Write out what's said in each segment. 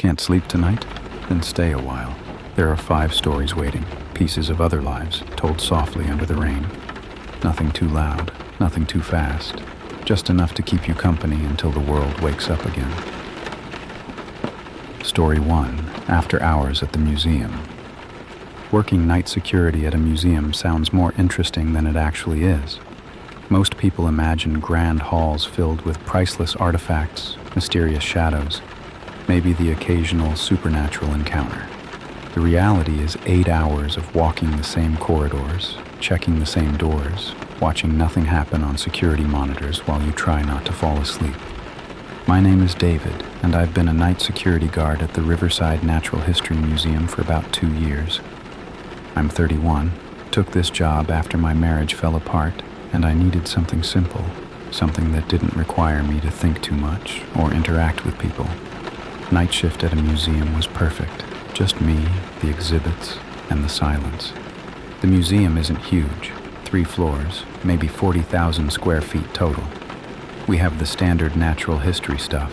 Can't sleep tonight? Then stay a while. There are 5 stories waiting, pieces of other lives, told softly under the rain. Nothing too loud, nothing too fast, just enough to keep you company until the world wakes up again. Story 1, After Hours at the Museum. Working night security at a museum sounds more interesting than it actually is. Most people imagine grand halls filled with priceless artifacts, mysterious shadows, maybe the occasional supernatural encounter. The reality is 8 hours of walking the same corridors, checking the same doors, watching nothing happen on security monitors while you try not to fall asleep. My name is David, and I've been a night security guard at the Riverside Natural History Museum for about 2 years. I'm 31, took this job after my marriage fell apart, and I needed something simple, something that didn't require me to think too much or interact with people. Night shift at a museum was perfect. Just me, the exhibits, and the silence. The museum isn't huge, 3 floors, maybe 40,000 square feet total. We have the standard natural history stuff,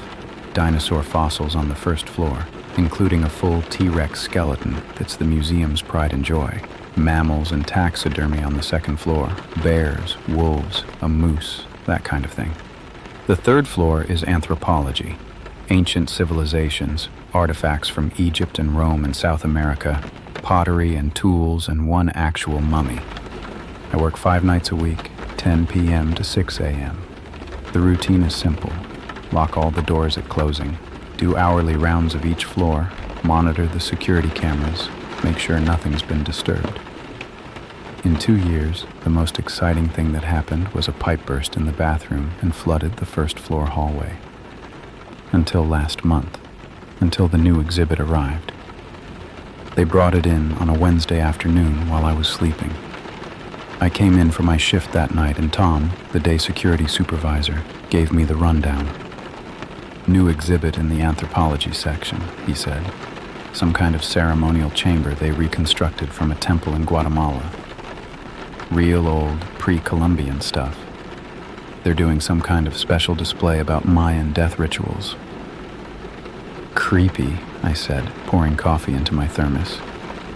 dinosaur fossils on the first floor, including a full T-Rex skeleton that's the museum's pride and joy, mammals and taxidermy on the second floor, bears, wolves, a moose, that kind of thing. The 3rd floor is anthropology, ancient civilizations, artifacts from Egypt and Rome and South America, pottery and tools, and 1 actual mummy. I work 5 nights a week, 10 p.m. to 6 a.m. The routine is simple. Lock all the doors at closing, do hourly rounds of each floor, monitor the security cameras, make sure nothing's been disturbed. In 2 years, the most exciting thing that happened was a pipe burst in the bathroom and flooded the 1st floor hallway. Until last month, until the new exhibit arrived. They brought it in on a Wednesday afternoon while I was sleeping. I came in for my shift that night and Tom, the day security supervisor, gave me the rundown. New exhibit in the anthropology section, he said. Some kind of ceremonial chamber they reconstructed from a temple in Guatemala. Real old, pre-Columbian stuff. They're doing some kind of special display about Mayan death rituals. Creepy, I said, pouring coffee into my thermos.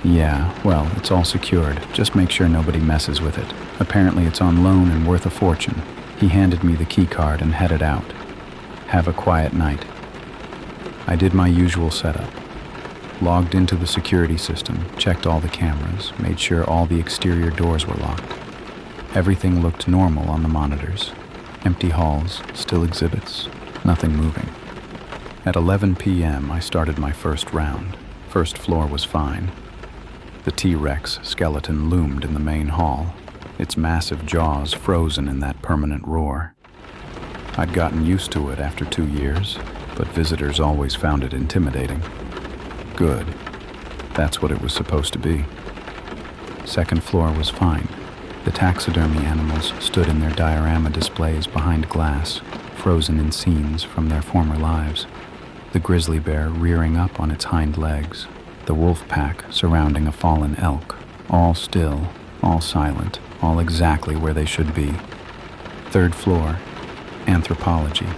Yeah, well, it's all secured. Just make sure nobody messes with it. Apparently it's on loan and worth a fortune. He handed me the key card and headed out. Have a quiet night. I did my usual setup. Logged into the security system, checked all the cameras, made sure all the exterior doors were locked. Everything looked normal on the monitors. Empty halls, still exhibits, nothing moving. At 11 p.m. I started my first round. 1st floor was fine. The T-Rex skeleton loomed in the main hall, its massive jaws frozen in that permanent roar. I'd gotten used to it after 2 years, but visitors always found it intimidating. Good. That's what it was supposed to be. 2nd floor was fine. The taxidermy animals stood in their diorama displays behind glass, frozen in scenes from their former lives. The grizzly bear rearing up on its hind legs, the wolf pack surrounding a fallen elk, all still, all silent, all exactly where they should be. 3rd floor, anthropology.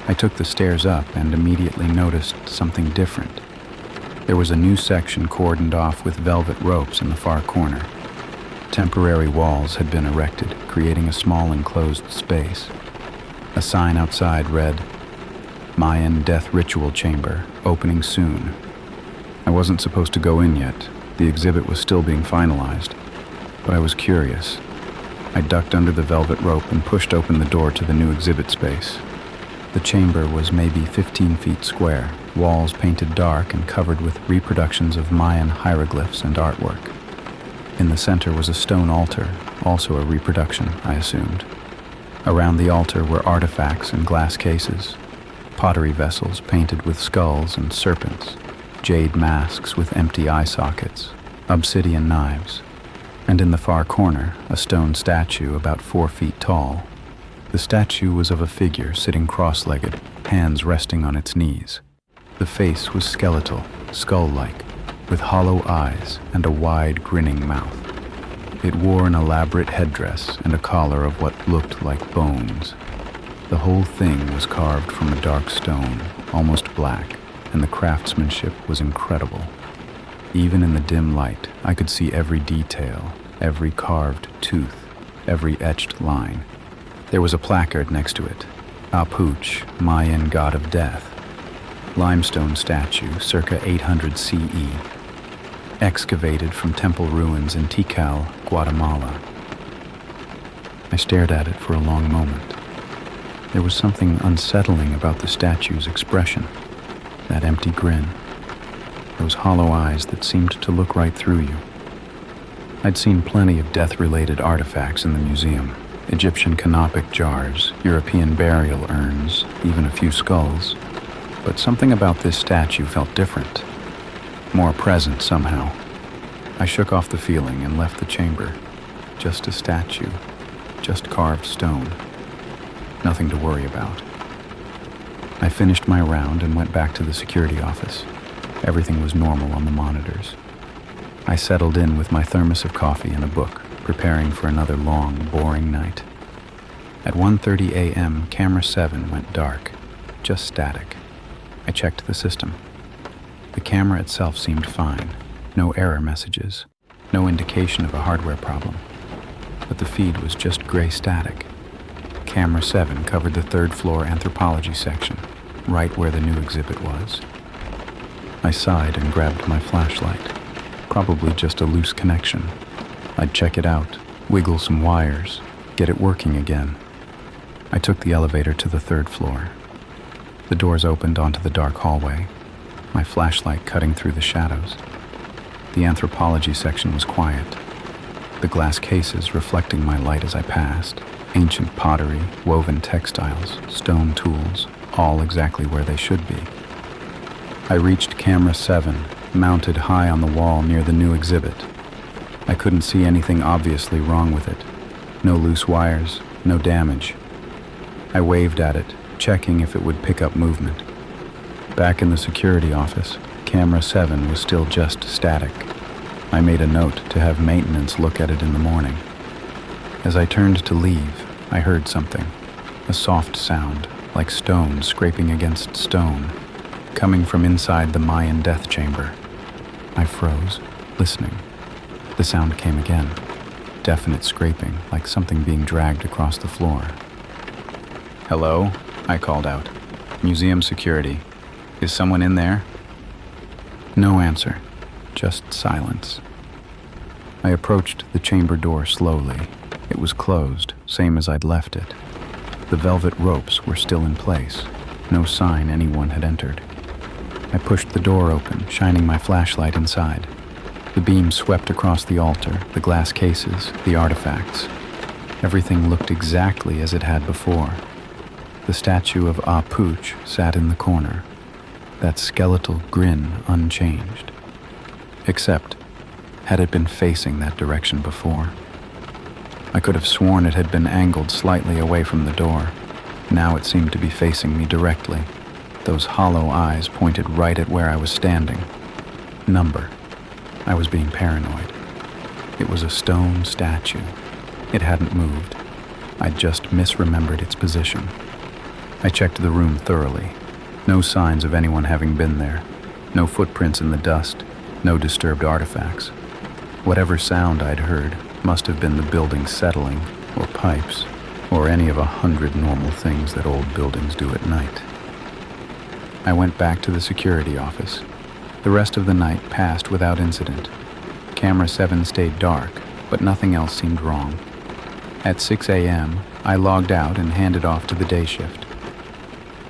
I took the stairs up and immediately noticed something different. There was a new section cordoned off with velvet ropes in the far corner. Temporary walls had been erected, creating a small enclosed space. A sign outside read, Mayan Death Ritual Chamber, opening soon. I wasn't supposed to go in yet. The exhibit was still being finalized. But I was curious. I ducked under the velvet rope and pushed open the door to the new exhibit space. The chamber was maybe 15 feet square, walls painted dark and covered with reproductions of Mayan hieroglyphs and artwork. In the center was a stone altar, also a reproduction, I assumed. Around the altar were artifacts in glass cases, pottery vessels painted with skulls and serpents, jade masks with empty eye sockets, obsidian knives, and in the far corner, a stone statue about 4 feet tall. The statue was of a figure sitting cross-legged, hands resting on its knees. The face was skeletal, skull-like, with hollow eyes and a wide, grinning mouth. It wore an elaborate headdress and a collar of what looked like bones. The whole thing was carved from a dark stone, almost black, and the craftsmanship was incredible. Even in the dim light, I could see every detail, every carved tooth, every etched line. There was a placard next to it, Apuch, Mayan god of death. Limestone statue, circa 800 CE. Excavated from temple ruins in Tikal, Guatemala. I stared at it for a long moment. There was something unsettling about the statue's expression, that empty grin, those hollow eyes that seemed to look right through you. I'd seen plenty of death-related artifacts in the museum, Egyptian canopic jars, European burial urns, even a few skulls. But something about this statue felt different, more present somehow. I shook off the feeling and left the chamber. Just a statue, just carved stone. Nothing to worry about. I finished my round and went back to the security office. Everything was normal on the monitors. I settled in with my thermos of coffee and a book, preparing for another long, boring night. At 1:30 a.m., camera 7 went dark, just static. I checked the system. The camera itself seemed fine. No error messages, no indication of a hardware problem. But the feed was just gray static. Camera 7 covered the third floor anthropology section, right where the new exhibit was. I sighed and grabbed my flashlight. Probably just a loose connection. I'd check it out, wiggle some wires, get it working again. I took the elevator to the third floor. The doors opened onto the dark hallway, my flashlight cutting through the shadows. The anthropology section was quiet, the glass cases reflecting my light as I passed, ancient pottery, woven textiles, stone tools, all exactly where they should be. I reached camera 7, mounted high on the wall near the new exhibit. I couldn't see anything obviously wrong with it. No loose wires, no damage. I waved at it, checking if it would pick up movement. Back in the security office, camera 7 was still just static. I made a note to have maintenance look at it in the morning. As I turned to leave, I heard something, a soft sound, like stone scraping against stone, coming from inside the Mayan death chamber. I froze, listening. The sound came again, definite scraping, like something being dragged across the floor. "Hello?" I called out. "Museum security. Is someone in there?" No answer, just silence. I approached the chamber door slowly. It was closed, same as I'd left it. The velvet ropes were still in place, no sign anyone had entered. I pushed the door open, shining my flashlight inside. The beam swept across the altar, the glass cases, the artifacts. Everything looked exactly as it had before. The statue of Apuch sat in the corner, that skeletal grin unchanged. Except, had it been facing that direction before? I could have sworn it had been angled slightly away from the door. Now it seemed to be facing me directly. Those hollow eyes pointed right at where I was standing. Number. I was being paranoid. It was a stone statue. It hadn't moved. I'd just misremembered its position. I checked the room thoroughly. No signs of anyone having been there. No footprints in the dust. No disturbed artifacts. Whatever sound I'd heard must have been the building settling, or pipes, or any of 100 normal things that old buildings do at night. I went back to the security office. The rest of the night passed without incident. Camera 7 stayed dark, but nothing else seemed wrong. At 6 a.m., I logged out and handed off to the day shift.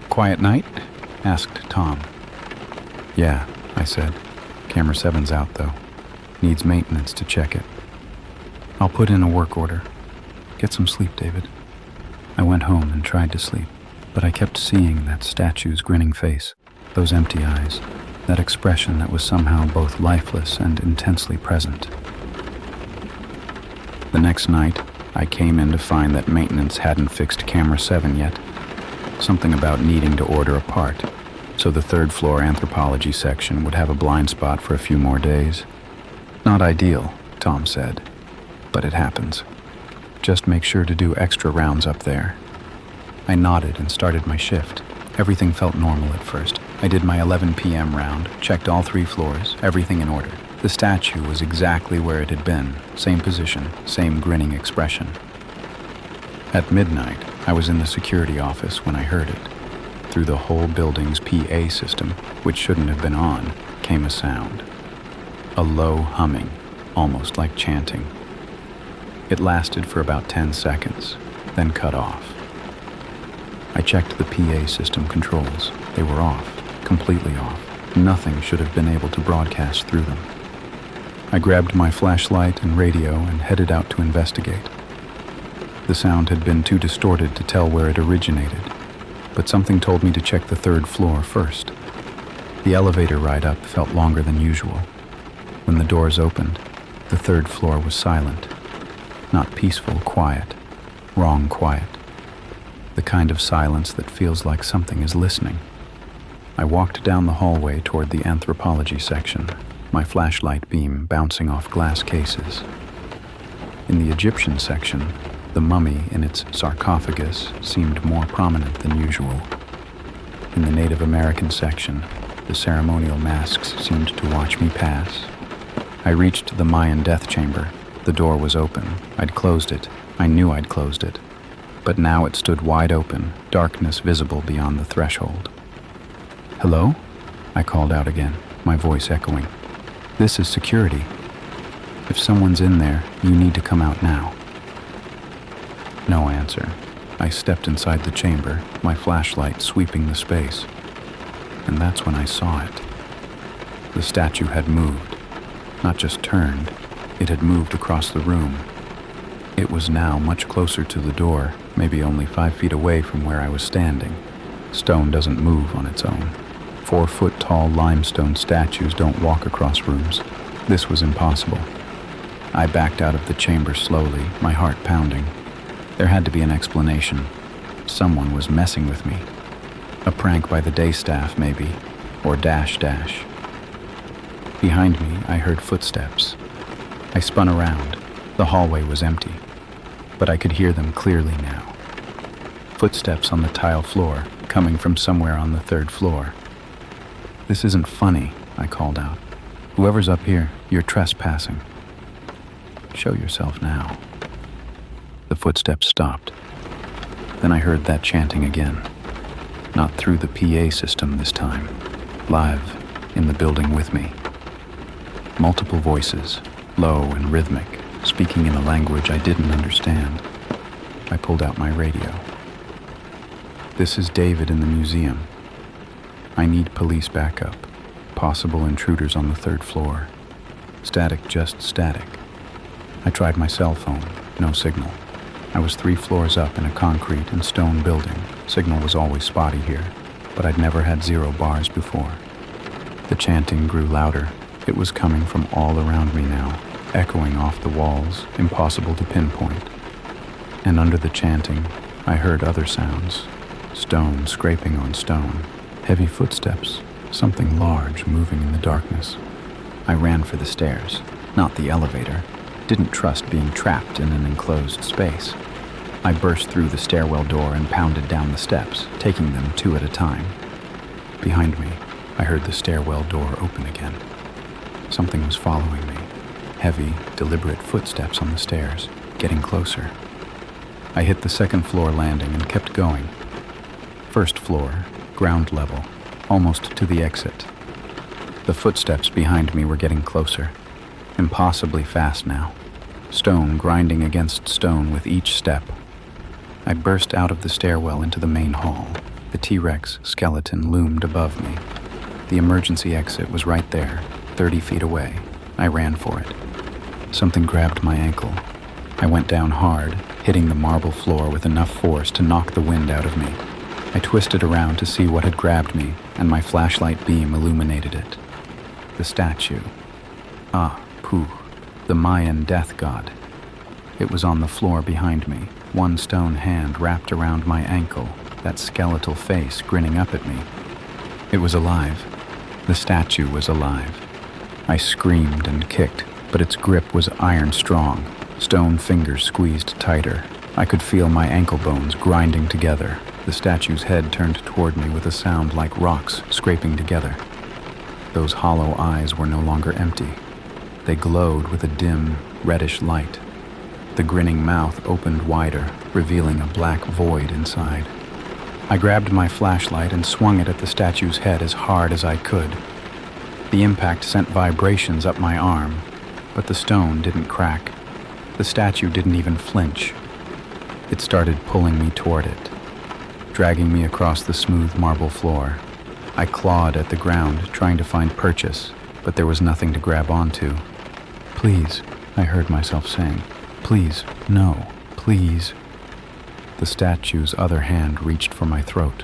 "Quiet night?" asked Tom. "Yeah," I said. "Camera 7's out, though. Needs maintenance to check it." "I'll put in a work order. Get some sleep, David." I went home and tried to sleep, but I kept seeing that statue's grinning face, those empty eyes, that expression that was somehow both lifeless and intensely present. The next night, I came in to find that maintenance hadn't fixed camera 7 yet. Something about needing to order a part, so the third floor anthropology section would have a blind spot for a few more days. Not ideal, Tom said, but it happens. Just make sure to do extra rounds up there. I nodded and started my shift. Everything felt normal at first. I did my 11 p.m. round, checked all 3 floors, everything in order. The statue was exactly where it had been, same position, same grinning expression. At midnight, I was in the security office when I heard it. Through the whole building's PA system, which shouldn't have been on, came a sound. A low humming, almost like chanting. It lasted for about 10 seconds, then cut off. I checked the PA system controls. They were off, completely off. Nothing should have been able to broadcast through them. I grabbed my flashlight and radio and headed out to investigate. The sound had been too distorted to tell where it originated, but something told me to check the 3rd floor first. The elevator ride up felt longer than usual. When the doors opened, the 3rd floor was silent. Not peaceful quiet, wrong quiet. The kind of silence that feels like something is listening. I walked down the hallway toward the anthropology section, my flashlight beam bouncing off glass cases. In the Egyptian section, the mummy in its sarcophagus seemed more prominent than usual. In the Native American section, the ceremonial masks seemed to watch me pass. I reached the Mayan death chamber. The door was open. I'd closed it. I knew I'd closed it. But now it stood wide open, darkness visible beyond the threshold. "Hello?" I called out again, my voice echoing. "This is security. If someone's in there, you need to come out now." No answer. I stepped inside the chamber, my flashlight sweeping the space. And that's when I saw it. The statue had moved. Not just turned, it had moved across the room. It was now much closer to the door, maybe only 5 feet away from where I was standing. Stone doesn't move on its own. 4-foot-tall limestone statues don't walk across rooms. This was impossible. I backed out of the chamber slowly, my heart pounding. There had to be an explanation. Someone was messing with me. A prank by the day staff, maybe, or dash. Behind me, I heard footsteps. I spun around. The hallway was empty, but I could hear them clearly now. Footsteps on the tile floor, coming from somewhere on the 3rd floor. "This isn't funny," I called out. "Whoever's up here, you're trespassing. Show yourself now." The footsteps stopped. Then I heard that chanting again. Not through the PA system this time. Live, in the building with me. Multiple voices, low and rhythmic, speaking in a language I didn't understand. I pulled out my radio. "This is David in the museum. I need police backup. Possible intruders on the 3rd floor. Static, just static." I tried my cell phone. No signal. I was 3 floors up in a concrete and stone building. Signal was always spotty here, but I'd never had 0 bars before. The chanting grew louder. It was coming from all around me now, echoing off the walls, impossible to pinpoint. And under the chanting, I heard other sounds. Stone scraping on stone. Heavy footsteps. Something large moving in the darkness. I ran for the stairs, not the elevator. Didn't trust being trapped in an enclosed space. I burst through the stairwell door and pounded down the steps, taking them 2 at a time. Behind me, I heard the stairwell door open again. Something was following me. Heavy, deliberate footsteps on the stairs, getting closer. I hit the 2nd floor landing and kept going. 1st floor, ground level, almost to the exit. The footsteps behind me were getting closer. Impossibly fast now. Stone grinding against stone with each step. I burst out of the stairwell into the main hall. The T-Rex skeleton loomed above me. The emergency exit was right there, 30 feet away. I ran for it. Something grabbed my ankle. I went down hard, hitting the marble floor with enough force to knock the wind out of me. I twisted around to see what had grabbed me, and my flashlight beam illuminated it. The statue. Puh, the Mayan death god. It was on the floor behind me, one stone hand wrapped around my ankle, that skeletal face grinning up at me. It was alive. The statue was alive. I screamed and kicked, but its grip was iron strong. Stone fingers squeezed tighter. I could feel my ankle bones grinding together. The statue's head turned toward me with a sound like rocks scraping together. Those hollow eyes were no longer empty. They glowed with a dim, reddish light. The grinning mouth opened wider, revealing a black void inside. I grabbed my flashlight and swung it at the statue's head as hard as I could. The impact sent vibrations up my arm, but the stone didn't crack. The statue didn't even flinch. It started pulling me toward it, dragging me across the smooth marble floor. I clawed at the ground, trying to find purchase, but there was nothing to grab onto. "Please," I heard myself saying. "Please, no, please." The statue's other hand reached for my throat.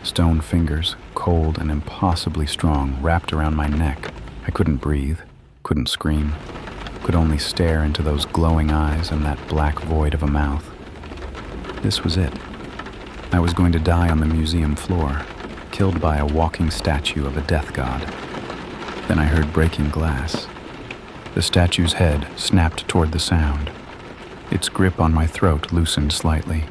Stone fingers, cold and impossibly strong, wrapped around my neck. I couldn't breathe, couldn't scream, could only stare into those glowing eyes and that black void of a mouth. This was it. I was going to die on the museum floor, killed by a walking statue of a death god. Then I heard breaking glass. The statue's head snapped toward the sound. Its grip on my throat loosened slightly.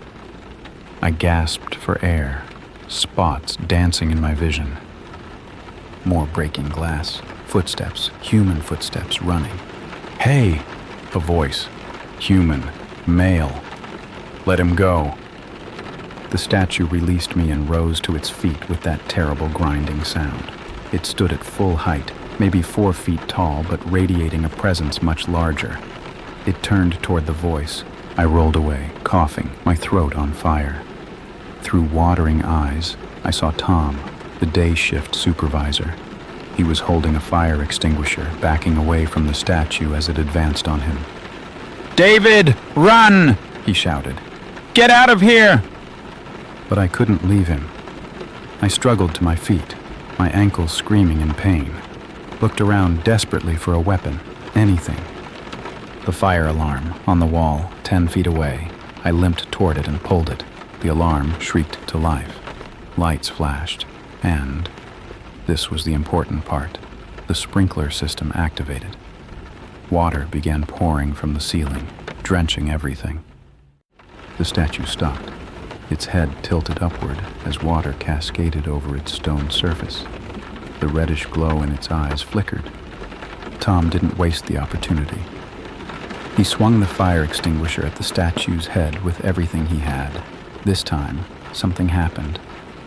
I gasped for air, spots dancing in my vision. More breaking glass, footsteps, human footsteps running. "Hey!" A voice. Human, male. "Let him go." The statue released me and rose to its feet with that terrible grinding sound. It stood at full height, maybe 4 feet tall, but radiating a presence much larger. It turned toward the voice. I rolled away, coughing, my throat on fire. Through watering eyes, I saw Tom, the day shift supervisor. He was holding a fire extinguisher, backing away from the statue as it advanced on him. "David, run!" he shouted. "Get out of here!" But I couldn't leave him. I struggled to my feet, my ankles screaming in pain. Looked around desperately for a weapon, anything. The fire alarm, on the wall, 10 feet away. I limped toward it and pulled it. The alarm shrieked to life. Lights flashed, and this was the important part. The sprinkler system activated. Water began pouring from the ceiling, drenching everything. The statue stopped, its head tilted upward as water cascaded over its stone surface. The reddish glow in its eyes flickered. Tom didn't waste the opportunity. He swung the fire extinguisher at the statue's head with everything he had. This time, something happened.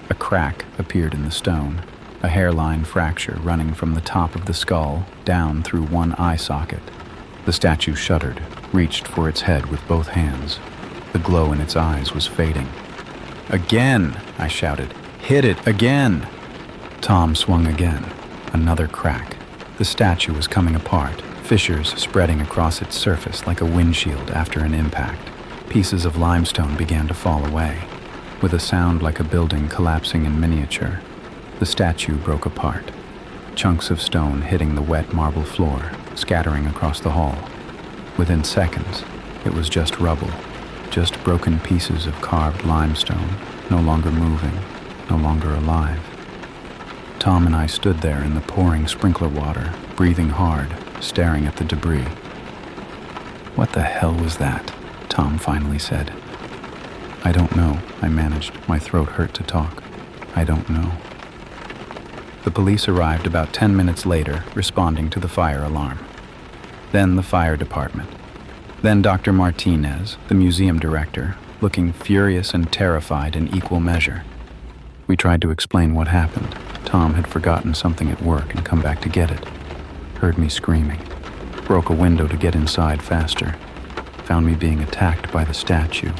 A crack appeared in the stone, a hairline fracture running from the top of the skull down through one eye socket. The statue shuddered, reached for its head with both hands. The glow in its eyes was fading. "Again!" I shouted. "Hit it again!" Tom swung again. Another crack. The statue was coming apart, fissures spreading across its surface like a windshield after an impact. Pieces of limestone began to fall away. With a sound like a building collapsing in miniature, the statue broke apart. Chunks of stone hitting the wet marble floor, scattering across the hall. Within seconds, it was just rubble, just broken pieces of carved limestone, no longer moving, no longer alive. Tom and I stood there in the pouring sprinkler water, breathing hard, staring at the debris. "What the hell was that?" Tom finally said. "I don't know," I managed. My throat hurt to talk. "I don't know." The police arrived about 10 minutes later, responding to the fire alarm. Then the fire department. Then Dr. Martinez, the museum director, looking furious and terrified in equal measure. We tried to explain what happened. Tom had forgotten something at work and come back to get it. Heard me screaming. Broke a window to get inside faster. Found me being attacked by the statue.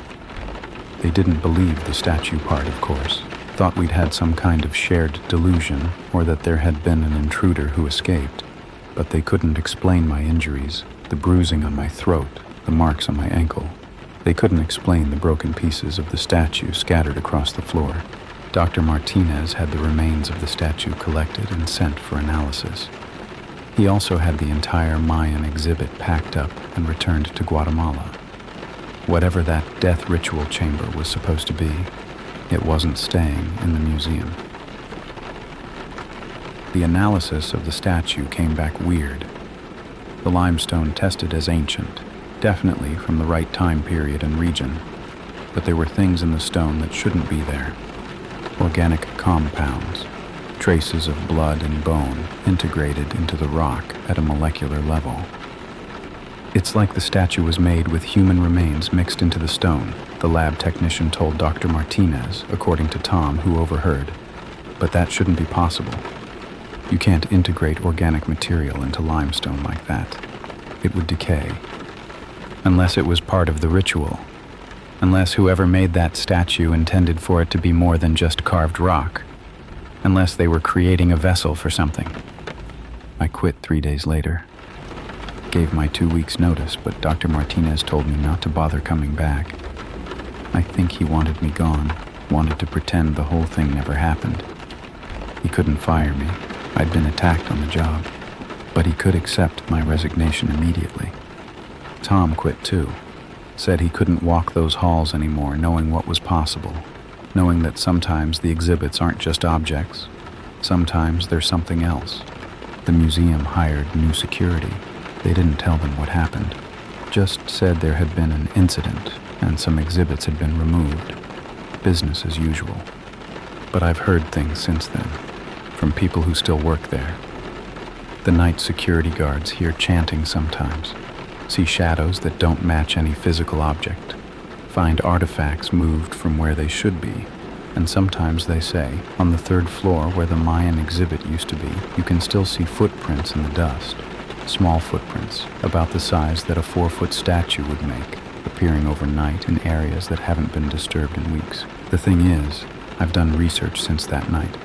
They didn't believe the statue part, of course. Thought we'd had some kind of shared delusion, or that there had been an intruder who escaped. But they couldn't explain my injuries, the bruising on my throat, the marks on my ankle. They couldn't explain the broken pieces of the statue scattered across the floor. Dr. Martinez had the remains of the statue collected and sent for analysis. He also had the entire Mayan exhibit packed up and returned to Guatemala. Whatever that death ritual chamber was supposed to be, it wasn't staying in the museum. The analysis of the statue came back weird. The limestone tested as ancient, definitely from the right time period and region. but there were things in the stone that shouldn't be there. Organic compounds, traces of blood and bone integrated into the rock at a molecular level. It's like the statue was made with human remains mixed into the stone, the lab technician told Dr. Martinez, according to Tom, who overheard. But that shouldn't be possible. You can't integrate organic material into limestone like that. It would decay. Unless it was part of the ritual. Unless whoever made that statue intended for it to be more than just carved rock. Unless they were creating a vessel for something. I quit 3 days later. Gave my 2 weeks notice, but Dr. Martinez told me not to bother coming back. I think he wanted me gone, wanted to pretend the whole thing never happened. He couldn't fire me. I'd been attacked on the job, but he could accept my resignation immediately. Tom quit too. Said he couldn't walk those halls anymore, knowing what was possible, knowing that sometimes the exhibits aren't just objects. Sometimes they're something else. The museum hired new security. They didn't tell them what happened, just said there had been an incident and some exhibits had been removed. Business as usual. But I've heard things since then, from people who still work there. The night security guards hear chanting sometimes, see shadows that don't match any physical object, find artifacts moved from where they should be, and sometimes they say, on the 3rd floor where the Mayan exhibit used to be, you can still see footprints in the dust. Small footprints, about the size that a 4-foot statue would make, appearing overnight in areas that haven't been disturbed in weeks. The thing is, I've done research since that night,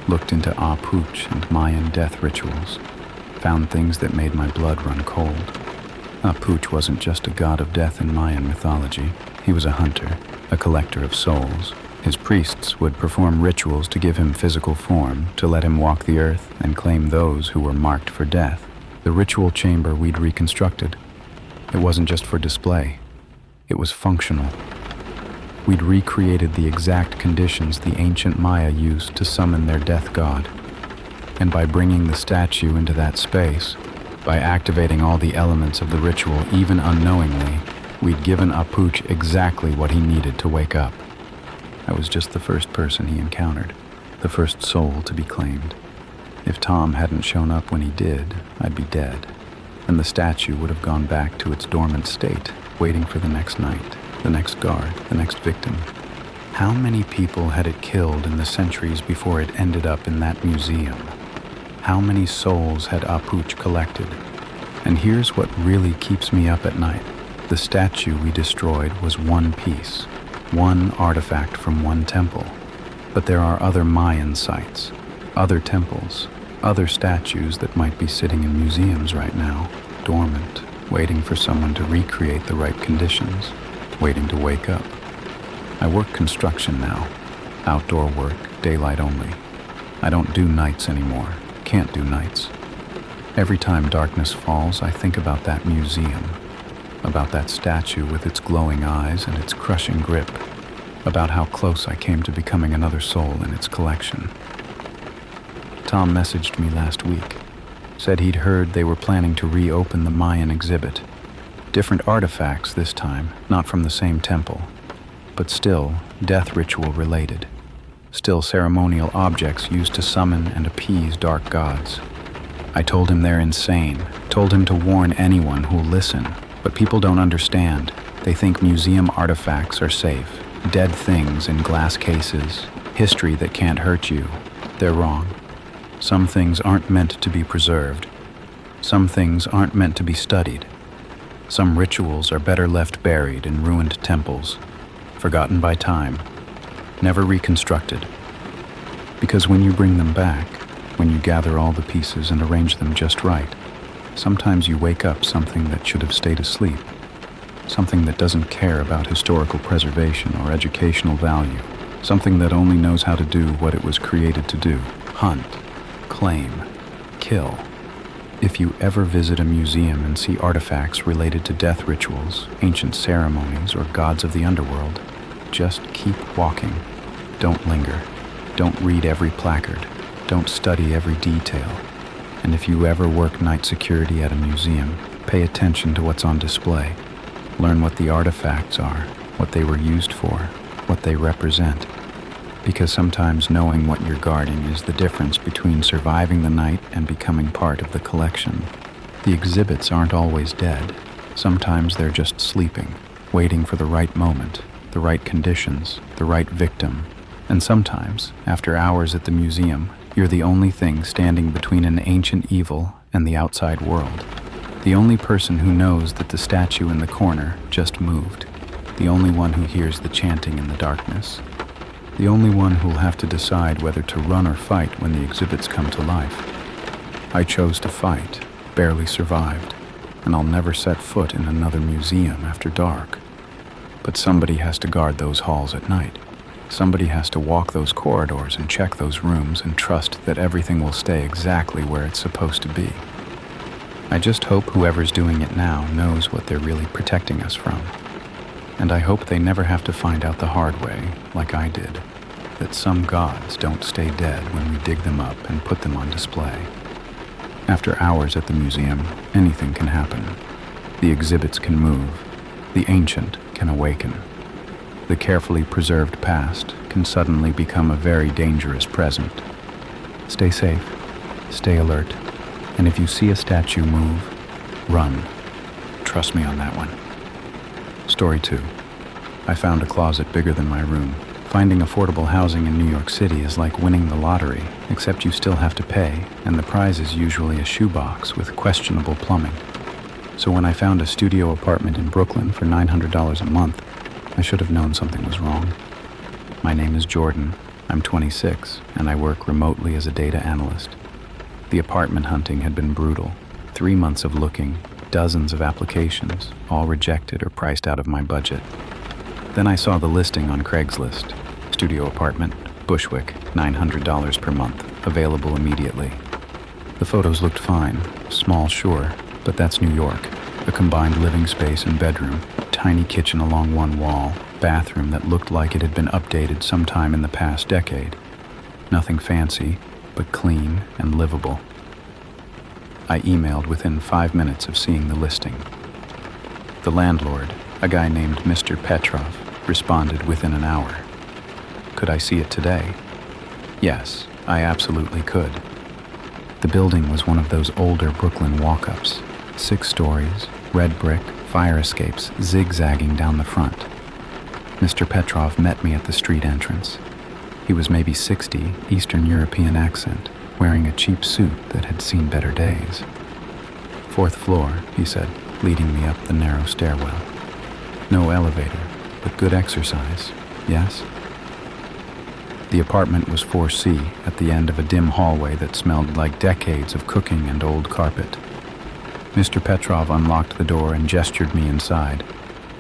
looked into Apuch and Mayan death rituals, found things that made my blood run cold. Apuch wasn't just a god of death in Mayan mythology. He was a hunter, a collector of souls. His priests would perform rituals to give him physical form, to let him walk the earth and claim those who were marked for death. The ritual chamber we'd reconstructed, it wasn't just for display. It was functional. We'd recreated the exact conditions the ancient Maya used to summon their death god. And by bringing the statue into that space, by activating all the elements of the ritual even unknowingly, we'd given Apuch exactly what he needed to wake up. I was just the first person he encountered, the first soul to be claimed. If Tom hadn't shown up when he did, I'd be dead, and the statue would have gone back to its dormant state, waiting for the next night, the next guard, the next victim. How many people had it killed in the centuries before it ended up in that museum? How many souls had Apuch collected? And here's what really keeps me up at night. The statue we destroyed was one piece, one artifact from one temple. But there are other Mayan sites, other temples, other statues that might be sitting in museums right now, dormant, waiting for someone to recreate the right conditions, waiting to wake up. I work construction now, outdoor work, daylight only. I don't do nights anymore, can't do nights. Every time darkness falls, I think about that museum, about that statue with its glowing eyes and its crushing grip, about how close I came to becoming another soul in its collection. Tom messaged me last week, said he'd heard they were planning to reopen the Mayan exhibit. Different artifacts this time, not from the same temple, but still death ritual related. Still ceremonial objects used to summon and appease dark gods. I told him they're insane, told him to warn anyone who'll listen, but people don't understand. They think museum artifacts are safe, dead things in glass cases, history that can't hurt you. They're wrong. Some things aren't meant to be preserved. Some things aren't meant to be studied. Some rituals are better left buried in ruined temples, forgotten by time, never reconstructed. Because when you bring them back, when you gather all the pieces and arrange them just right, sometimes you wake up something that should have stayed asleep, something that doesn't care about historical preservation or educational value, something that only knows how to do what it was created to do: hunt, claim, kill. If you ever visit a museum and see artifacts related to death rituals, ancient ceremonies, or gods of the underworld, just keep walking. Don't linger. Don't read every placard. Don't study every detail. And if you ever work night security at a museum, pay attention to what's on display. Learn what the artifacts are. what they were used for, what they represent. Because sometimes knowing what you're guarding is the difference between surviving the night and becoming part of the collection. The exhibits aren't always dead. Sometimes they're just sleeping, waiting for the right moment, the right conditions, the right victim. And sometimes, after hours at the museum, you're the only thing standing between an ancient evil and the outside world. The only person who knows that the statue in the corner just moved. The only one who hears the chanting in the darkness. The only one who'll have to decide whether to run or fight when the exhibits come to life. I chose to fight, barely survived, and I'll never set foot in another museum after dark. But somebody has to guard those halls at night. Somebody has to walk those corridors and check those rooms and trust that everything will stay exactly where it's supposed to be. I just hope whoever's doing it now knows what they're really protecting us from. And I hope they never have to find out the hard way, like I did, that some gods don't stay dead when we dig them up and put them on display. After hours at the museum, anything can happen. The exhibits can move. The ancient can awaken. The carefully preserved past can suddenly become a very dangerous present. Stay safe, stay alert, and if you see a statue move, run. Trust me on that one. Story 2. I found a closet bigger than my room. Finding affordable housing in New York City is like winning the lottery, except you still have to pay, and the prize is usually a shoebox with questionable plumbing. So when I found a studio apartment in Brooklyn for $900 a month, I should have known something was wrong. My name is Jordan. I'm 26, and I work remotely as a data analyst. The apartment hunting had been brutal. 3 months of looking, dozens of applications, all rejected or priced out of my budget. Then I saw the listing on Craigslist. Studio apartment, Bushwick, $900 per month, available immediately. The photos looked fine, small sure, but that's New York. A combined living space and bedroom, tiny kitchen along one wall, bathroom that looked like it had been updated sometime in the past decade. Nothing fancy, but clean and livable. I emailed within 5 minutes of seeing the listing. The landlord, a guy named Mr. Petrov, responded within an hour. Could I see it today? Yes, I absolutely could. The building was one of those older Brooklyn walk-ups. 6 stories, red brick, fire escapes zigzagging down the front. Mr. Petrov met me at the street entrance. He was maybe 60, Eastern European accent, wearing a cheap suit that had seen better days. 4th floor, he said, leading me up the narrow stairwell. No elevator, but good exercise, yes? The apartment was 4C at the end of a dim hallway that smelled like decades of cooking and old carpet. Mr. Petrov unlocked the door and gestured me inside.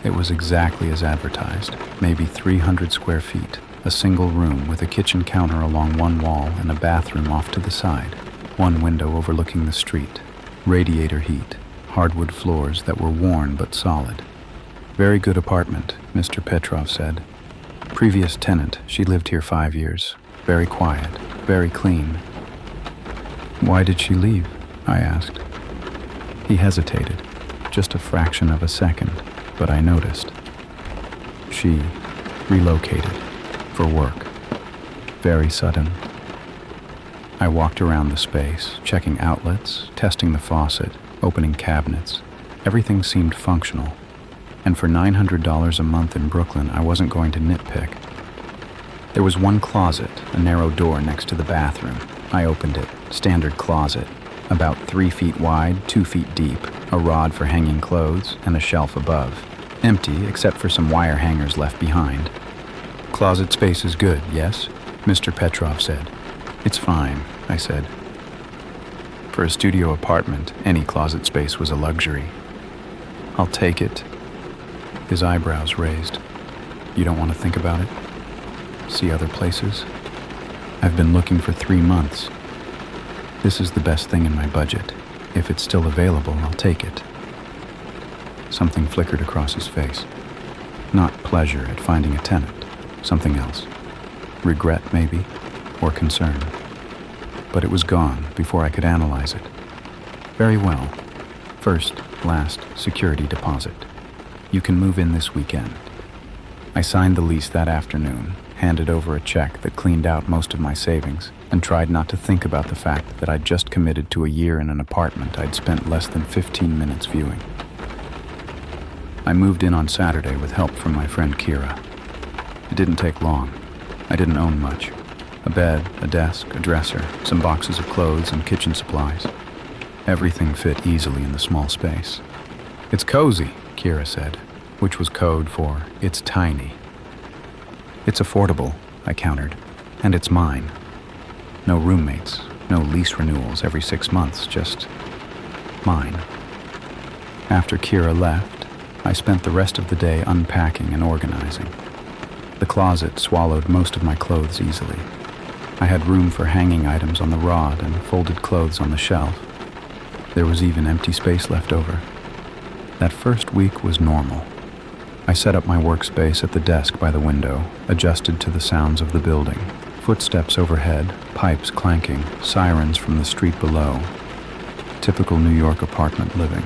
It was exactly as advertised, maybe 300 square feet, a single room with a kitchen counter along one wall and a bathroom off to the side, one window overlooking the street, radiator heat, hardwood floors that were worn but solid. Very good apartment, Mr. Petrov said. Previous tenant, she lived here 5 years. Very quiet, very clean. Why did she leave? I asked. He hesitated, just a fraction of a second, but I noticed. She relocated for work. Very sudden. I walked around the space, checking outlets, testing the faucet, opening cabinets. Everything seemed functional. And for $900 a month in Brooklyn, I wasn't going to nitpick. There was one closet, a narrow door next to the bathroom. I opened it. Standard closet. About 3 feet wide, 2 feet deep, a rod for hanging clothes, and a shelf above. Empty, except for some wire hangers left behind. Closet space is good, yes? Mr. Petrov said. It's fine, I said. For a studio apartment, any closet space was a luxury. I'll take it. His eyebrows raised. You don't want to think about it? See other places? I've been looking for 3 months. This is the best thing in my budget. If it's still available, I'll take it. Something flickered across his face. Not pleasure at finding a tenant. Something else. Regret, maybe, or concern. But it was gone before I could analyze it. Very well. First, last, security deposit. You can move in this weekend. I signed the lease that afternoon, handed over a check that cleaned out most of my savings, and tried not to think about the fact that I'd just committed to a year in an apartment I'd spent less than 15 minutes viewing. I moved in on Saturday with help from my friend Kira. It didn't take long. I didn't own much. A bed, a desk, a dresser, some boxes of clothes, and kitchen supplies. Everything fit easily in the small space. "It's cozy," Kira said, which was code for "it's tiny." "It's affordable," I countered, "and it's mine. No roommates, no lease renewals every 6 months, just mine." After Kira left, I spent the rest of the day unpacking and organizing. The closet swallowed most of my clothes easily. I had room for hanging items on the rod and folded clothes on the shelf. There was even empty space left over. That first week was normal. I set up my workspace at the desk by the window, adjusted to the sounds of the building. Footsteps overhead, pipes clanking, sirens from the street below. Typical New York apartment living.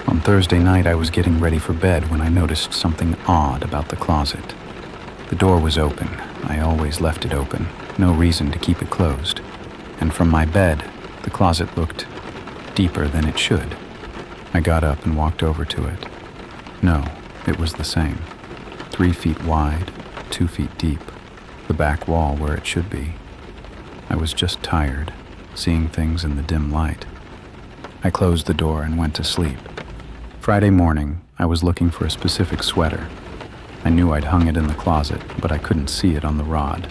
On Thursday night, I was getting ready for bed when I noticed something odd about the closet. The door was open. I always left it open. No reason to keep it closed. And from my bed, the closet looked deeper than it should. I got up and walked over to it. No, it was the same. 3 feet wide, 2 feet deep. The back wall where it should be. I was just tired, seeing things in the dim light. I closed the door and went to sleep. Friday morning, I was looking for a specific sweater. I knew I'd hung it in the closet, but I couldn't see it on the rod.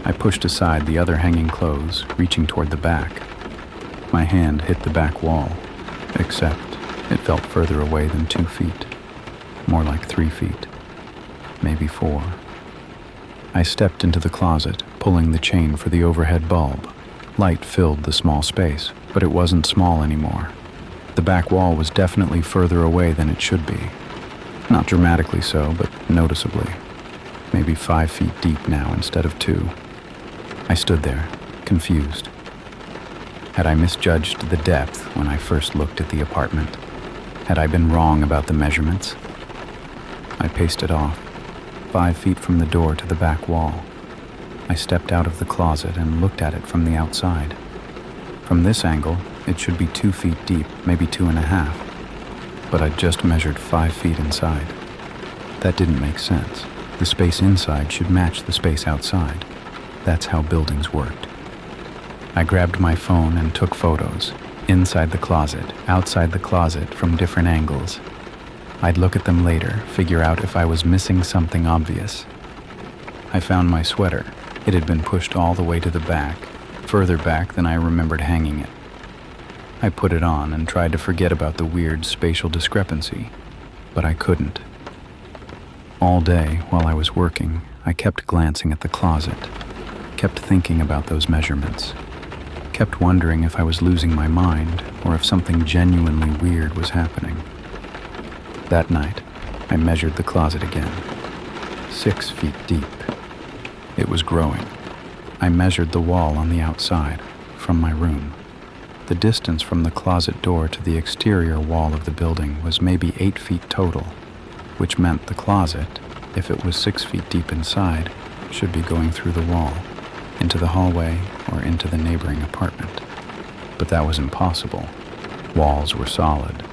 I pushed aside the other hanging clothes, reaching toward the back. My hand hit the back wall, except it felt further away than 2 feet. More like 3 feet, maybe 4. I stepped into the closet, pulling the chain for the overhead bulb. Light filled the small space, but it wasn't small anymore. The back wall was definitely further away than it should be. Not dramatically so, but noticeably. Maybe 5 feet deep now instead of 2. I stood there, confused. Had I misjudged the depth when I first looked at the apartment? Had I been wrong about the measurements? I paced it off, 5 feet from the door to the back wall. I stepped out of the closet and looked at it from the outside. From this angle, it should be 2 feet deep, maybe 2.5. But I'd just measured 5 feet inside. That didn't make sense. The space inside should match the space outside. That's how buildings worked. I grabbed my phone and took photos. Inside the closet, outside the closet, from different angles. I'd look at them later, figure out if I was missing something obvious. I found my sweater. It had been pushed all the way to the back, further back than I remembered hanging it. I put it on and tried to forget about the weird spatial discrepancy, but I couldn't. All day, while I was working, I kept glancing at the closet, kept thinking about those measurements, kept wondering if I was losing my mind or if something genuinely weird was happening. That night, I measured the closet again. 6 feet deep. It was growing. I measured the wall on the outside, from my room. The distance from the closet door to the exterior wall of the building was maybe 8 feet total, which meant the closet, if it was 6 feet deep inside, should be going through the wall, into the hallway or into the neighboring apartment. But that was impossible. Walls were solid.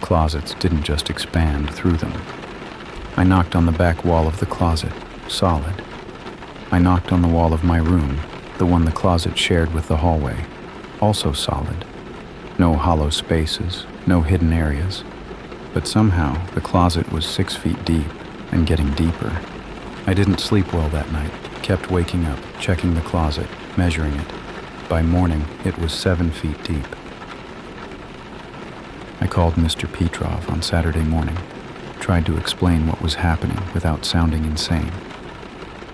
Closets didn't just expand through them. I knocked on the back wall of the closet, solid. I knocked on the wall of my room, the one the closet shared with the hallway, also solid. No hollow spaces, no hidden areas. But somehow, the closet was 6 feet deep and getting deeper. I didn't sleep well that night, kept waking up, checking the closet, measuring it. By morning, it was 7 feet deep. I called Mr. Petrov on Saturday morning, tried to explain what was happening without sounding insane.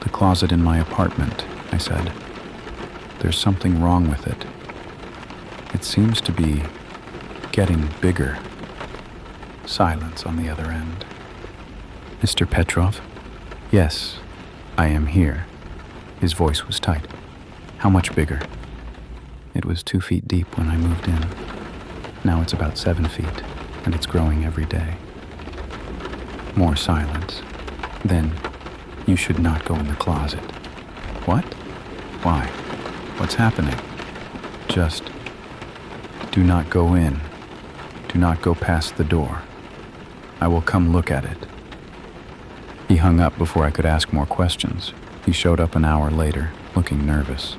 "The closet in my apartment," I said. "There's something wrong with it. It seems to be getting bigger." Silence on the other end. "Mr. Petrov?" "Yes, I am here." His voice was tight. "How much bigger?" "It was 2 feet deep when I moved in. Now it's about 7 feet, and it's growing every day." More silence. Then, you should not go in the closet. What? Why? What's happening? Just do not go in. Do not go past the door. I will come look at it. He hung up before I could ask more questions. He showed up an hour later, looking nervous.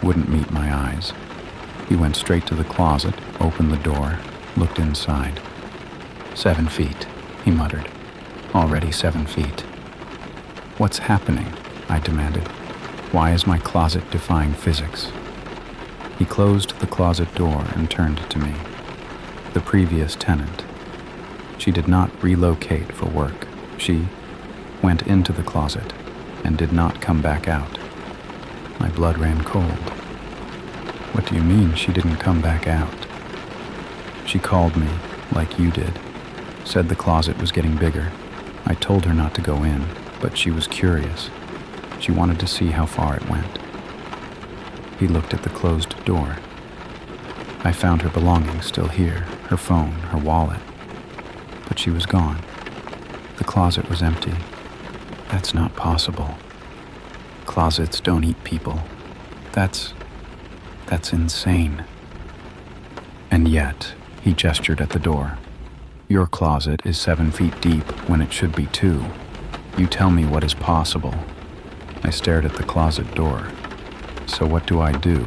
Wouldn't meet my eyes. He went straight to the closet, opened the door, looked inside. 7 feet, he muttered. Already 7 feet. What's happening? I demanded. Why is my closet defying physics? He closed the closet door and turned to me. The previous tenant. She did not relocate for work. She went into the closet and did not come back out. My blood ran cold. What do you mean she didn't come back out? She called me, like you did. Said the closet was getting bigger. I told her not to go in, but she was curious. She wanted to see how far it went. He looked at the closed door. I found her belongings still here, her phone, her wallet. But she was gone. The closet was empty. That's not possible. Closets don't eat people. That's insane. And yet, he gestured at the door. Your closet is 7 feet deep when it should be 2. You tell me what is possible. I stared at the closet door. So what do I do?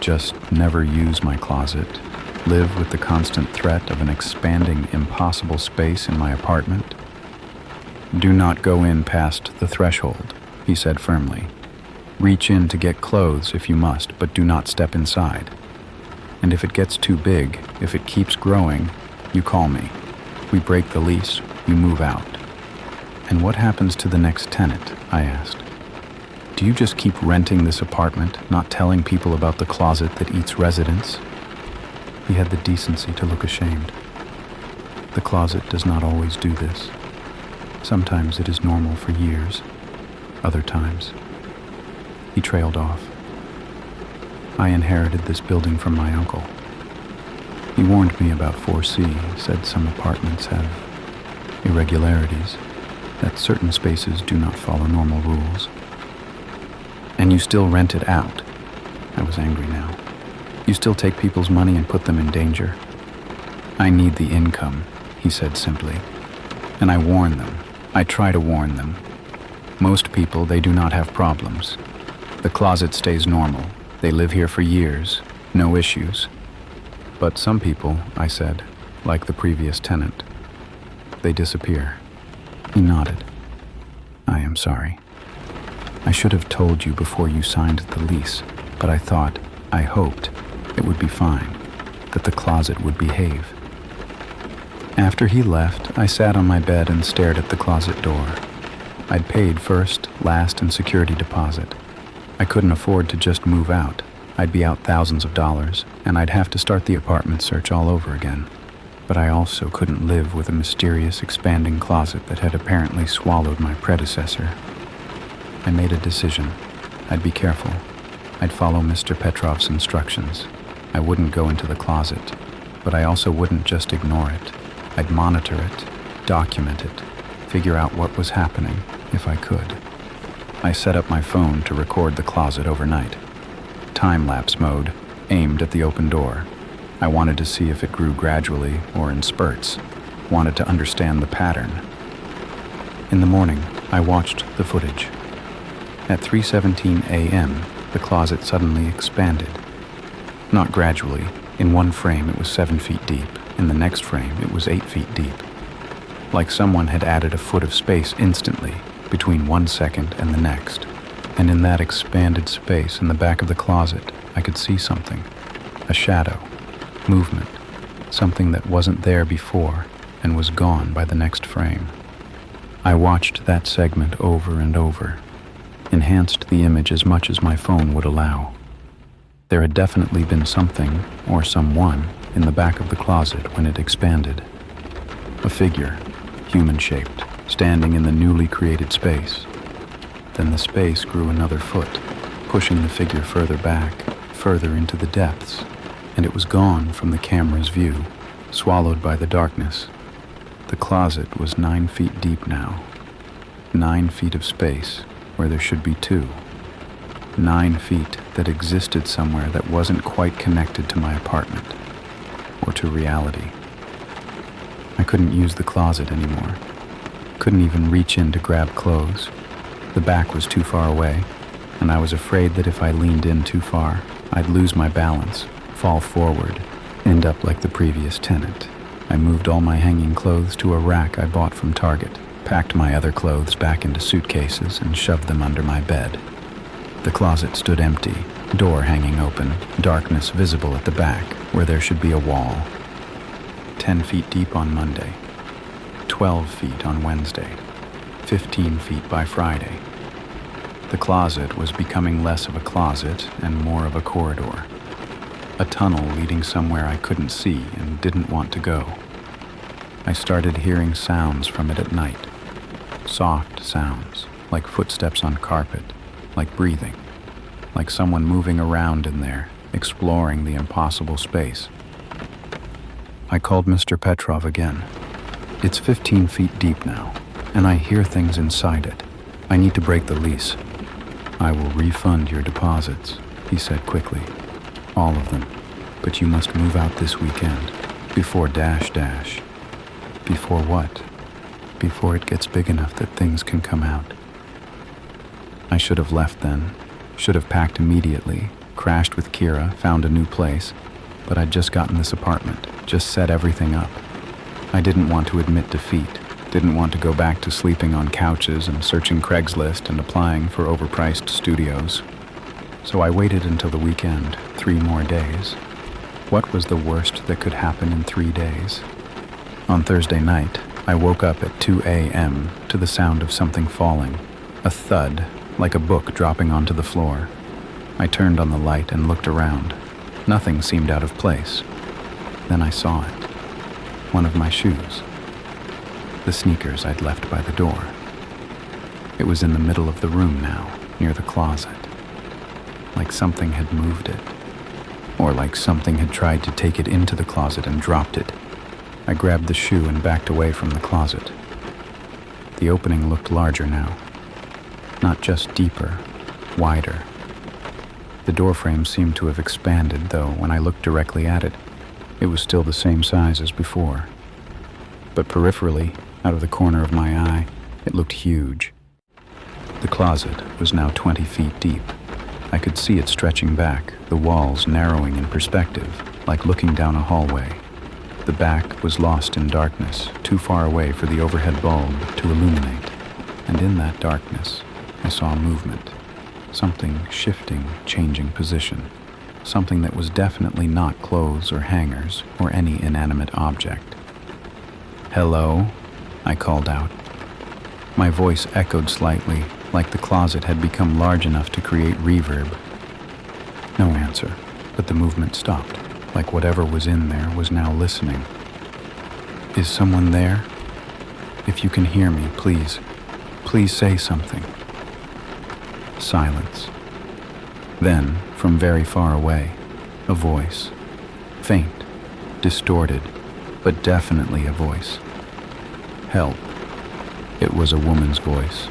Just never use my closet? Live with the constant threat of an expanding, impossible space in my apartment? Do not go in past the threshold, he said firmly. Reach in to get clothes if you must, but do not step inside. And if it gets too big, if it keeps growing, you call me. We break the lease, you move out. And what happens to the next tenant? I asked. Do you just keep renting this apartment, not telling people about the closet that eats residents? He had the decency to look ashamed. The closet does not always do this. Sometimes it is normal for years. Other times. He trailed off. I inherited this building from my uncle. He warned me about 4C, said some apartments have irregularities, that certain spaces do not follow normal rules. And you still rent it out. I was angry now. You still take people's money and put them in danger. I need the income, he said simply. And I warn them. I try to warn them. Most people, they do not have problems. The closet stays normal. They live here for years. No issues. But some people, I said, like the previous tenant, they disappear. He nodded. I am sorry. I should have told you before you signed the lease, but I thought, I hoped, it would be fine, that the closet would behave. After he left, I sat on my bed and stared at the closet door. I'd paid first, last, and security deposit. I couldn't afford to just move out. I'd be out thousands of dollars, and I'd have to start the apartment search all over again. But I also couldn't live with a mysterious, expanding closet that had apparently swallowed my predecessor. I made a decision. I'd be careful. I'd follow Mr. Petrov's instructions. I wouldn't go into the closet, but I also wouldn't just ignore it. I'd monitor it, document it, figure out what was happening, if I could. I set up my phone to record the closet overnight. Time-lapse mode, aimed at the open door. I wanted to see if it grew gradually or in spurts. Wanted to understand the pattern. In the morning, I watched the footage. At 3:17 a.m., the closet suddenly expanded. Not gradually. In one frame, it was 7 feet deep. In the next frame, it was 8 feet deep. Like someone had added a foot of space instantly, between 1 second and the next. And in that expanded space in the back of the closet, I could see something. A shadow. Movement. Something that wasn't there before and was gone by the next frame. I watched that segment over and over. Enhanced the image as much as my phone would allow. There had definitely been something, or someone, in the back of the closet when it expanded. A figure, human-shaped, standing in the newly created space. Then the space grew another foot, pushing the figure further back, further into the depths, and it was gone from the camera's view, swallowed by the darkness. The closet was 9 feet deep now, 9 feet of space where there should be 2. 9 feet that existed somewhere that wasn't quite connected to my apartment or to reality. I couldn't use the closet anymore. Couldn't even reach in to grab clothes. The back was too far away, and I was afraid that if I leaned in too far, I'd lose my balance, fall forward, end up like the previous tenant. I moved all my hanging clothes to a rack I bought from Target, packed my other clothes back into suitcases, and shoved them under my bed. The closet stood empty, door hanging open, darkness visible at the back, where there should be a wall. 10 feet deep on Monday, 12 feet on Wednesday, 15 feet by Friday. The closet was becoming less of a closet and more of a corridor. A tunnel leading somewhere I couldn't see and didn't want to go. I started hearing sounds from it at night. Soft sounds, like footsteps on carpet, like breathing, like someone moving around in there, exploring the impossible space. I called Mr. Petrov again. It's 15 feet deep now, and I hear things inside it. I need to break the lease. I will refund your deposits, he said quickly. All of them. But you must move out this weekend. Before ... Before what? Before it gets big enough that things can come out. I should have left then. Should have packed immediately, crashed with Kira, found a new place. But I'd just gotten this apartment, just set everything up. I didn't want to admit defeat. Didn't want to go back to sleeping on couches and searching Craigslist and applying for overpriced studios. So I waited until the weekend, 3 more days. What was the worst that could happen in 3 days? On Thursday night, I woke up at 2 a.m. to the sound of something falling, a thud, like a book dropping onto the floor. I turned on the light and looked around. Nothing seemed out of place. Then I saw it. One of my shoes. The sneakers I'd left by the door. It was in the middle of the room now, near the closet. Like something had moved it. Or like something had tried to take it into the closet and dropped it. I grabbed the shoe and backed away from the closet. The opening looked larger now. Not just deeper, wider. The doorframe seemed to have expanded, though when I looked directly at it, it was still the same size as before. But peripherally, out of the corner of my eye, it looked huge. The closet was now 20 feet deep. I could see it stretching back, the walls narrowing in perspective, like looking down a hallway. The back was lost in darkness, too far away for the overhead bulb to illuminate. And in that darkness, I saw movement. Something shifting, changing position. Something that was definitely not clothes or hangers or any inanimate object. "Hello?" I called out. My voice echoed slightly, like the closet had become large enough to create reverb. No answer, but the movement stopped, like whatever was in there was now listening. "Is someone there? If you can hear me, please say something." Silence. Then, from very far away, a voice. Faint, distorted, but definitely a voice. "Help." It was a woman's voice.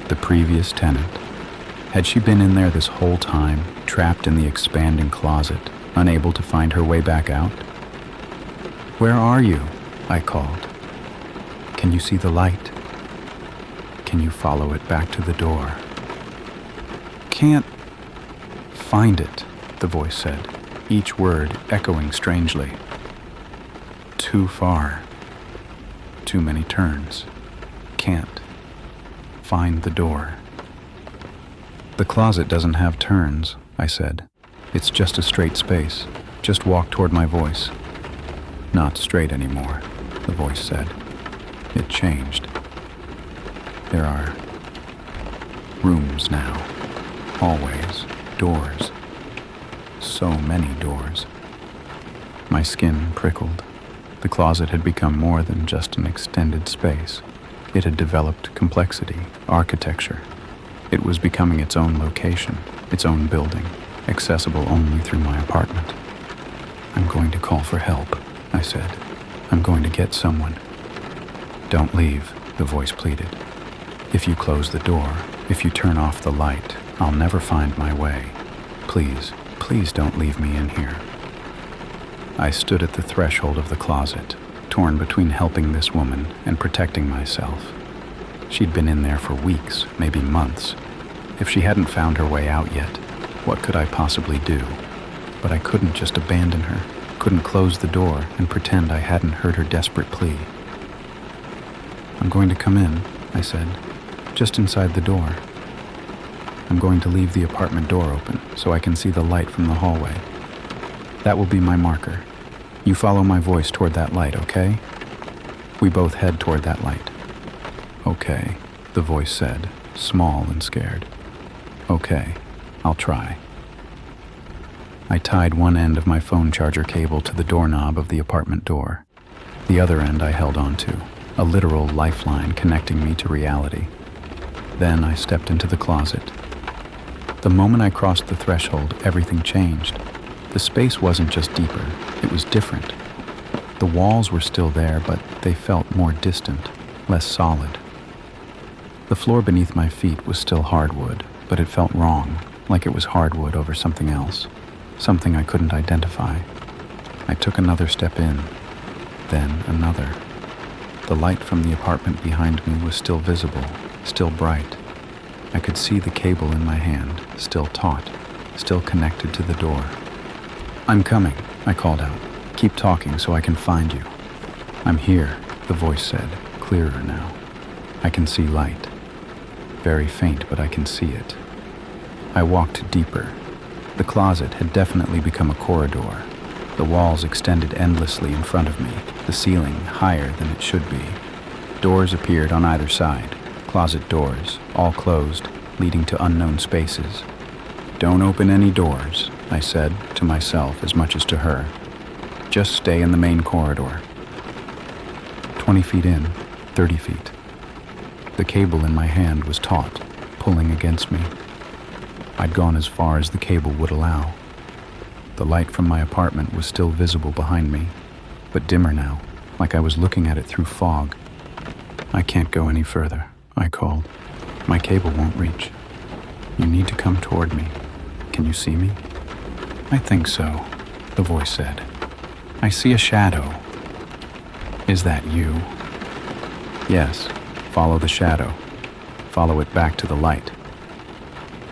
The previous tenant. Had she been in there this whole time, trapped in the expanding closet, unable to find her way back out? "Where are you?" I called. "Can you see the light? Can you follow it back to the door?" "Can't find it," the voice said, each word echoing strangely. "Too far. Too many turns. Can't find the door." "The closet doesn't have turns," I said. "It's just a straight space. Just walk toward my voice." "Not straight anymore," the voice said. It changed. There are rooms now, hallways, doors. So many doors. My skin prickled. The closet had become more than just an extended space. It had developed complexity, architecture. It was becoming its own location, its own building, accessible only through my apartment. "I'm going to call for help," I said. "I'm going to get someone." "Don't leave," the voice pleaded. If you close the door, if you turn off the light, I'll never find my way. Please, please don't leave me in here. I stood at the threshold of the closet, torn between helping this woman and protecting myself. She'd been in there for weeks, maybe months. If she hadn't found her way out yet, what could I possibly do? But I couldn't just abandon her, couldn't close the door and pretend I hadn't heard her desperate plea. I'm going to come in, I said, just inside the door. I'm going to leave the apartment door open so I can see the light from the hallway. That will be my marker. You follow my voice toward that light, okay? We both head toward that light. Okay, the voice said, small and scared. Okay, I'll try. I tied one end of my phone charger cable to the doorknob of the apartment door. The other end I held onto, a literal lifeline connecting me to reality. Then I stepped into the closet. The moment I crossed the threshold, everything changed. The space wasn't just deeper, it was different. The walls were still there, but they felt more distant, less solid. The floor beneath my feet was still hardwood, but it felt wrong, like it was hardwood over something else, something I couldn't identify. I took another step in, then another. The light from the apartment behind me was still visible, still bright. I could see the cable in my hand, still taut, still connected to the door. I'm coming, I called out. Keep talking so I can find you. I'm here, the voice said, clearer now. I can see light. Very faint, but I can see it. I walked deeper. The closet had definitely become a corridor. The walls extended endlessly in front of me, the ceiling higher than it should be. Doors appeared on either side, closet doors, all closed, leading to unknown spaces. Don't open any doors, I said, to myself as much as to her. Just stay in the main corridor. 20 feet in, 30 feet. The cable in my hand was taut, pulling against me. I'd gone as far as the cable would allow. The light from my apartment was still visible behind me, but dimmer now, like I was looking at it through fog. I can't go any further, I called. My cable won't reach. You need to come toward me. Can you see me? I think so, the voice said. I see a shadow. Is that you? Yes, follow the shadow. Follow it back to the light.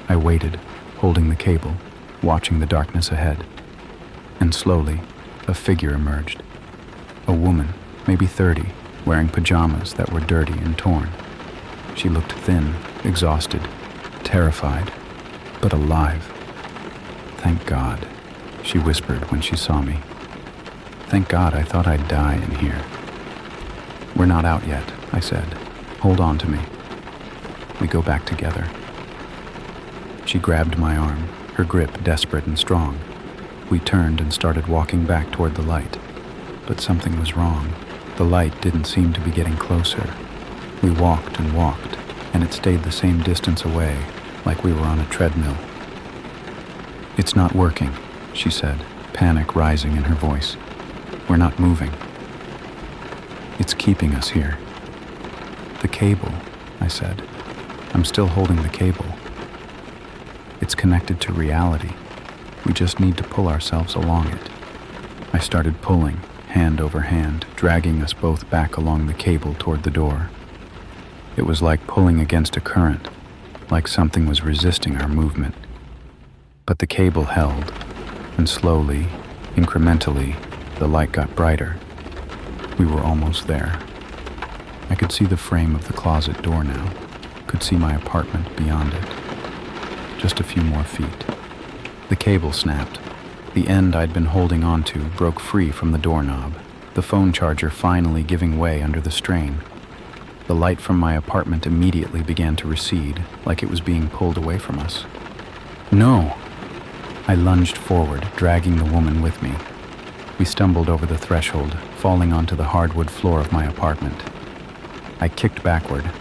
I waited, holding the cable, watching the darkness ahead. And slowly, a figure emerged. A woman, maybe 30, wearing pajamas that were dirty and torn. She looked thin, exhausted, terrified, but alive. Thank God, she whispered when she saw me. Thank God, I thought I'd die in here. We're not out yet, I said. Hold on to me. We go back together. She grabbed my arm, her grip desperate and strong. We turned and started walking back toward the light. But something was wrong. The light didn't seem to be getting closer. We walked and walked, and it stayed the same distance away, like we were on a treadmill. It's not working, she said, panic rising in her voice. We're not moving. It's keeping us here. The cable, I said. I'm still holding the cable. It's connected to reality. We just need to pull ourselves along it. I started pulling, hand over hand, dragging us both back along the cable toward the door. It was like pulling against a current, like something was resisting our movement. But the cable held, and slowly, incrementally, the light got brighter. We were almost there. I could see the frame of the closet door now, could see my apartment beyond it. Just a few more feet. The cable snapped. The end I'd been holding onto broke free from the doorknob, the phone charger finally giving way under the strain. The light from my apartment immediately began to recede, like it was being pulled away from us. No! I lunged forward, dragging the woman with me. We stumbled over the threshold, falling onto the hardwood floor of my apartment. I kicked backward,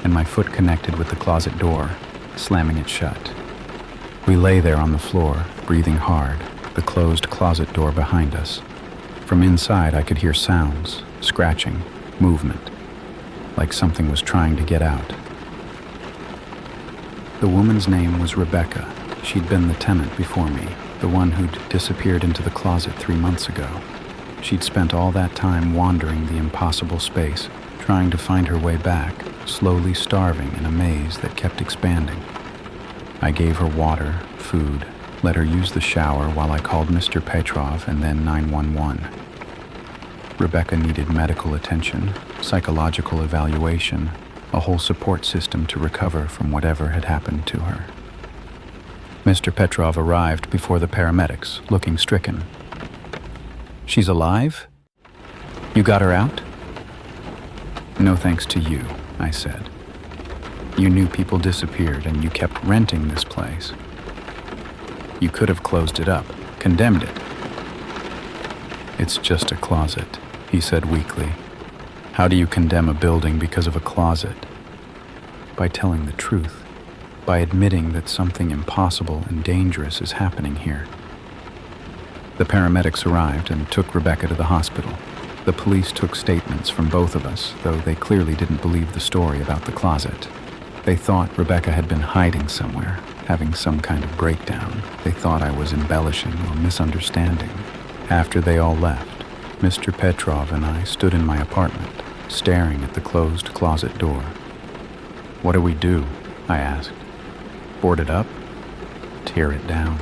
and my foot connected with the closet door, slamming it shut. We lay there on the floor, breathing hard, the closed closet door behind us. From inside, I could hear sounds, scratching, movement, like something was trying to get out. The woman's name was Rebecca. She'd been the tenant before me, the one who'd disappeared into the closet 3 months ago. She'd spent all that time wandering the impossible space, trying to find her way back, slowly starving in a maze that kept expanding. I gave her water, food, let her use the shower while I called Mr. Petrov and then 911. Rebecca needed medical attention, psychological evaluation, a whole support system to recover from whatever had happened to her. Mr. Petrov arrived before the paramedics, looking stricken. "She's alive? You got her out?" "No thanks to you," I said. "You knew people disappeared and you kept renting this place. You could have closed it up, condemned it." "It's just a closet," he said weakly. "How do you condemn a building because of a closet?" "By telling the truth. By admitting that something impossible and dangerous is happening here." The paramedics arrived and took Rebecca to the hospital. The police took statements from both of us, though they clearly didn't believe the story about the closet. They thought Rebecca had been hiding somewhere, having some kind of breakdown. They thought I was embellishing or misunderstanding. After they all left, Mr. Petrov and I stood in my apartment, staring at the closed closet door. "What do we do?" I asked. "Board it up? Tear it down?"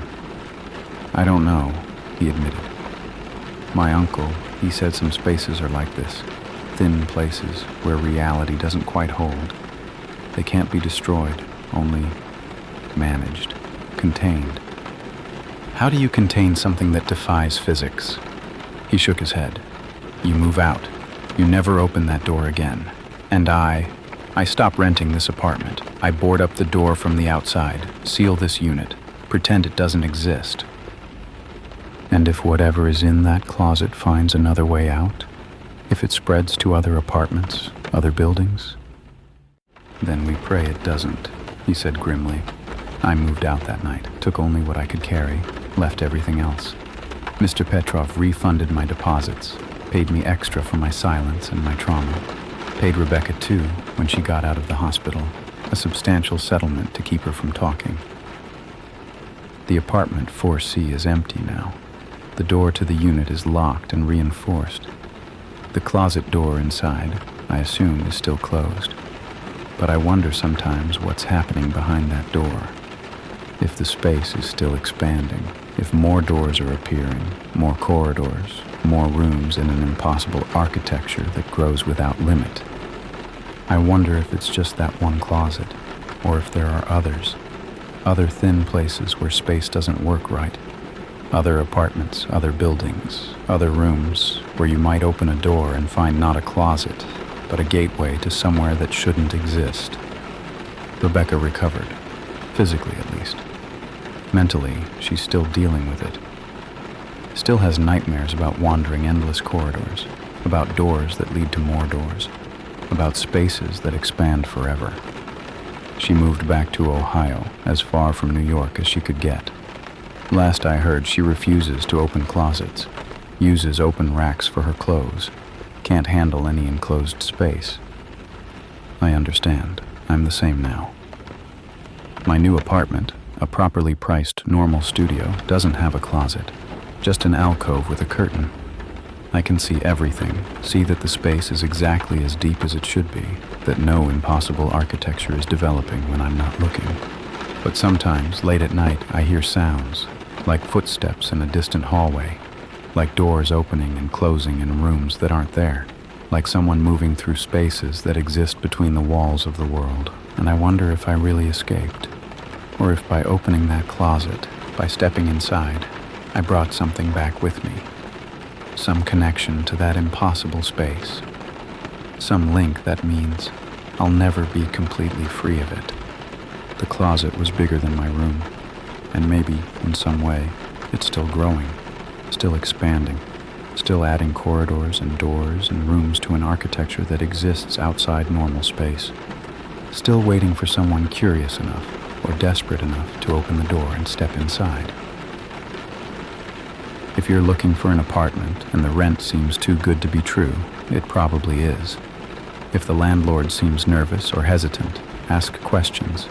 "I don't know," he admitted. "My uncle, he said some spaces are like this, thin places where reality doesn't quite hold. They can't be destroyed, only managed, contained." "How do you contain something that defies physics?" He shook his head. "You move out. You never open that door again. And I stop renting this apartment. I board up the door from the outside, seal this unit, pretend it doesn't exist." "And if whatever is in that closet finds another way out? If it spreads to other apartments, other buildings?" "Then we pray it doesn't," he said grimly. I moved out that night, took only what I could carry, left everything else. Mr. Petrov refunded my deposits, paid me extra for my silence and my trauma, paid Rebecca too when she got out of the hospital, a substantial settlement to keep her from talking. The apartment 4C is empty now. The door to the unit is locked and reinforced. The closet door inside, I assume, is still closed. But I wonder sometimes what's happening behind that door. If the space is still expanding, if more doors are appearing, more corridors, more rooms in an impossible architecture that grows without limit. I wonder if it's just that one closet, or if there are others. Other thin places where space doesn't work right. Other apartments, other buildings, other rooms where you might open a door and find not a closet, but a gateway to somewhere that shouldn't exist. Rebecca recovered, physically at least. Mentally, she's still dealing with it. Still has nightmares about wandering endless corridors, about doors that lead to more doors, about spaces that expand forever. She moved back to Ohio, as far from New York as she could get. Last I heard, she refuses to open closets, uses open racks for her clothes, can't handle any enclosed space. I understand. I'm the same now. My new apartment, a properly priced normal studio, doesn't have a closet, just an alcove with a curtain. I can see everything, see that the space is exactly as deep as it should be, that no impossible architecture is developing when I'm not looking. But sometimes, late at night, I hear sounds, like footsteps in a distant hallway, like doors opening and closing in rooms that aren't there, like someone moving through spaces that exist between the walls of the world. And I wonder if I really escaped, or if by opening that closet, by stepping inside, I brought something back with me. Some connection to that impossible space. Some link that means I'll never be completely free of it. The closet was bigger than my room, and maybe, in some way, it's still growing, still expanding, still adding corridors and doors and rooms to an architecture that exists outside normal space, still waiting for someone curious enough or desperate enough to open the door and step inside. If you're looking for an apartment and the rent seems too good to be true, it probably is. If the landlord seems nervous or hesitant, ask questions.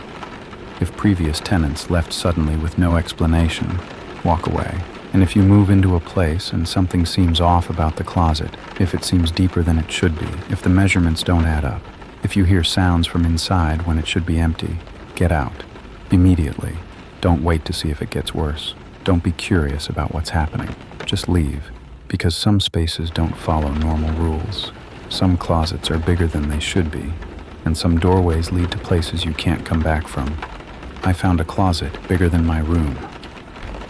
If previous tenants left suddenly with no explanation, walk away. And if you move into a place and something seems off about the closet, if it seems deeper than it should be, if the measurements don't add up, if you hear sounds from inside when it should be empty, get out. Immediately. Don't wait to see if it gets worse. Don't be curious about what's happening. Just leave. Because some spaces don't follow normal rules. Some closets are bigger than they should be, and some doorways lead to places you can't come back from. I found a closet bigger than my room.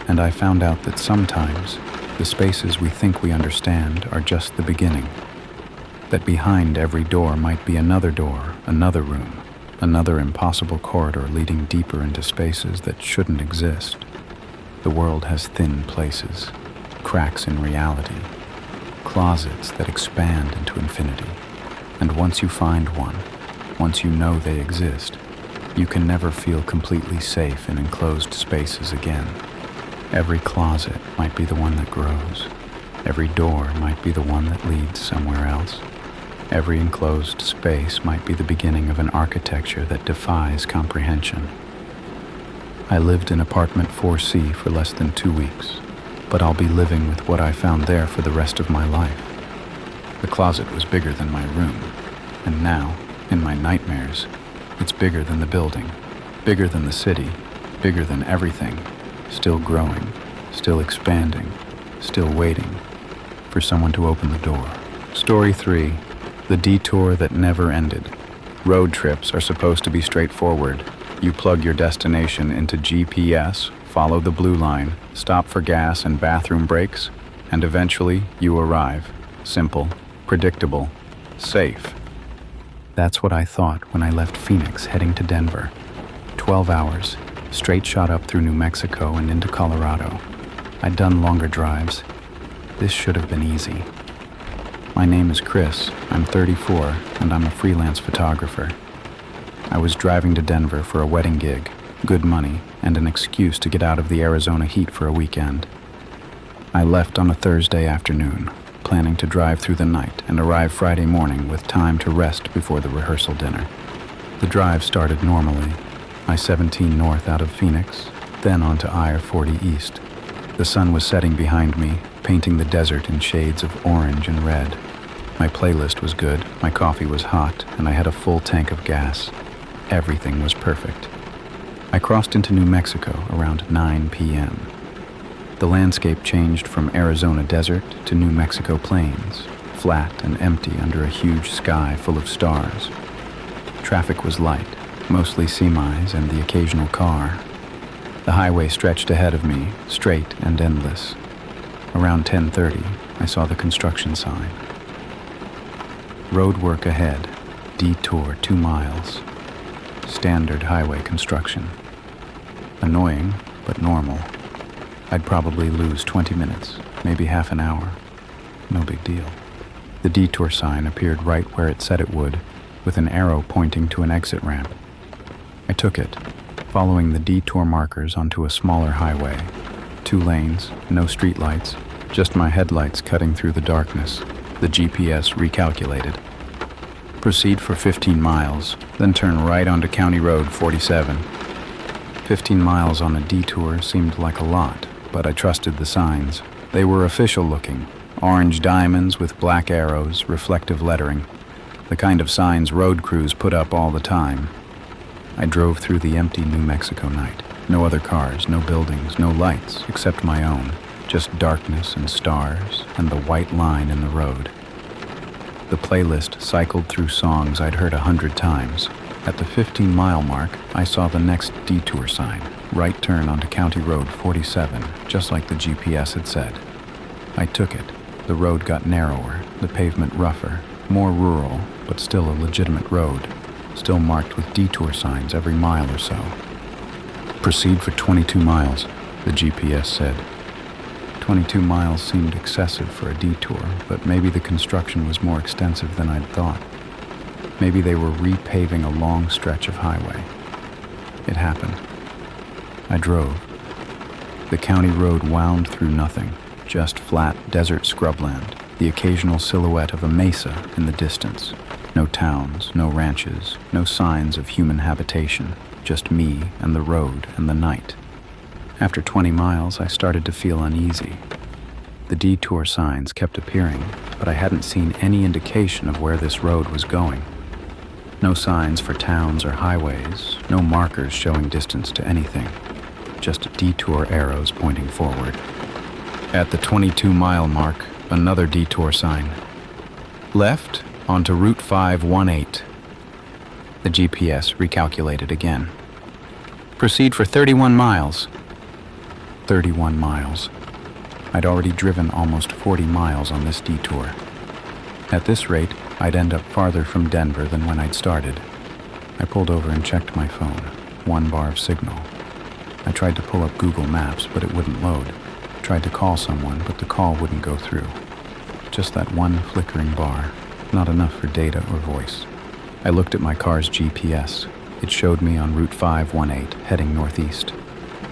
And I found out that sometimes the spaces we think we understand are just the beginning. That behind every door might be another door, another room, another impossible corridor leading deeper into spaces that shouldn't exist. The world has thin places, cracks in reality, closets that expand into infinity. And once you find one, once you know they exist, you can never feel completely safe in enclosed spaces again. Every closet might be the one that grows. Every door might be the one that leads somewhere else. Every enclosed space might be the beginning of an architecture that defies comprehension. I lived in apartment 4C for less than 2 weeks, but I'll be living with what I found there for the rest of my life. The closet was bigger than my room, and now, in my nightmares, it's bigger than the building, bigger than the city, bigger than everything. Still growing, still expanding, still waiting for someone to open the door. Story 3, the detour that never ended. Road trips are supposed to be straightforward. You plug your destination into GPS, follow the blue line, stop for gas and bathroom breaks, and eventually you arrive. Simple, predictable, safe. That's what I thought when I left Phoenix heading to Denver. 12 hours. Straight shot up through New Mexico and into Colorado. I'd done longer drives. This should have been easy. My name is Chris, I'm 34, and I'm a freelance photographer. I was driving to Denver for a wedding gig, good money, and an excuse to get out of the Arizona heat for a weekend. I left on a Thursday afternoon, planning to drive through the night and arrive Friday morning with time to rest before the rehearsal dinner. The drive started normally. I-17 north out of Phoenix, then onto I-40 east. The sun was setting behind me, painting the desert in shades of orange and red. My playlist was good, my coffee was hot, and I had a full tank of gas. Everything was perfect. I crossed into New Mexico around 9 p.m. The landscape changed from Arizona desert to New Mexico plains, flat and empty under a huge sky full of stars. Traffic was light. Mostly semis and the occasional car. The highway stretched ahead of me, straight and endless. Around 10:30, I saw the construction sign. Road work ahead, detour 2 miles. Standard highway construction. Annoying, but normal. I'd probably lose 20 minutes, maybe half an hour. No big deal. The detour sign appeared right where it said it would, with an arrow pointing to an exit ramp. I took it, following the detour markers onto a smaller highway. 2 lanes, no streetlights, just my headlights cutting through the darkness. The GPS recalculated. Proceed for 15 miles, then turn right onto County Road 47. 15 miles on a detour seemed like a lot, but I trusted the signs. They were official looking, orange diamonds with black arrows, reflective lettering. The kind of signs road crews put up all the time. I drove through the empty New Mexico night. No other cars, no buildings, no lights, except my own. Just darkness and stars, and the white line in the road. The playlist cycled through songs I'd heard 100 times. At the 15-mile mark, I saw the next detour sign. Right turn onto County Road 47, just like the GPS had said. I took it. The road got narrower, the pavement rougher, more rural, but still a legitimate road. Still marked with detour signs every mile or so. Proceed for 22 miles, the GPS said. 22 miles seemed excessive for a detour, but maybe the construction was more extensive than I'd thought. Maybe they were repaving a long stretch of highway. It happened. I drove. The county road wound through nothing, just flat desert scrubland. the occasional silhouette of a mesa in the distance. No towns, no ranches, no signs of human habitation, just me and the road and the night. After 20 miles, I started to feel uneasy. The detour signs kept appearing, but I hadn't seen any indication of where this road was going. No signs for towns or highways, no markers showing distance to anything, just detour arrows pointing forward. At the 22-mile mark, another detour sign. Left onto Route 518. The GPS recalculated again. Proceed for 31 miles. 31 miles. I'd already driven almost 40 miles on this detour. At this rate, I'd end up farther from Denver than when I'd started. I pulled over and checked my phone. 1 bar of signal. I tried to pull up Google Maps, but it wouldn't load. Tried to call someone, but the call wouldn't go through. Just that one flickering bar. Not enough for data or voice. I looked at my car's GPS. It showed me on Route 518, heading northeast.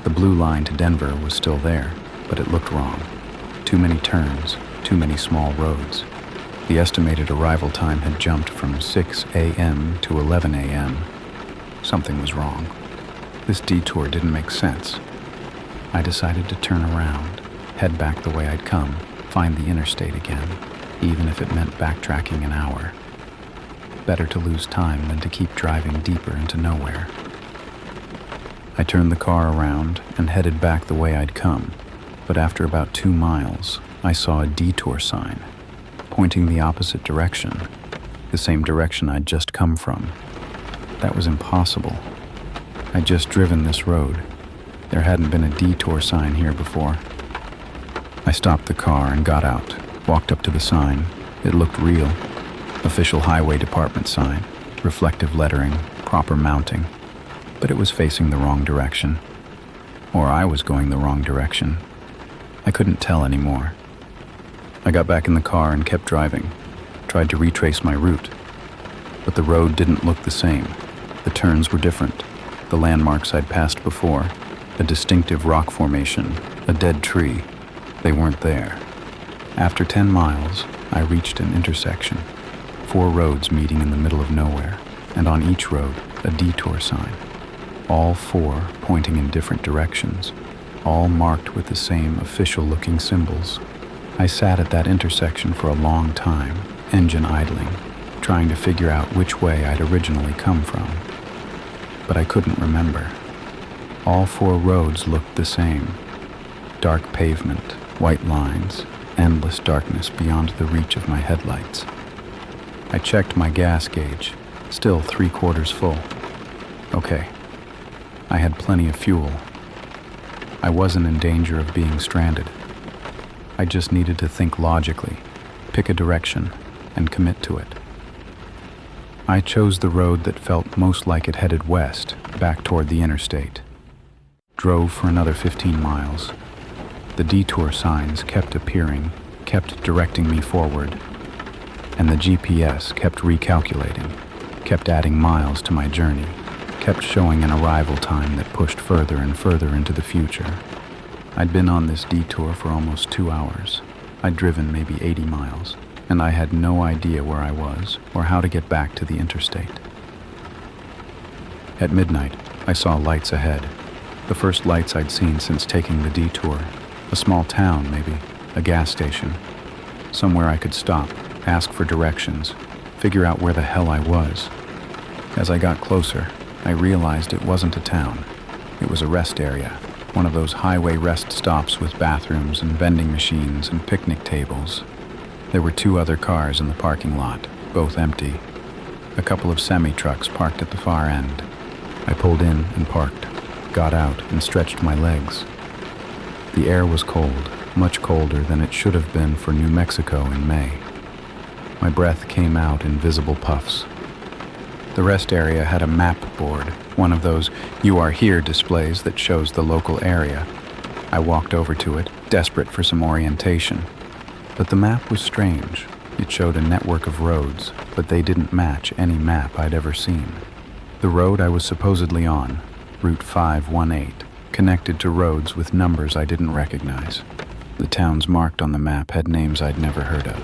The blue line to Denver was still there, but it looked wrong. Too many turns, too many small roads. The estimated arrival time had jumped from 6 a.m. to 11 a.m. Something was wrong. This detour didn't make sense. I decided to turn around, head back the way I'd come, find the interstate again, even if it meant backtracking an hour. Better to lose time than to keep driving deeper into nowhere. I turned the car around and headed back the way I'd come, but after about 2 miles, I saw a detour sign, pointing the opposite direction, the same direction I'd just come from. That was impossible. I'd just driven this road. There hadn't been a detour sign here before. I stopped the car and got out, walked up to the sign. It looked real. Official highway department sign, reflective lettering, proper mounting. But it was facing the wrong direction. Or I was going the wrong direction. I couldn't tell anymore. I got back in the car and kept driving, tried to retrace my route. But the road didn't look the same. The turns were different. The landmarks I'd passed before, a distinctive rock formation, a dead tree, they weren't there. After 10 miles, I reached an intersection. 4 roads meeting in the middle of nowhere, and on each road, a detour sign. All 4 pointing in different directions, all marked with the same official-looking symbols. I sat at that intersection for a long time, engine idling, trying to figure out which way I'd originally come from. But I couldn't remember. All 4 roads looked the same. Dark pavement, white lines, endless darkness beyond the reach of my headlights. I checked my gas gauge, still 3/4 full. Okay, I had plenty of fuel. I wasn't in danger of being stranded. I just needed to think logically, pick a direction, and commit to it. I chose the road that felt most like it headed west, back toward the interstate. Drove for another 15 miles. The detour signs kept appearing, kept directing me forward, and the GPS kept recalculating, kept adding miles to my journey, kept showing an arrival time that pushed further and further into the future. I'd been on this detour for almost 2 hours. I'd driven maybe 80 miles, and I had no idea where I was or how to get back to the interstate. At midnight, I saw lights ahead, the first lights I'd seen since taking the detour. A small town, maybe, a gas station, somewhere I could stop, ask for directions, figure out where the hell I was. As I got closer, I realized it wasn't a town. It was a rest area, one of those highway rest stops with bathrooms and vending machines and picnic tables. There were 2 other cars in the parking lot, both empty. A couple of semi-trucks parked at the far end. I pulled in and parked, got out and stretched my legs. The air was cold, much colder than it should have been for New Mexico in May. My breath came out in visible puffs. The rest area had a map board, one of those "You are here" displays that shows the local area. I walked over to it, desperate for some orientation. But the map was strange. It showed a network of roads, but they didn't match any map I'd ever seen. The road I was supposedly on, Route 518, connected to roads with numbers I didn't recognize. The towns marked on the map had names I'd never heard of.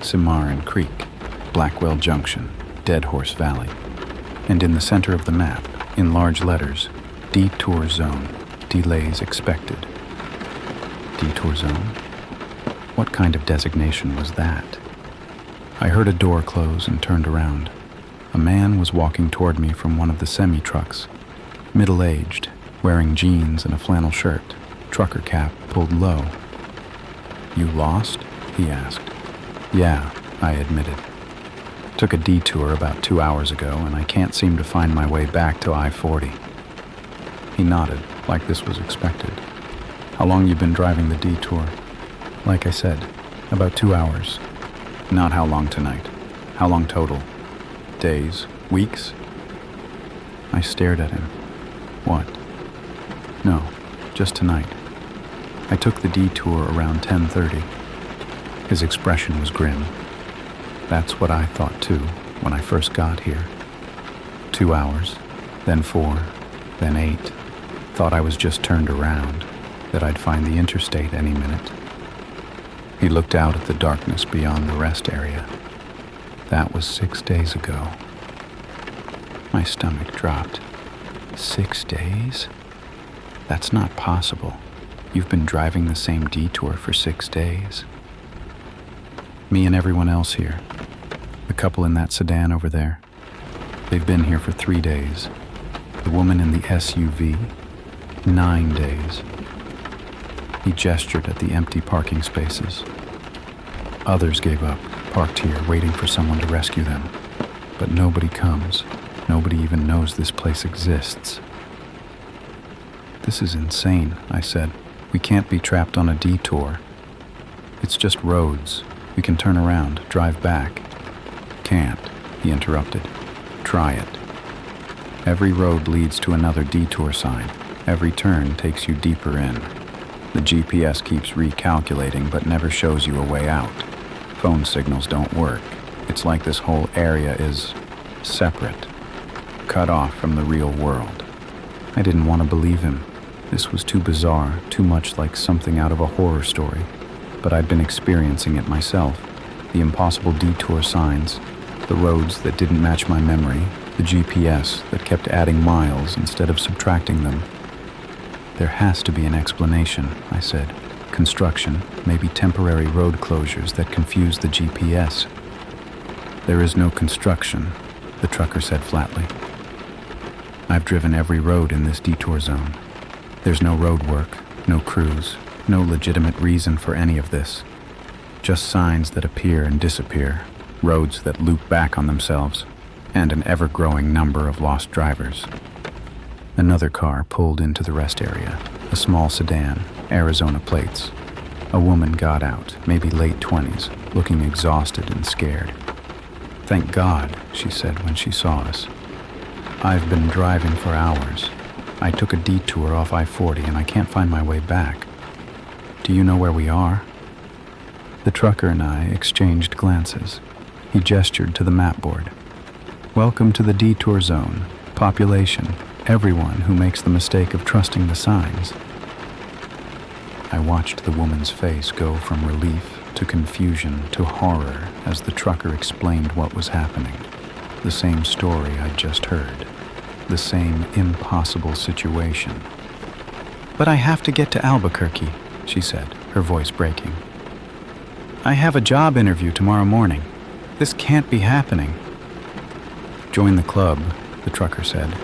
Cimarron Creek, Blackwell Junction, Dead Horse Valley. And in the center of the map, in large letters, Detour Zone, delays expected. Detour Zone? What kind of designation was that? I heard a door close and turned around. A man was walking toward me from one of the semi-trucks, middle-aged, wearing jeans and a flannel shirt, trucker cap pulled low. "You lost?" he asked. "Yeah," I admitted. "Took a detour about 2 hours ago, and I can't seem to find my way back to I-40. He nodded, like this was expected. "How long you been driving the detour?" "Like I said, about 2 hours." "Not how long tonight. How long total? Days? Weeks?" I stared at him. "What?" "No, just tonight. I took the detour around 10:30. His expression was grim. That's what I thought too when I first got here. 2 hours, then 4, then 8. Thought I was just turned around, that I'd find the interstate any minute. He looked out at the darkness beyond the rest area. That was 6 days ago. My stomach dropped. 6 days? That's not possible. You've been driving the same detour for 6 days. Me and everyone else here. The couple in that sedan over there. They've been here for 3 days. The woman in the SUV, 9 days. He gestured at the empty parking spaces. Others gave up, parked here, waiting for someone to rescue them. But nobody comes. Nobody even knows this place exists. "This is insane," I said. "We can't be trapped on a detour. It's just roads. We can turn around, drive back." "Can't," he interrupted. "Try it. Every road leads to another detour sign. Every turn takes you deeper in. The GPS keeps recalculating but never shows you a way out. Phone signals don't work. It's like this whole area is separate, cut off from the real world." I didn't want to believe him. This was too bizarre, too much like something out of a horror story. But I'd been experiencing it myself. The impossible detour signs, the roads that didn't match my memory, the GPS that kept adding miles instead of subtracting them. "There has to be an explanation," I said. "Construction, maybe temporary road closures that confuse the GPS." "There is no construction," the trucker said flatly. "I've driven every road in this detour zone. There's no road work, no crews, no legitimate reason for any of this. Just signs that appear and disappear, roads that loop back on themselves, and an ever-growing number of lost drivers." Another car pulled into the rest area, a small sedan, Arizona plates. A woman got out, maybe late 20s, looking exhausted and scared. "Thank God," she said when she saw us. "I've been driving for hours. I took a detour off I-40 and I can't find my way back. Do you know where we are?" The trucker and I exchanged glances. He gestured to the map board. "Welcome to the detour zone. Population, everyone who makes the mistake of trusting the signs." I watched the woman's face go from relief to confusion to horror as the trucker explained what was happening. The same story I'd just heard. The same impossible situation. "But I have to get to Albuquerque," she said, her voice breaking. "I have a job interview tomorrow morning. This can't be happening." "Join the club," the trucker said.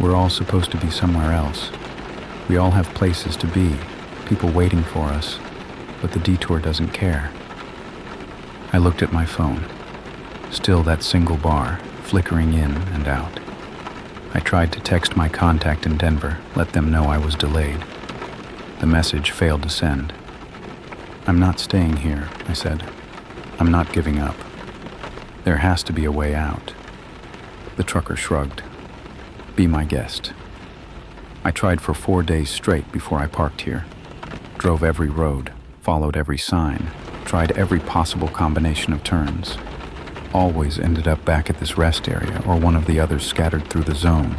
"We're all supposed to be somewhere else. We all have places to be, people waiting for us, but the detour doesn't care." I looked at my phone. Still that single bar, flickering in and out. I tried to text my contact in Denver, let them know I was delayed. The message failed to send. "I'm not staying here," I said. "I'm not giving up. There has to be a way out." The trucker shrugged. "Be my guest." I tried for 4 days straight before I parked here. Drove every road, followed every sign, tried every possible combination of turns. Always ended up back at this rest area or one of the others scattered through the zone.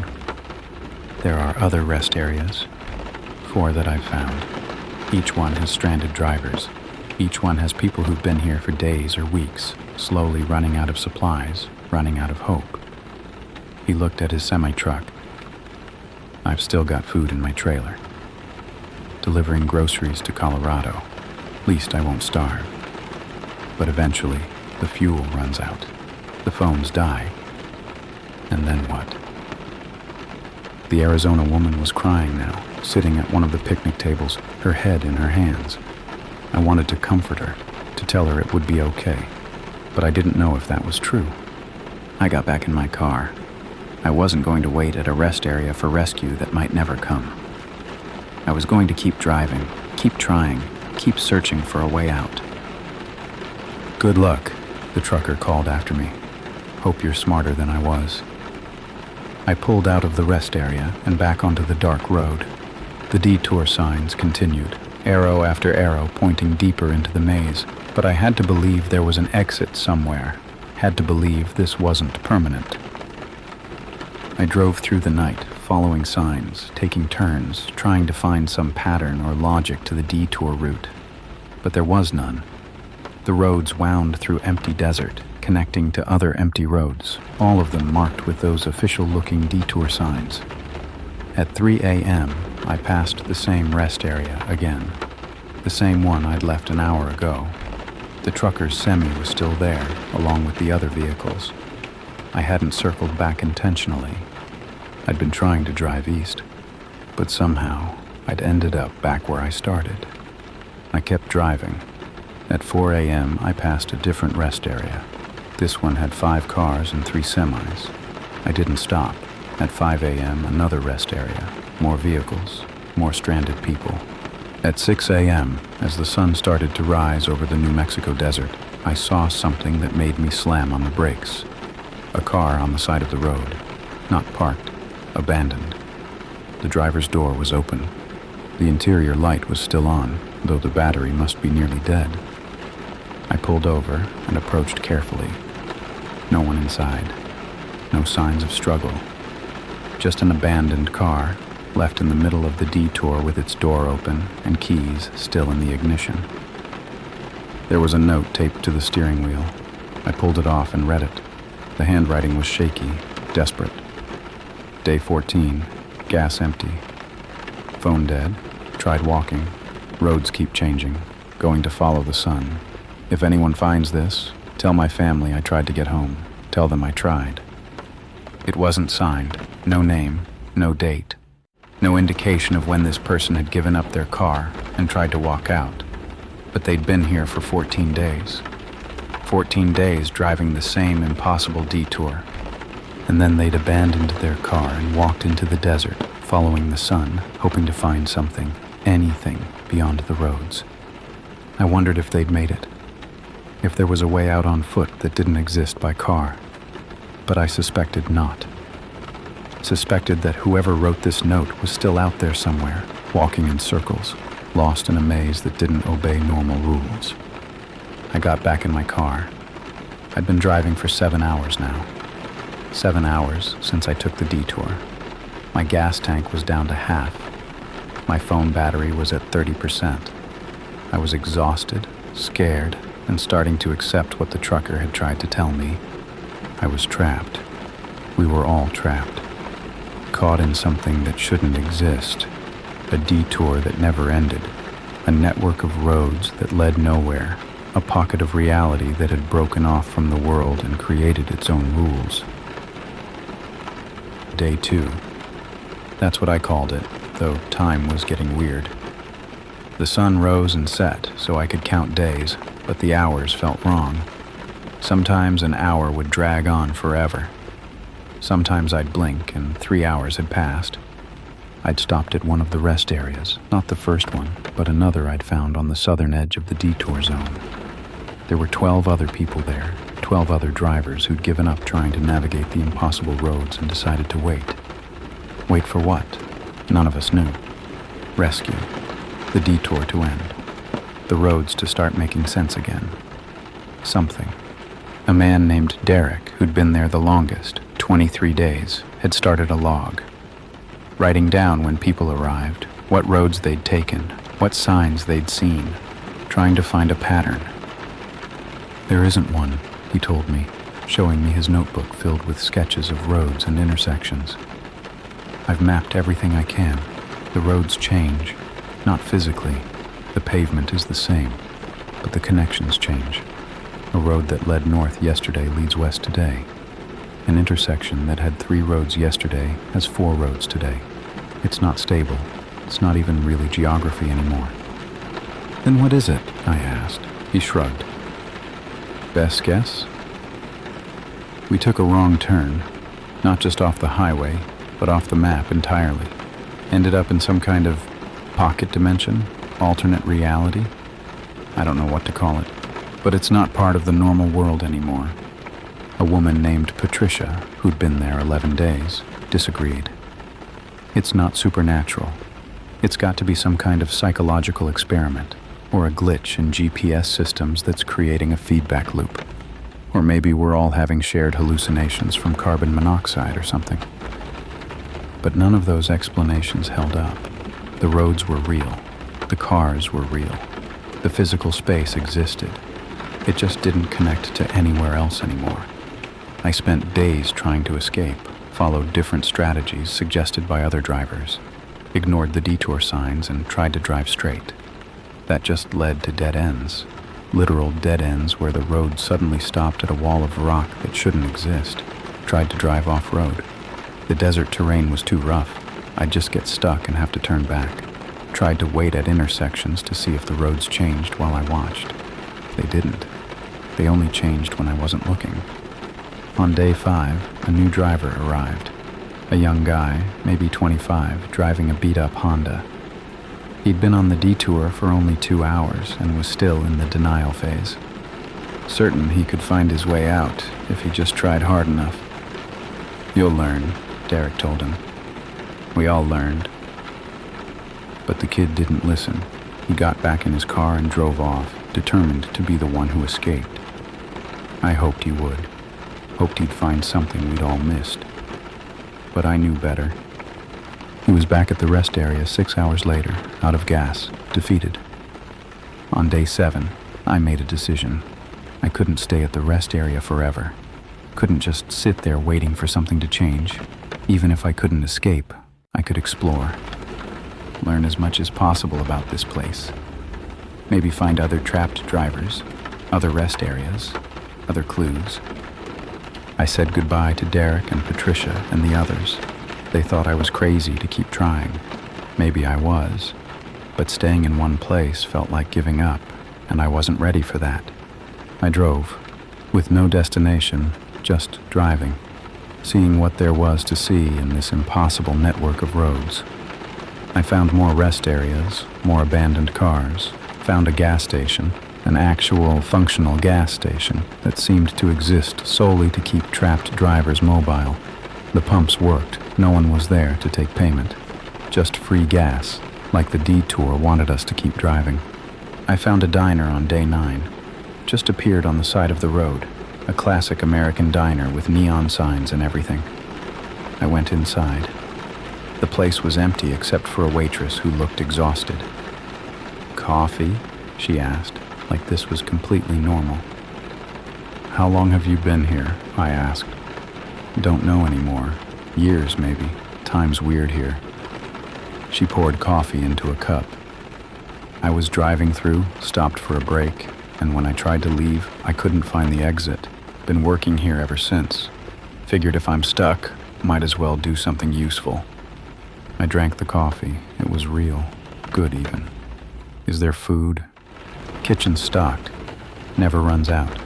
There are other rest areas, 4 that I've found. Each one has stranded drivers. Each one has people who've been here for days or weeks, slowly running out of supplies, running out of hope. He looked at his semi-truck. I've still got food in my trailer. Delivering groceries to Colorado. Least I won't starve. But eventually, the fuel runs out. The phones die. And then what? The Arizona woman was crying now, sitting at one of the picnic tables, her head in her hands. I wanted to comfort her, to tell her it would be okay, but I didn't know if that was true. I got back in my car. I wasn't going to wait at a rest area for rescue that might never come. I was going to keep driving, keep trying, keep searching for a way out. Good luck, the trucker called after me. Hope you're smarter than I was. I pulled out of the rest area and back onto the dark road. The detour signs continued, arrow after arrow pointing deeper into the maze, but I had to believe there was an exit somewhere, had to believe this wasn't permanent. I drove through the night, following signs, taking turns, trying to find some pattern or logic to the detour route. But there was none. The roads wound through empty desert, connecting to other empty roads, all of them marked with those official-looking detour signs. At 3 a.m., I passed the same rest area again, the same one I'd left an hour ago. The trucker's semi was still there, along with the other vehicles. I hadn't circled back intentionally. I'd been trying to drive east, but somehow I'd ended up back where I started. I kept driving. At 4 a.m., I passed a different rest area. This one had 5 cars and 3 semis. I didn't stop. At 5 a.m., another rest area. More vehicles, more stranded people. At 6 a.m., as the sun started to rise over the New Mexico desert, I saw something that made me slam on the brakes. A car on the side of the road. Not parked, abandoned. The driver's door was open. The interior light was still on, though the battery must be nearly dead. I pulled over and approached carefully. No one inside. No signs of struggle. Just an abandoned car, left in the middle of the detour with its door open and keys still in the ignition. There was a note taped to the steering wheel. I pulled it off and read it. The handwriting was shaky, desperate. Day 14, gas empty. Phone dead, tried walking. Roads keep changing, going to follow the sun. If anyone finds this, tell my family I tried to get home. Tell them I tried. It wasn't signed. No name, no date. No indication of when this person had given up their car and tried to walk out. But they'd been here for 14 days. 14 days driving the same impossible detour. And then they'd abandoned their car and walked into the desert, following the sun, hoping to find something, anything beyond the roads. I wondered if they'd made it. If there was a way out on foot that didn't exist by car. But I suspected not. Suspected that whoever wrote this note was still out there somewhere, walking in circles, lost in a maze that didn't obey normal rules. I got back in my car. I'd been driving for 7 hours now. 7 hours since I took the detour. My gas tank was down to half. My phone battery was at 30%. I was exhausted, scared, and starting to accept what the trucker had tried to tell me. I was trapped. We were all trapped. Caught in something that shouldn't exist. A detour that never ended. A network of roads that led nowhere. A pocket of reality that had broken off from the world and created its own rules. Day 2. That's what I called it, though time was getting weird. The sun rose and set, so I could count days, but the hours felt wrong. Sometimes an hour would drag on forever. Sometimes I'd blink and 3 hours had passed. I'd stopped at one of the rest areas, not the first one, but another I'd found on the southern edge of the detour zone. There were 12 other people there, 12 other drivers who'd given up trying to navigate the impossible roads and decided to wait. Wait for what? None of us knew. Rescue. The detour to end. The roads to start making sense again. Something. A man named Derek, who'd been there the longest, 23 days, had started a log. Writing down when people arrived, what roads they'd taken, what signs they'd seen, trying to find a pattern. "There isn't one," he told me, showing me his notebook filled with sketches of roads and intersections. "I've mapped everything I can. The roads change, not physically. The pavement is the same, but the connections change. A road that led north yesterday leads west today. An intersection that had 3 roads yesterday has 4 roads today. It's not stable. It's not even really geography anymore." "Then what is it?" I asked. He shrugged. "Best guess?" We took a wrong turn, not just off the highway, but off the map entirely. Ended up in some kind of pocket dimension, alternate reality. I don't know what to call it, but it's not part of the normal world anymore. A woman named Patricia, who'd been there 11 days, disagreed. "It's not supernatural. It's got to be some kind of psychological experiment, or a glitch in GPS systems that's creating a feedback loop. Or maybe we're all having shared hallucinations from carbon monoxide or something." But none of those explanations held up. The roads were real. The cars were real. The physical space existed. It just didn't connect to anywhere else anymore. I spent days trying to escape, followed different strategies suggested by other drivers, ignored the detour signs, and tried to drive straight. That just led to dead ends. Literal dead ends where the road suddenly stopped at a wall of rock that shouldn't exist. Tried to drive off-road. The desert terrain was too rough. I'd just get stuck and have to turn back. Tried to wait at intersections to see if the roads changed while I watched. They didn't. They only changed when I wasn't looking. On day 5, a new driver arrived. A young guy, maybe 25, driving a beat-up Honda. He'd been on the detour for only 2 hours and was still in the denial phase. Certain he could find his way out if he just tried hard enough. "You'll learn," Derek told him. We all learned. But the kid didn't listen. He got back in his car and drove off, determined to be the one who escaped. I hoped he would. Hoped he'd find something we'd all missed. But I knew better. He was back at the rest area 6 hours later, out of gas, defeated. On day 7, I made a decision. I couldn't stay at the rest area forever. Couldn't just sit there waiting for something to change. Even if I couldn't escape, I could explore. Learn as much as possible about this place. Maybe find other trapped drivers, other rest areas, other clues. I said goodbye to Derek and Patricia and the others. They thought I was crazy to keep trying. Maybe I was. But staying in one place felt like giving up, and I wasn't ready for that. I drove, with no destination, just driving, seeing what there was to see in this impossible network of roads. I found more rest areas, more abandoned cars, found a gas station, an actual functional gas station that seemed to exist solely to keep trapped drivers mobile. The pumps worked. No one was there to take payment. Just free gas, like the detour wanted us to keep driving. I found a diner on day 9. Just appeared on the side of the road. A classic American diner with neon signs and everything. I went inside. The place was empty except for a waitress who looked exhausted. "Coffee?" she asked, like this was completely normal. "How long have you been here?" I asked. "Don't know anymore. Years, maybe. Time's weird here." She poured coffee into a cup. I was driving through, stopped for a break, and when I tried to leave, I couldn't find the exit. Been working here ever since. Figured if I'm stuck, might as well do something useful. I drank the coffee. It was real. Good even. "Is there food?" "Kitchen's stocked. Never runs out.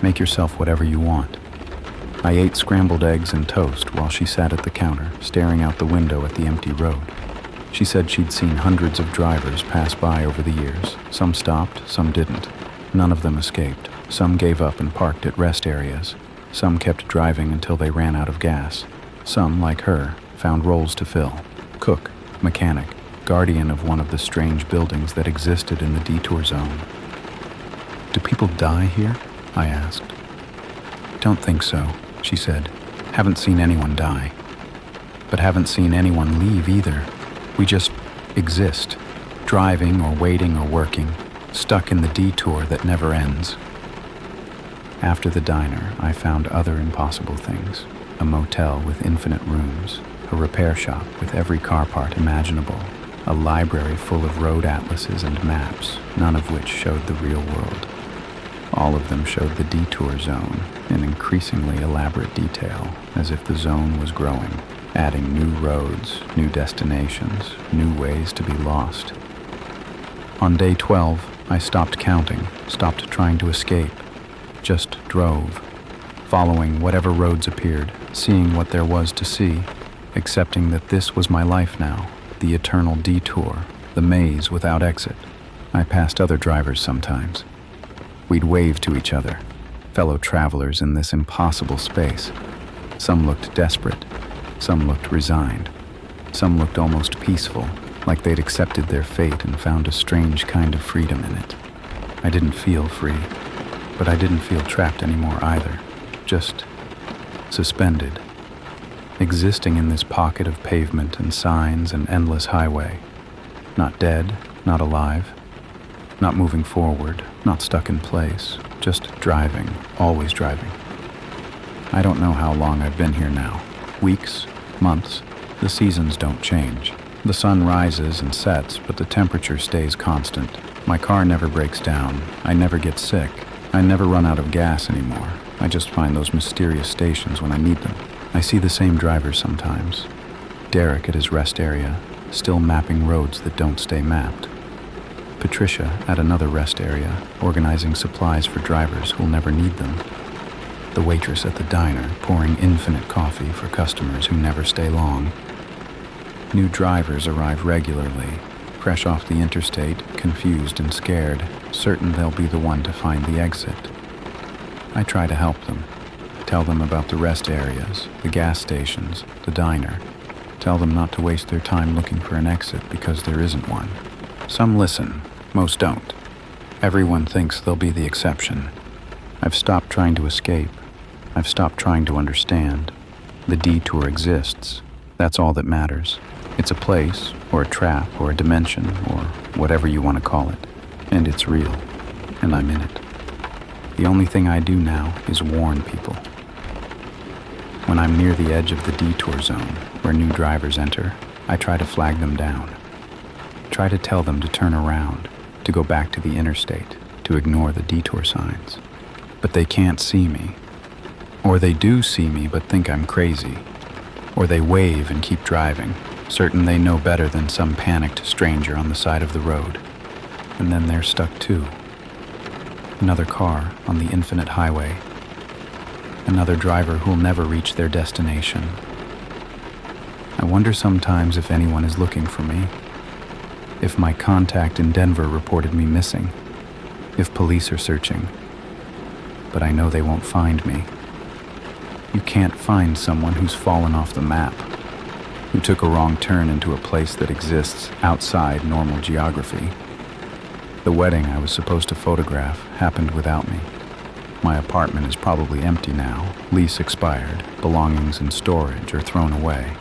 Make yourself whatever you want." I ate scrambled eggs and toast while she sat at the counter, staring out the window at the empty road. She said she'd seen hundreds of drivers pass by over the years. Some stopped, some didn't. None of them escaped. Some gave up and parked at rest areas. Some kept driving until they ran out of gas. Some, like her, found roles to fill. Cook, mechanic, guardian of one of the strange buildings that existed in the detour zone. "Do people die here?" I asked. "Don't think so," she said. "Haven't seen anyone die. But haven't seen anyone leave either. We just exist. driving or waiting or working, stuck in the detour that never ends. After the diner, I found other impossible things. A motel with infinite rooms, a repair shop with every car part imaginable, a library full of road atlases and maps, none of which showed the real world. All of them showed the detour zone in increasingly elaborate detail, as if the zone was growing, adding new roads, new destinations, new ways to be lost. On day 12, I stopped counting, stopped trying to escape, just drove, following whatever roads appeared, seeing what there was to see, accepting that this was my life now, the eternal detour, the maze without exit. I passed other drivers sometimes. We'd wave to each other, fellow travelers in this impossible space. Some looked desperate, some looked resigned, some looked almost peaceful, like they'd accepted their fate and found a strange kind of freedom in it. I didn't feel free, but I didn't feel trapped anymore either, just suspended, existing in this pocket of pavement and signs and endless highway, not dead, not alive, not moving forward, not stuck in place, just driving, always driving. I don't know how long I've been here now. Weeks, months, the seasons don't change. The sun rises and sets, but the temperature stays constant. My car never breaks down. I never get sick. I never run out of gas anymore. I just find those mysterious stations when I need them. I see the same drivers sometimes. Derek at his rest area, still mapping roads that don't stay mapped. Patricia at another rest area, organizing supplies for drivers who'll never need them. The waitress at the diner, pouring infinite coffee for customers who never stay long. New drivers arrive regularly, fresh off the interstate, confused and scared, certain they'll be the one to find the exit. I try to help them, tell them about the rest areas, the gas stations, the diner, tell them not to waste their time looking for an exit because there isn't one. Some listen, most don't. Everyone thinks they'll be the exception. I've stopped trying to escape. I've stopped trying to understand. The detour exists. That's all that matters. It's a place, or a trap, or a dimension, or whatever you want to call it. And it's real. And I'm in it. The only thing I do now is warn people. When I'm near the edge of the detour zone, where new drivers enter, I try to flag them down. Try to tell them to turn around, to go back to the interstate, to ignore the detour signs. But they can't see me. Or they do see me but think I'm crazy. Or they wave and keep driving, certain they know better than some panicked stranger on the side of the road. And then they're stuck too. Another car on the infinite highway. Another driver who'll never reach their destination. I wonder sometimes if anyone is looking for me. If my contact in Denver reported me missing. If police are searching. But I know they won't find me. You can't find someone who's fallen off the map, who took a wrong turn into a place that exists outside normal geography. The wedding I was supposed to photograph happened without me. My apartment is probably empty now, lease expired, belongings in storage or thrown away.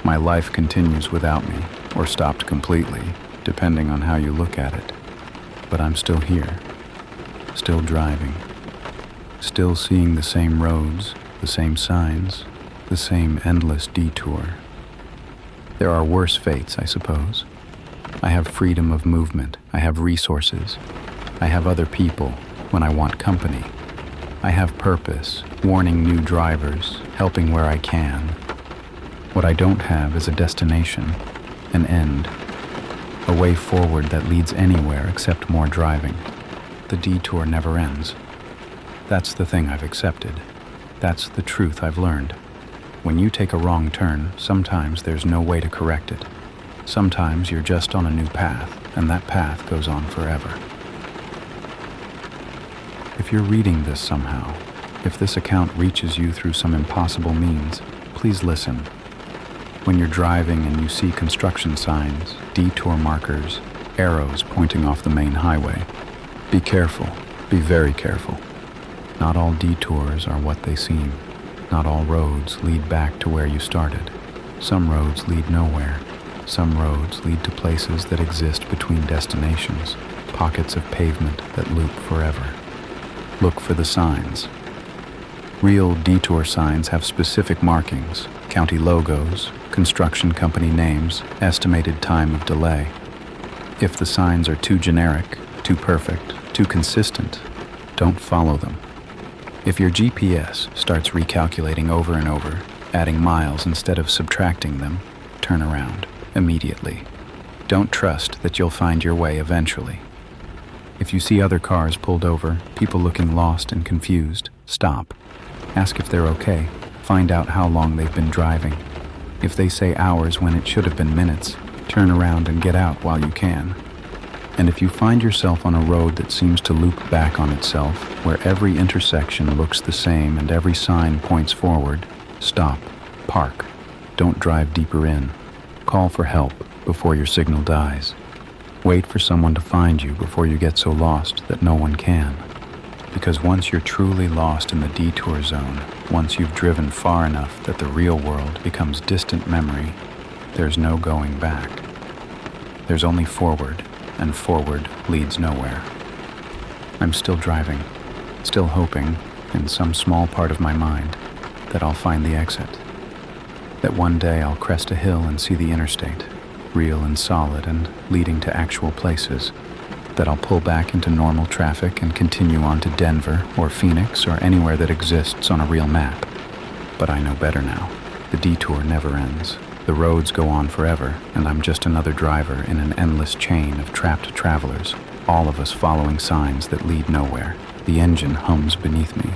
My life continues without me, or stopped completely, depending on how you look at it. But I'm still here, still driving, still seeing the same roads, the same signs, the same endless detour. There are worse fates, I suppose. I have freedom of movement. I have resources. I have other people when I want company. I have purpose, warning new drivers, helping where I can. What I don't have is a destination, an end, a way forward that leads anywhere except more driving. The detour never ends. That's the thing I've accepted. That's the truth I've learned. When you take a wrong turn, sometimes there's no way to correct it. Sometimes you're just on a new path, and that path goes on forever. If you're reading this somehow, if this account reaches you through some impossible means, please listen. When you're driving and you see construction signs, detour markers, arrows pointing off the main highway, be careful, be very careful. Not all detours are what they seem. Not all roads lead back to where you started. Some roads lead nowhere. Some roads lead to places that exist between destinations, pockets of pavement that loop forever. Look for the signs. Real detour signs have specific markings, county logos, construction company names, estimated time of delay. If the signs are too generic, too perfect, too consistent, don't follow them. If your GPS starts recalculating over and over, adding miles instead of subtracting them, turn around immediately. Don't trust that you'll find your way eventually. If you see other cars pulled over, people looking lost and confused, stop. Ask if they're okay. Find out how long they've been driving. If they say hours when it should have been minutes, turn around and get out while you can. And if you find yourself on a road that seems to loop back on itself, where every intersection looks the same and every sign points forward, stop, park, don't drive deeper in. Call for help before your signal dies. Wait for someone to find you before you get so lost that no one can. Because once you're truly lost in the detour zone, once you've driven far enough that the real world becomes distant memory, there's no going back. There's only forward, and forward leads nowhere. I'm still driving, still hoping, in some small part of my mind, that I'll find the exit. That one day I'll crest a hill and see the interstate, real and solid and leading to actual places. That I'll pull back into normal traffic and continue on to Denver or Phoenix or anywhere that exists on a real map. But I know better now. The detour never ends. The roads go on forever, and I'm just another driver in an endless chain of trapped travelers, all of us following signs that lead nowhere. The engine hums beneath me.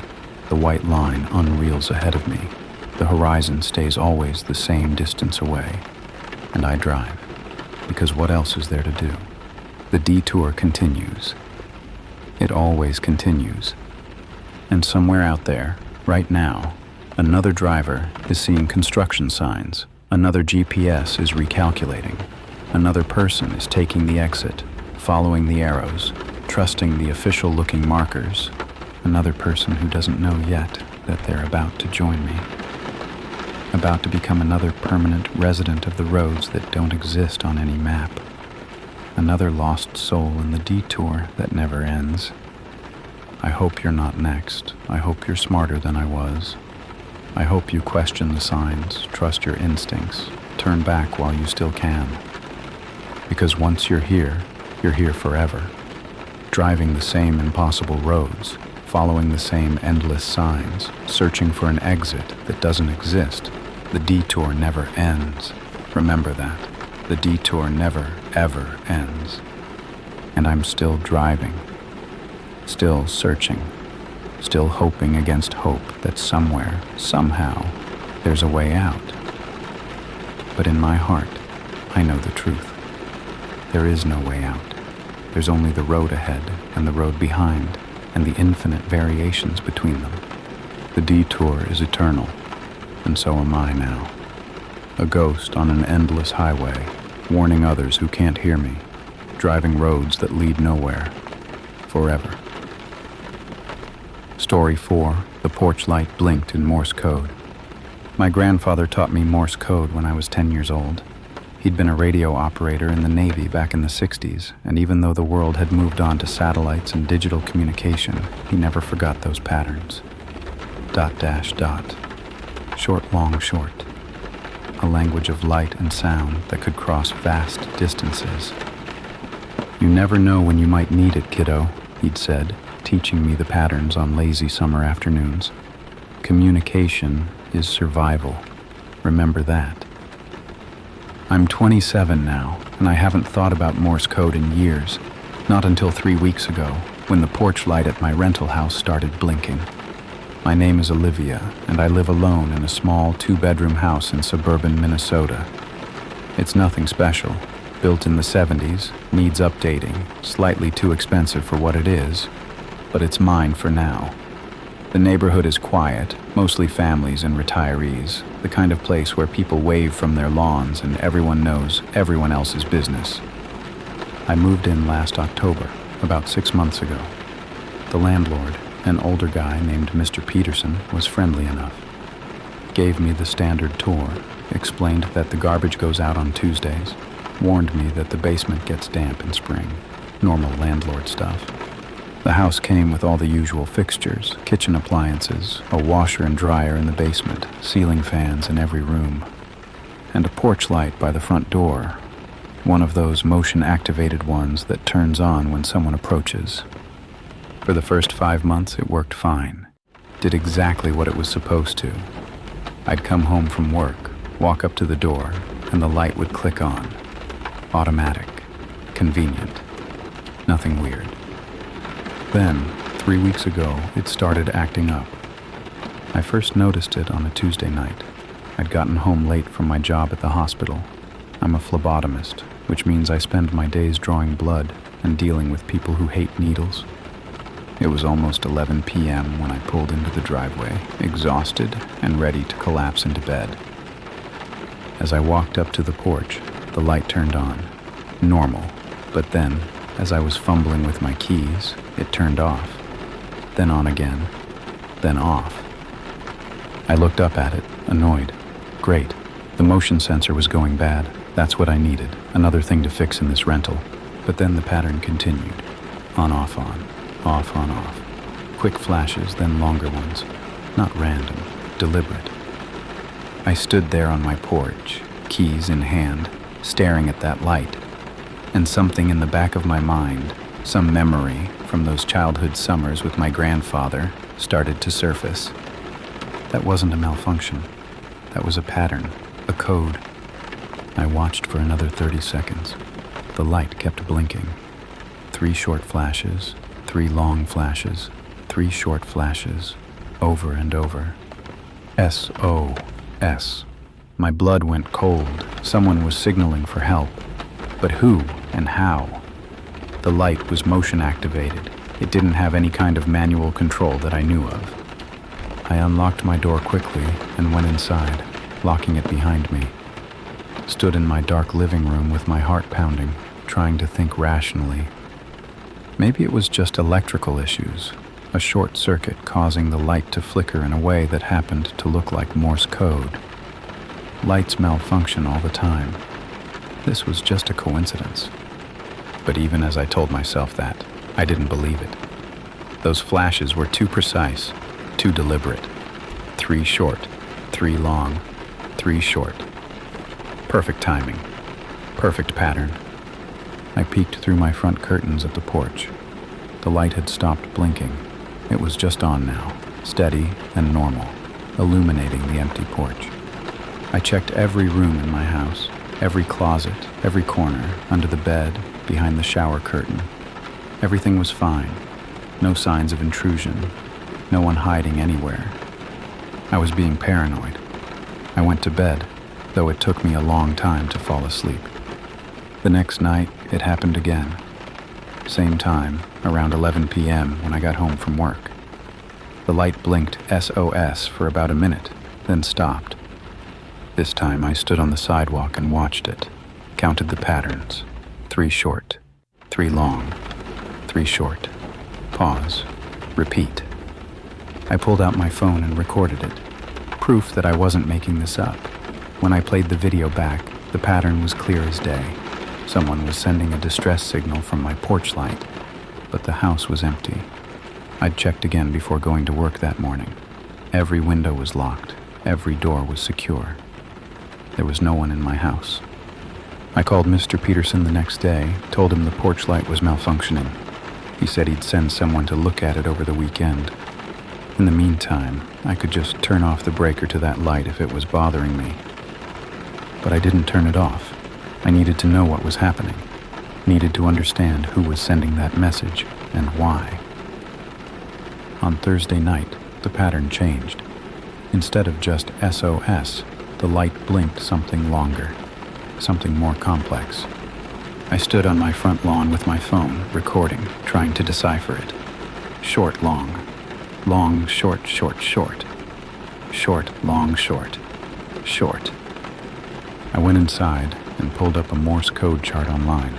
The white line unreels ahead of me. The horizon stays always the same distance away. And I drive, because what else is there to do? The detour continues. It always continues. And somewhere out there, right now, another driver is seeing construction signs. Another GPS is recalculating. Another person is taking the exit, following the arrows, trusting the official-looking markers. Another person who doesn't know yet that they're about to join me. About to become another permanent resident of the roads that don't exist on any map. Another lost soul in the detour that never ends. I hope you're not next. I hope you're smarter than I was. I hope you question the signs, trust your instincts, turn back while you still can. Because once you're here forever. Driving the same impossible roads, following the same endless signs, searching for an exit that doesn't exist. The detour never ends. Remember that. The detour never, ever ends. And I'm still driving, still searching. Still hoping against hope that somewhere, somehow, there's a way out. But in my heart, I know the truth. There is no way out. There's only the road ahead and the road behind and the infinite variations between them. The detour is eternal, and so am I now. A ghost on an endless highway, warning others who can't hear me, driving roads that lead nowhere, forever. Story 4, The Porch Light Blinked in Morse Code. My grandfather taught me Morse code when I was 10 years old. He'd been a radio operator in the Navy back in the 60s, and even though the world had moved on to satellites and digital communication, he never forgot those patterns. Dot dash dot. Short, long, short. A language of light and sound that could cross vast distances. You never know when you might need it, kiddo, he'd said, teaching me the patterns on lazy summer afternoons. Communication is survival. Remember that. I'm 27 now, and I haven't thought about Morse code in years. Not until 3 weeks ago, when the porch light at my rental house started blinking. My name is Olivia, and I live alone in a small 2-bedroom house in suburban Minnesota. It's nothing special. Built in the 70s, needs updating, slightly too expensive for what it is, but it's mine for now. The neighborhood is quiet, mostly families and retirees, the kind of place where people wave from their lawns and everyone knows everyone else's business. I moved in last October, about 6 months ago. The landlord, an older guy named Mr. Peterson, was friendly enough. Gave me the standard tour, explained that the garbage goes out on Tuesdays, warned me that the basement gets damp in spring, normal landlord stuff. The house came with all the usual fixtures, kitchen appliances, a washer and dryer in the basement, ceiling fans in every room, and a porch light by the front door, one of those motion-activated ones that turns on when someone approaches. For the first 5 months, it worked fine. Did exactly what it was supposed to. I'd come home from work, walk up to the door, and the light would click on. Automatic. Convenient. Nothing weird. Then, 3 weeks ago, it started acting up. I first noticed it on a Tuesday night. I'd gotten home late from my job at the hospital. I'm a phlebotomist, which means I spend my days drawing blood and dealing with people who hate needles. It was almost 11 p.m. when I pulled into the driveway, exhausted and ready to collapse into bed. As I walked up to the porch, the light turned on. Normal, but then, as I was fumbling with my keys, it turned off. Then on again, then off. I looked up at it, annoyed. Great, the motion sensor was going bad. That's what I needed, another thing to fix in this rental. But then the pattern continued. On, off, on. Off, on, off. Quick flashes, then longer ones. Not random, deliberate. I stood there on my porch, keys in hand, staring at that light. And something in the back of my mind, some memory from those childhood summers with my grandfather, started to surface. That wasn't a malfunction. That was a pattern, a code. I watched for another 30 seconds. The light kept blinking. 3 short flashes, 3 long flashes, 3 short flashes, over and over. SOS. My blood went cold. Someone was signaling for help. But who and how? The light was motion activated. It didn't have any kind of manual control that I knew of. I unlocked my door quickly and went inside, locking it behind me. Stood in my dark living room with my heart pounding, trying to think rationally. Maybe it was just electrical issues, a short circuit causing the light to flicker in a way that happened to look like Morse code. Lights malfunction all the time. This was just a coincidence. But even as I told myself that, I didn't believe it. Those flashes were too precise, too deliberate. 3 short, 3 long, 3 short. Perfect timing. Perfect pattern. I peeked through my front curtains at the porch. The light had stopped blinking. It was just on now, steady and normal, illuminating the empty porch. I checked every room in my house, every closet, every corner, under the bed, behind the shower curtain. Everything was fine. No signs of intrusion. No one hiding anywhere. I was being paranoid. I went to bed, though it took me a long time to fall asleep. The next night, it happened again. Same time, around 11 p.m. when I got home from work. The light blinked SOS for about a minute, then stopped. This time I stood on the sidewalk and watched it, counted the patterns. 3 short, 3 long, 3 short. Pause. Repeat. I pulled out my phone and recorded it. Proof that I wasn't making this up. When I played the video back, the pattern was clear as day. Someone was sending a distress signal from my porch light, but the house was empty. I'd checked again before going to work that morning. Every window was locked. Every door was secure. There was no one in my house. I called Mr. Peterson the next day, told him the porch light was malfunctioning. He said he'd send someone to look at it over the weekend. In the meantime, I could just turn off the breaker to that light if it was bothering me. But I didn't turn it off. I needed to know what was happening. Needed to understand who was sending that message and why. On Thursday night, the pattern changed. Instead of just SOS, the light blinked something longer, something more complex. I stood on my front lawn with my phone, recording, trying to decipher it. Short, long. Long, short, short, short. Short, long, short. Short. I went inside and pulled up a Morse code chart online,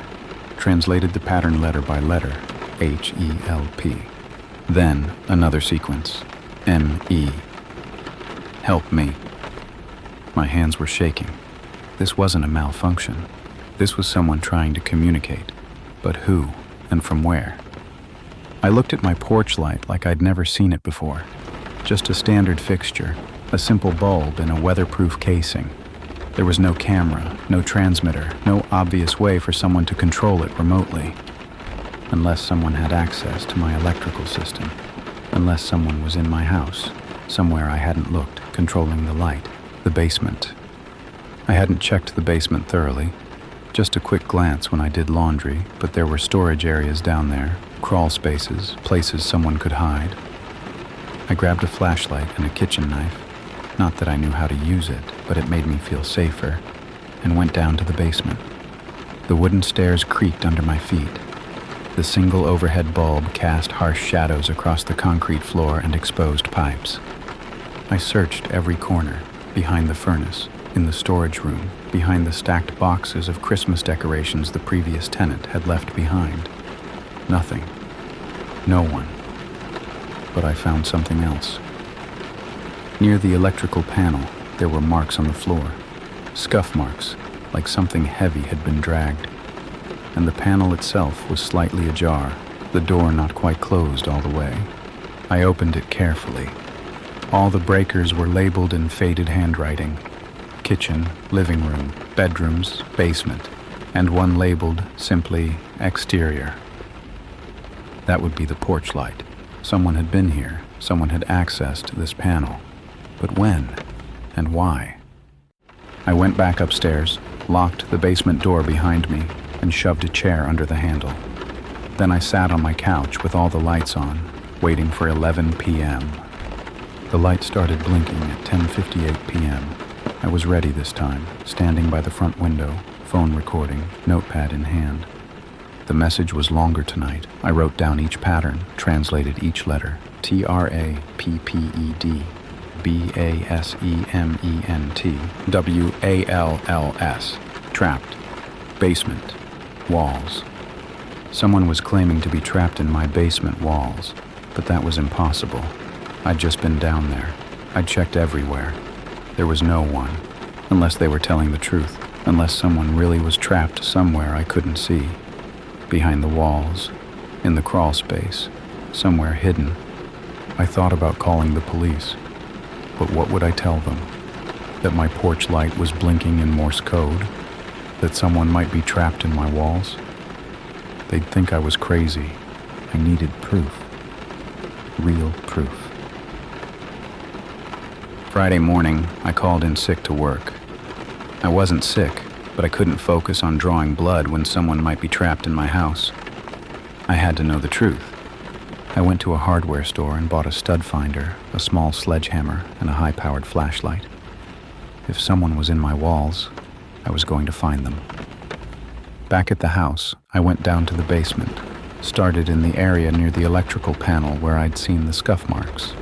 translated the pattern letter by letter, HELP. Then another sequence, ME. Help me. My hands were shaking. This wasn't a malfunction. This was someone trying to communicate. But who and from where? I looked at my porch light like I'd never seen it before. Just a standard fixture, a simple bulb in a weatherproof casing. There was no camera, no transmitter, no obvious way for someone to control it remotely. Unless someone had access to my electrical system. Unless someone was in my house, somewhere I hadn't looked, controlling the light, the basement. I hadn't checked the basement thoroughly. Just a quick glance when I did laundry, but there were storage areas down there, crawl spaces, places someone could hide. I grabbed a flashlight and a kitchen knife. Not that I knew how to use it, but it made me feel safer, and went down to the basement. The wooden stairs creaked under my feet. The single overhead bulb cast harsh shadows across the concrete floor and exposed pipes. I searched every corner, behind the furnace, in the storage room, behind the stacked boxes of Christmas decorations the previous tenant had left behind. Nothing. No one. But I found something else. Near the electrical panel, there were marks on the floor. Scuff marks, like something heavy had been dragged. And the panel itself was slightly ajar, the door not quite closed all the way. I opened it carefully. All the breakers were labeled in faded handwriting. Kitchen, living room, bedrooms, basement, and one labeled simply exterior. That would be the porch light. Someone had been here. Someone had accessed this panel. But when and why? I went back upstairs, locked the basement door behind me, and shoved a chair under the handle. Then I sat on my couch with all the lights on, waiting for 11 p.m. The light started blinking at 10:58 p.m. I was ready this time, standing by the front window, phone recording, notepad in hand. The message was longer tonight. I wrote down each pattern, translated each letter. TRAPPED, BASEMENT, WALLS. Trapped. Basement. Walls. Someone was claiming to be trapped in my basement walls, but that was impossible. I'd just been down there. I'd checked everywhere. There was no one, unless they were telling the truth, unless someone really was trapped somewhere I couldn't see. Behind the walls, in the crawl space, somewhere hidden. I thought about calling the police, but what would I tell them? That my porch light was blinking in Morse code? That someone might be trapped in my walls? They'd think I was crazy. I needed proof. Real proof. Friday morning, I called in sick to work. I wasn't sick, but I couldn't focus on drawing blood when someone might be trapped in my house. I had to know the truth. I went to a hardware store and bought a stud finder, a small sledgehammer, and a high-powered flashlight. If someone was in my walls, I was going to find them. Back at the house, I went down to the basement, started in the area near the electrical panel where I'd seen the scuff marks.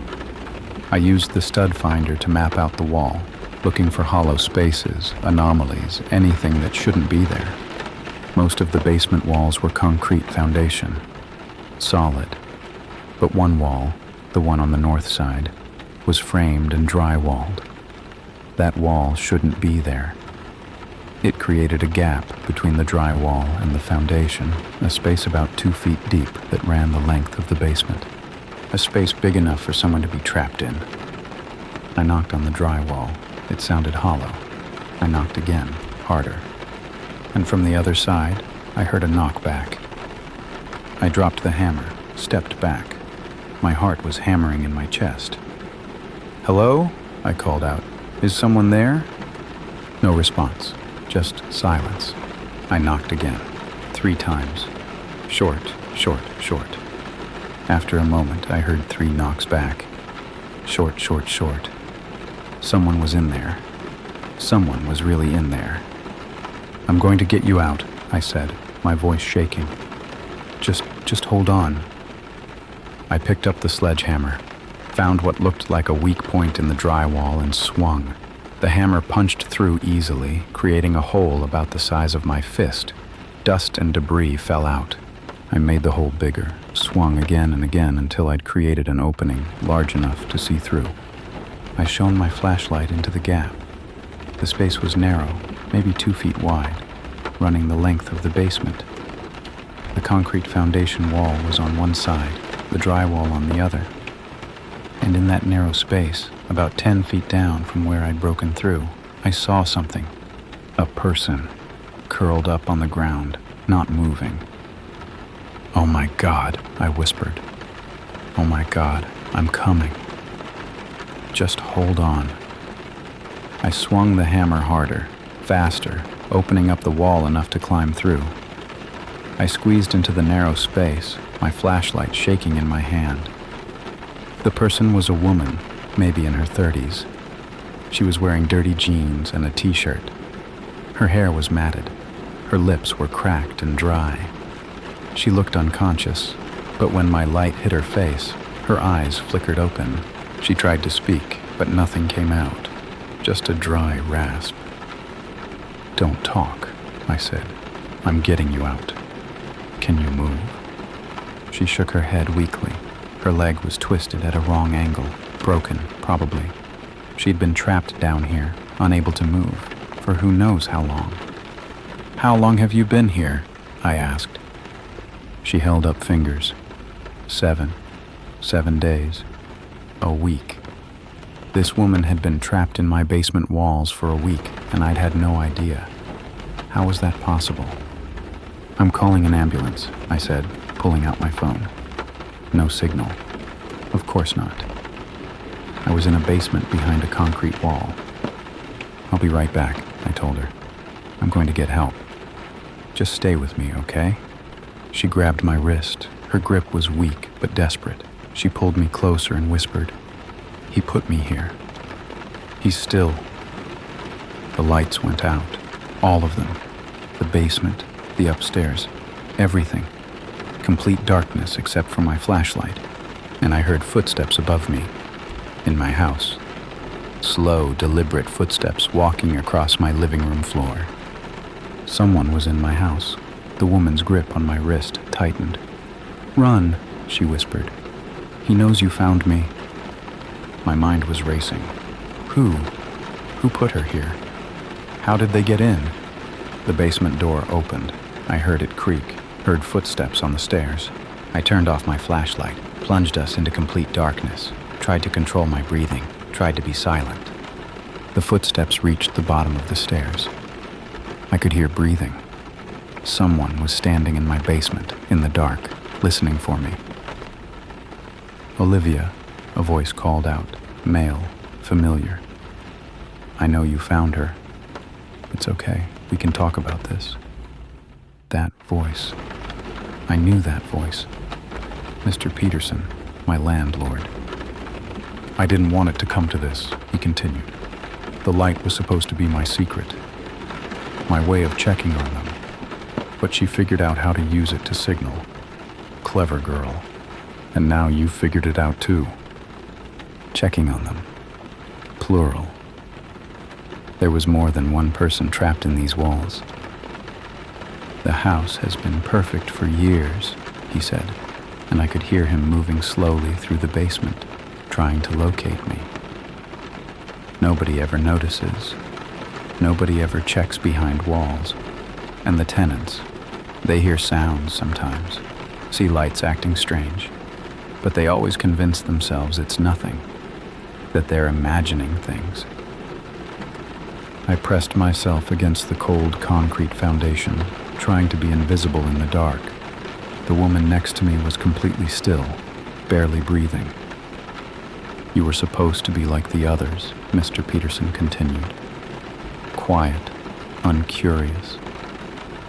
I used the stud finder to map out the wall, looking for hollow spaces, anomalies, anything that shouldn't be there. Most of the basement walls were concrete foundation, solid. But one wall, the one on the north side, was framed and drywalled. That wall shouldn't be there. It created a gap between the drywall and the foundation, a space about 2 feet deep that ran the length of the basement. A space big enough for someone to be trapped in. I knocked on the drywall. It sounded hollow. I knocked again, harder. And from the other side, I heard a knock back. I dropped the hammer, stepped back. My heart was hammering in my chest. "Hello?" I called out. "Is someone there?" No response, just silence. I knocked again, 3 times. Short, short, short. After a moment, I heard 3 knocks back. Short, short, short. Someone was in there. Someone was really in there. "I'm going to get you out," I said, my voice shaking. Just hold on." I picked up the sledgehammer, found what looked like a weak point in the drywall and swung. The hammer punched through easily, creating a hole about the size of my fist. Dust and debris fell out. I made the hole bigger, swung again and again until I'd created an opening large enough to see through. I shone my flashlight into the gap. The space was narrow, maybe 2 feet wide, running the length of the basement. The concrete foundation wall was on one side, the drywall on the other. And in that narrow space, about 10 feet down from where I'd broken through, I saw something. A person, curled up on the ground, not moving. "Oh my God," I whispered. "Oh my God, I'm coming. Just hold on." I swung the hammer harder, faster, opening up the wall enough to climb through. I squeezed into the narrow space, my flashlight shaking in my hand. The person was a woman, maybe in her 30s. She was wearing dirty jeans and a t-shirt. Her hair was matted. Her lips were cracked and dry. She looked unconscious, but when my light hit her face, her eyes flickered open. She tried to speak, but nothing came out, just a dry rasp. "Don't talk," I said. "I'm getting you out. Can you move?" She shook her head weakly. Her leg was twisted at a wrong angle, broken, probably. She'd been trapped down here, unable to move, for who knows how long. "How long have you been here?" I asked. She held up fingers. 7 days. A week. This woman had been trapped in my basement walls for a week, and I'd had no idea. How was that possible? "I'm calling an ambulance," I said, pulling out my phone. No signal. Of course not. I was in a basement behind a concrete wall. "I'll be right back," I told her. "I'm going to get help. Just stay with me, okay?" She grabbed my wrist. Her grip was weak but desperate. She pulled me closer and whispered, "He put me here. He's still..." The lights went out. All of them. The basement, the upstairs, everything. Complete darkness except for my flashlight. And I heard footsteps above me. In my house. Slow, deliberate footsteps walking across my living room floor. Someone was in my house. The woman's grip on my wrist tightened. "Run," she whispered. "He knows you found me." My mind was racing. Who? Who put her here? How did they get in? The basement door opened. I heard it creak, heard footsteps on the stairs. I turned off my flashlight, plunged us into complete darkness, tried to control my breathing, tried to be silent. The footsteps reached the bottom of the stairs. I could hear breathing. Someone was standing in my basement, in the dark, listening for me. "Olivia," a voice called out, male, familiar. "I know you found her. It's okay, we can talk about this." That voice. I knew that voice. Mr. Peterson, my landlord. "I didn't want it to come to this," he continued. "The light was supposed to be my secret, my way of checking on them. But she figured out how to use it to signal. Clever girl. And now you've figured it out too. Checking on them. Plural. There was more than one person trapped in these walls. The house has been perfect for years," he said, and I could hear him moving slowly through the basement, trying to locate me. Nobody ever notices. Nobody ever checks behind walls. And the tenants, they hear sounds sometimes, see lights acting strange, but they always convince themselves it's nothing, that they're imagining things. I pressed myself against the cold concrete foundation, trying to be invisible in the dark. The woman next to me was completely still, barely breathing. "You were supposed to be like the others," Mr. Peterson continued. "Quiet, uncurious,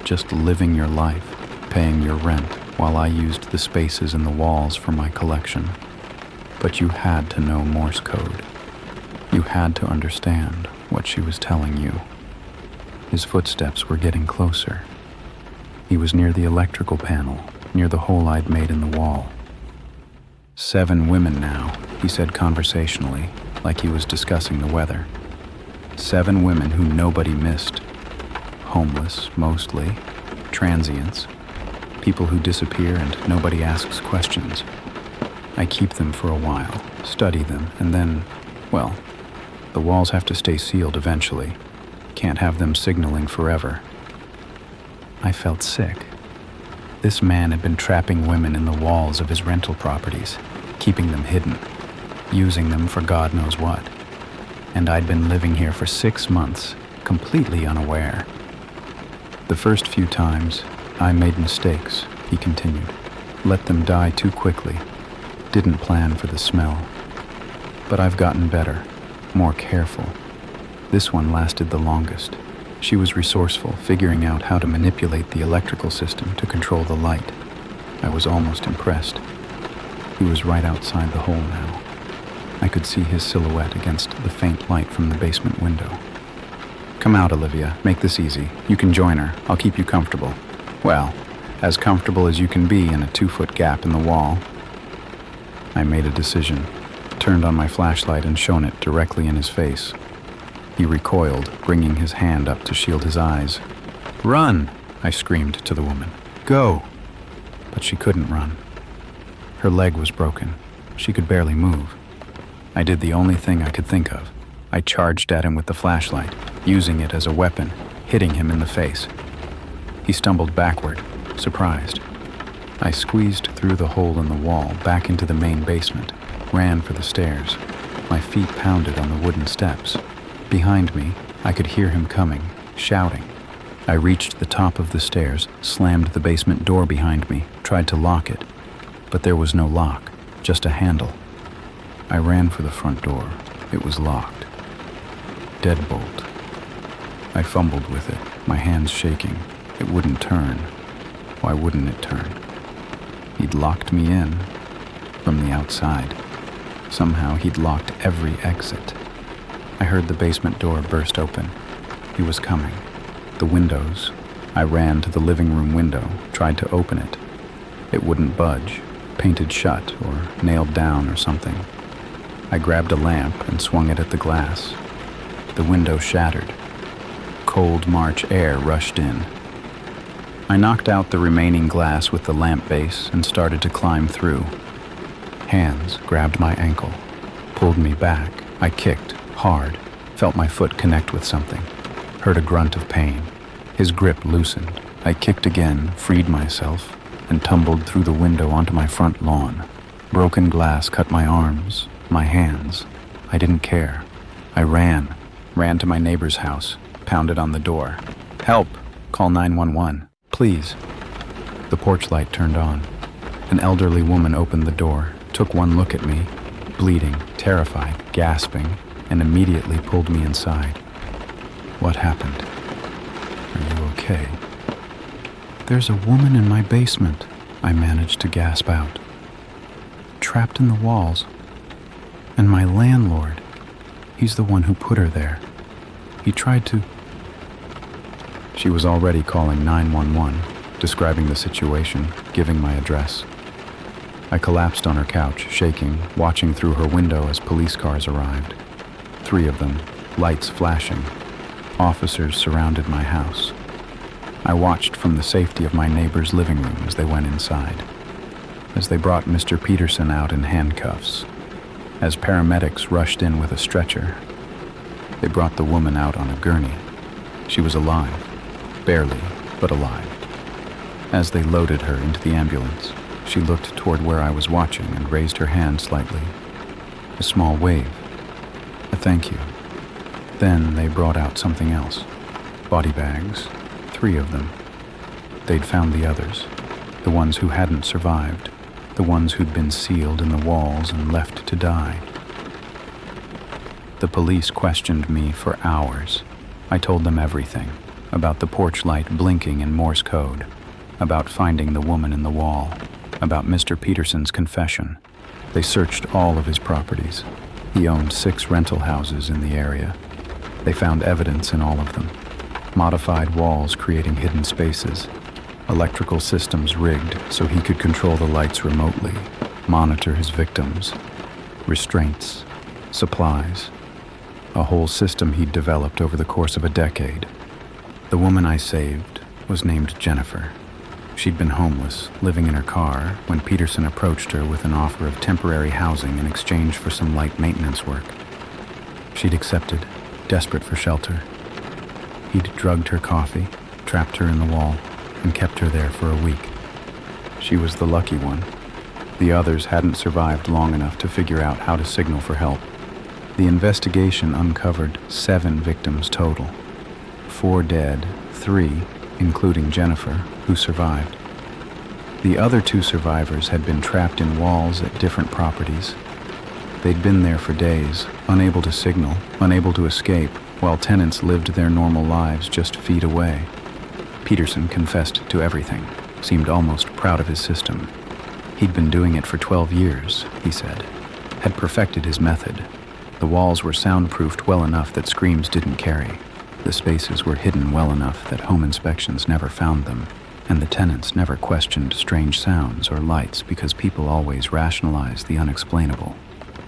just living your life, paying your rent, while I used the spaces in the walls for my collection. But you had to know Morse code. You had to understand what she was telling you." His footsteps were getting closer. He was near the electrical panel, near the hole I'd made in the wall. 7 women now, he said conversationally, like he was discussing the weather. 7 women who nobody missed. Homeless, mostly. Transients. People who disappear and nobody asks questions. I keep them for a while, study them, and then, well, the walls have to stay sealed eventually. can't have them signaling forever. I felt sick. This man had been trapping women in the walls of his rental properties, keeping them hidden, using them for God knows what. And I'd been living here for 6 months, completely unaware. The first few times, I made mistakes, he continued. Let them die too quickly. Didn't plan for the smell. But I've gotten better, more careful. This one lasted the longest. She was resourceful, figuring out how to manipulate the electrical system to control the light. I was almost impressed. He was right outside the hole now. I could see his silhouette against the faint light from the basement window. Come out, Olivia. Make this easy. You can join her. I'll keep you comfortable. Well, as comfortable as you can be in a 2-foot gap in the wall. I made a decision, turned on my flashlight and shone it directly in his face. He recoiled, bringing his hand up to shield his eyes. Run! I screamed to the woman. Go! But she couldn't run. Her leg was broken. She could barely move. I did the only thing I could think of. I charged at him with the flashlight, using it as a weapon, hitting him in the face. He stumbled backward, surprised. I squeezed through the hole in the wall, back into the main basement, ran for the stairs. My feet pounded on the wooden steps. Behind me, I could hear him coming, shouting. I reached the top of the stairs, slammed the basement door behind me, tried to lock it. But there was no lock, just a handle. I ran for the front door. It was locked. Deadbolt. I fumbled with it, my hands shaking. It wouldn't turn. Why wouldn't it turn? He'd locked me in from the outside. Somehow he'd locked every exit. I heard the basement door burst open. He was coming. The windows. I ran to the living room window, tried to open it. It wouldn't budge, painted shut or nailed down or something. I grabbed a lamp and swung it at the glass. The window shattered. Cold March air rushed in. I knocked out the remaining glass with the lamp base and started to climb through. Hands grabbed my ankle, pulled me back. I kicked, hard, felt my foot connect with something, heard a grunt of pain. His grip loosened. I kicked again, freed myself, and tumbled through the window onto my front lawn. Broken glass cut my arms, my hands. I didn't care. I ran to my neighbor's house, pounded on the door. Help! Call 911. Please. The porch light turned on. An elderly woman opened the door, took one look at me, bleeding, terrified, gasping, and immediately pulled me inside. What happened? Are you okay? There's a woman in my basement, I managed to gasp out. Trapped in the walls. And my landlord, he's the one who put her there. He tried to... She was already calling 911, describing the situation, giving my address. I collapsed on her couch, shaking, watching through her window as police cars arrived. 3 of them, lights flashing. Officers surrounded my house. I watched from the safety of my neighbor's living room as they went inside. As they brought Mr. Peterson out in handcuffs. As paramedics rushed in with a stretcher. They brought the woman out on a gurney. She was alive. Barely, but alive. As they loaded her into the ambulance, she looked toward where I was watching and raised her hand slightly. A small wave. A thank you. Then they brought out something else. Body bags. 3 of them. They'd found the others. The ones who hadn't survived. The ones who'd been sealed in the walls and left to die. The police questioned me for hours. I told them everything. About the porch light blinking in Morse code. About finding the woman in the wall. About Mr. Peterson's confession. They searched all of his properties. He owned 6 rental houses in the area. They found evidence in all of them. Modified walls creating hidden spaces. Electrical systems rigged so he could control the lights remotely, monitor his victims. Restraints. Supplies. A whole system he'd developed over the course of a decade. The woman I saved was named Jennifer. She'd been homeless, living in her car, when Peterson approached her with an offer of temporary housing in exchange for some light maintenance work. She'd accepted, desperate for shelter. He'd drugged her coffee, trapped her in the wall, and kept her there for a week. She was the lucky one. The others hadn't survived long enough to figure out how to signal for help. The investigation uncovered 7 victims total. 4 dead, 3, including Jennifer, who survived. The other 2 survivors had been trapped in walls at different properties. They'd been there for days, unable to signal, unable to escape, while tenants lived their normal lives just feet away. Peterson confessed to everything, seemed almost proud of his system. He'd been doing it for 12 years, he said, had perfected his method. The walls were soundproofed well enough that screams didn't carry. The spaces were hidden well enough that home inspections never found them, and the tenants never questioned strange sounds or lights because people always rationalize the unexplainable.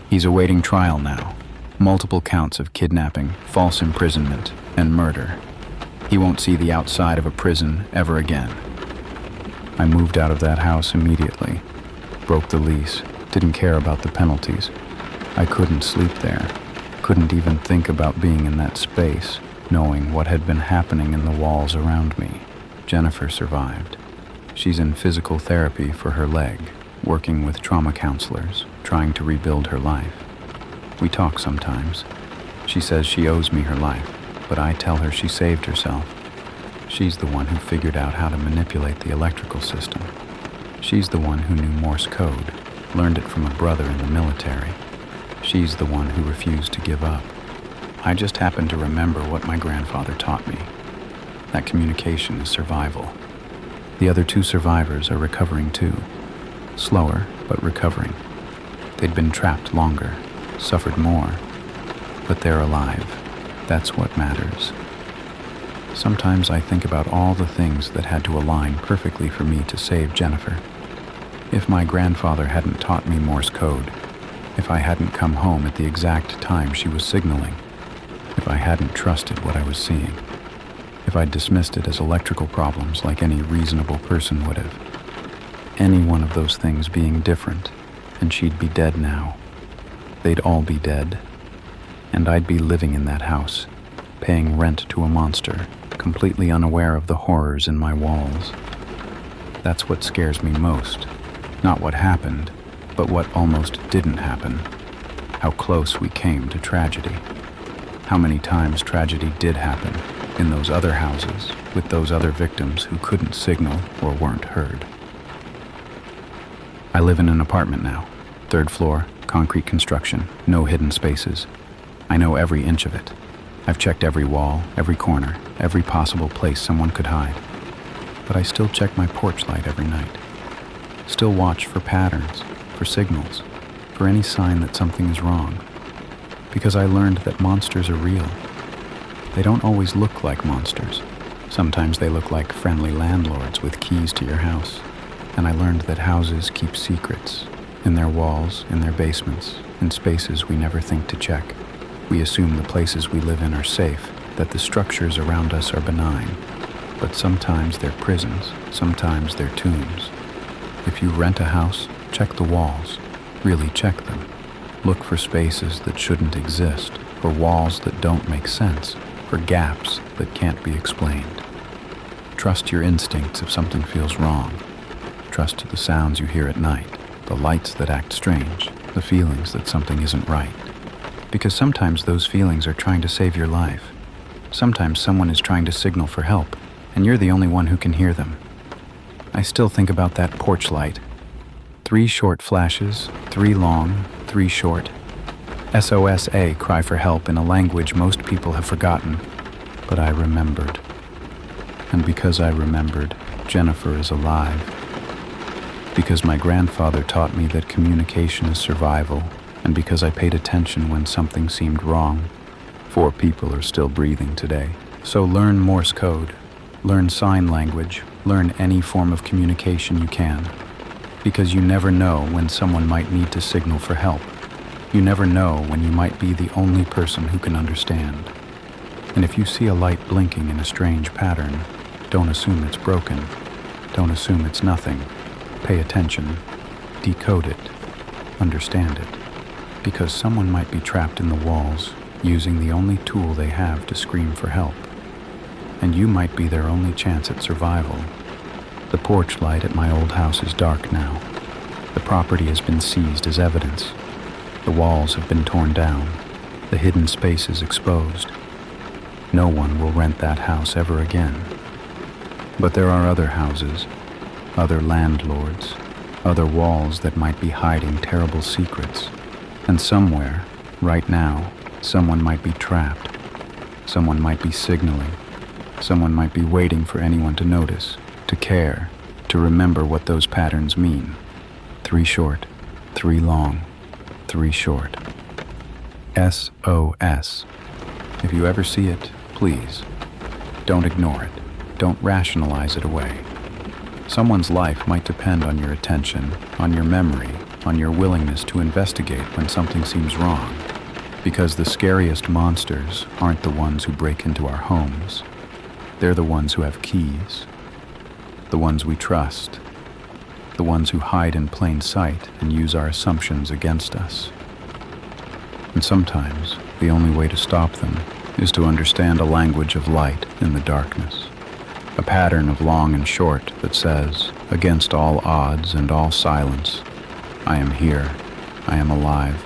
He's awaiting trial now. Multiple counts of kidnapping, false imprisonment, and murder. He won't see the outside of a prison ever again. I moved out of that house immediately. Broke the lease. Didn't care about the penalties. I couldn't sleep there. Couldn't even think about being in that space, knowing what had been happening in the walls around me. Jennifer survived. She's in physical therapy for her leg, working with trauma counselors, trying to rebuild her life. We talk sometimes. She says she owes me her life, but I tell her she saved herself. She's the one who figured out how to manipulate the electrical system. She's the one who knew Morse code, learned it from a brother in the military. She's the one who refused to give up. I just happen to remember what my grandfather taught me. That communication is survival. The other 2 survivors are recovering too. Slower, but recovering. They'd been trapped longer, suffered more, but they're alive. That's what matters. Sometimes I think about all the things that had to align perfectly for me to save Jennifer. If my grandfather hadn't taught me Morse code, if I hadn't come home at the exact time she was signaling, if I hadn't trusted what I was seeing, if I'd dismissed it as electrical problems like any reasonable person would have, any one of those things being different, and she'd be dead now. They'd all be dead, and I'd be living in that house, paying rent to a monster, completely unaware of the horrors in my walls. That's what scares me most. Not what happened, but what almost didn't happen. How close we came to tragedy. How many times tragedy did happen in those other houses with those other victims who couldn't signal or weren't heard. I live in an apartment now. 3rd floor, concrete construction, no hidden spaces. I know every inch of it. I've checked every wall, every corner, every possible place someone could hide. But I still check my porch light every night. Still watch for patterns, for signals, for any sign that something is wrong. Because I learned that monsters are real. They don't always look like monsters. Sometimes they look like friendly landlords with keys to your house. And I learned that houses keep secrets, in their walls, in their basements, in spaces we never think to check. We assume the places we live in are safe, that the structures around us are benign. But sometimes they're prisons, sometimes they're tombs. If you rent a house, check the walls. Really check them. Look for spaces that shouldn't exist, for walls that don't make sense, for gaps that can't be explained. Trust your instincts if something feels wrong. Trust the sounds you hear at night, the lights that act strange, the feelings that something isn't right. Because sometimes those feelings are trying to save your life. Sometimes someone is trying to signal for help, and you're the only one who can hear them. I still think about that porch light. 3 short flashes, 3 long, 3 short. SOS-A, cry for help in a language most people have forgotten. But I remembered. And because I remembered, Jennifer is alive. Because my grandfather taught me that communication is survival, and because I paid attention when something seemed wrong, 4 people are still breathing today. So learn Morse code, learn sign language, learn any form of communication you can. Because you never know when someone might need to signal for help. You never know when you might be the only person who can understand. And if you see a light blinking in a strange pattern, don't assume it's broken. Don't assume it's nothing. Pay attention. Decode it. Understand it. Because someone might be trapped in the walls, using the only tool they have to scream for help. and you might be their only chance at survival. The porch light at my old house is dark now. The property has been seized as evidence. The walls have been torn down. The hidden space is exposed. No one will rent that house ever again. But there are other houses, other landlords, other walls that might be hiding terrible secrets. And somewhere, right now, someone might be trapped. Someone might be signaling. Someone might be waiting for anyone to notice, to care, to remember what those patterns mean. 3 short, 3 long, 3 short. SOS. If you ever see it, please, don't ignore it. Don't rationalize it away. Someone's life might depend on your attention, on your memory, on your willingness to investigate when something seems wrong. Because the scariest monsters aren't the ones who break into our homes. They're the ones who have keys. The ones we trust. The ones who hide in plain sight and use our assumptions against us. And sometimes, the only way to stop them is to understand a language of light in the darkness. A pattern of long and short that says, against all odds and all silence, I am here, I am alive,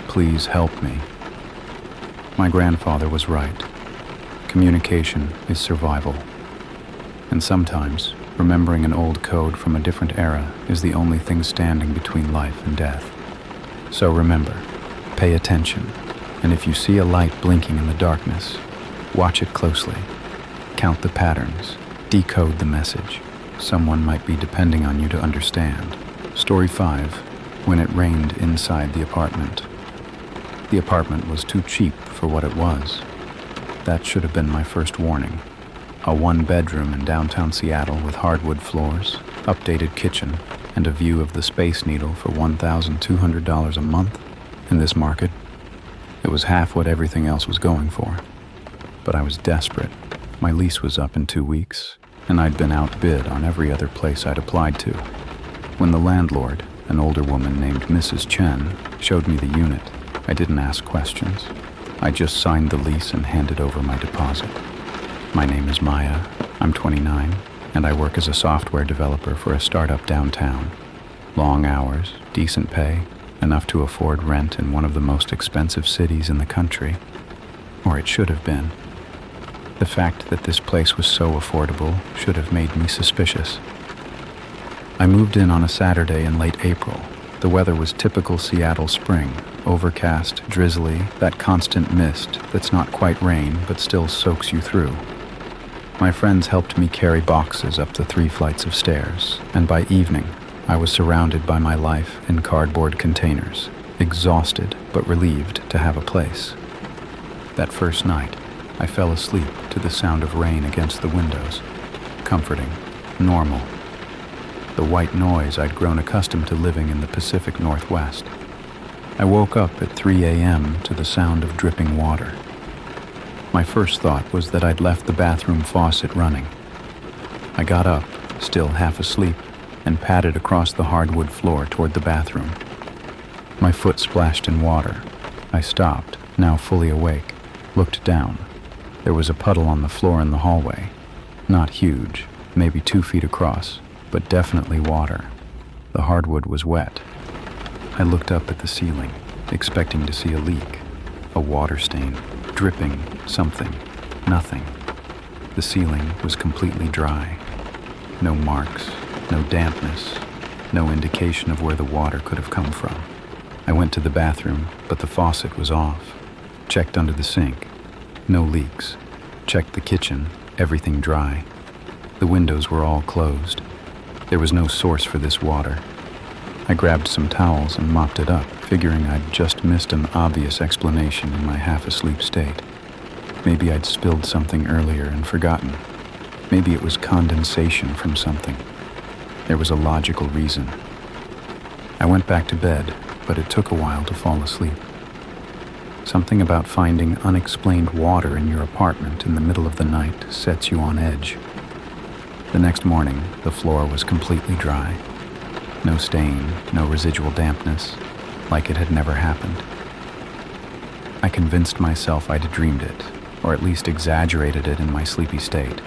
please help me. My grandfather was right. Communication is survival. And sometimes, remembering an old code from a different era is the only thing standing between life and death. So remember, pay attention, and if you see a light blinking in the darkness, watch it closely. Count the patterns. Decode the message. Someone might be depending on you to understand. Story 5. When it rained inside the apartment. The apartment was too cheap for what it was. That should have been my first warning. A 1-bedroom in downtown Seattle with hardwood floors, updated kitchen, and a view of the Space Needle for $1,200 a month in this market. It was half what everything else was going for. But I was desperate. My lease was up in 2 weeks, and I'd been outbid on every other place I'd applied to. When the landlord, an older woman named Mrs. Chen, showed me the unit, I didn't ask questions. I just signed the lease and handed over my deposit. My name is Maya, I'm 29, and I work as a software developer for a startup downtown. Long hours, decent pay, enough to afford rent in one of the most expensive cities in the country. Or it should have been. The fact that this place was so affordable should have made me suspicious. I moved in on a Saturday in late April. The weather was typical Seattle spring, overcast, drizzly, that constant mist that's not quite rain but still soaks you through. My friends helped me carry boxes up the 3 flights of stairs, and by evening, I was surrounded by my life in cardboard containers, exhausted but relieved to have a place. That first night, I fell asleep to the sound of rain against the windows. Comforting, normal. The white noise I'd grown accustomed to living in the Pacific Northwest. I woke up at 3 a.m. to the sound of dripping water. My first thought was that I'd left the bathroom faucet running. I got up, still half asleep, and padded across the hardwood floor toward the bathroom. My foot splashed in water. I stopped, now fully awake, looked down. There was a puddle on the floor in the hallway. Not huge, maybe 2 feet across, but definitely water. The hardwood was wet. I looked up at the ceiling, expecting to see a leak, a water stain, dripping, something, nothing. The ceiling was completely dry. No marks, no dampness, no indication of where the water could have come from. I went to the bathroom, but the faucet was off. Checked under the sink. No leaks. Checked the kitchen, everything dry. The windows were all closed. There was no source for this water. I grabbed some towels and mopped it up, figuring I'd just missed an obvious explanation in my half-asleep state. Maybe I'd spilled something earlier and forgotten. Maybe it was condensation from something. There was a logical reason. I went back to bed, but it took a while to fall asleep. Something about finding unexplained water in your apartment in the middle of the night sets you on edge. The next morning, the floor was completely dry. No stain, no residual dampness, like it had never happened. I convinced myself I'd dreamed it, or at least exaggerated it in my sleepy state.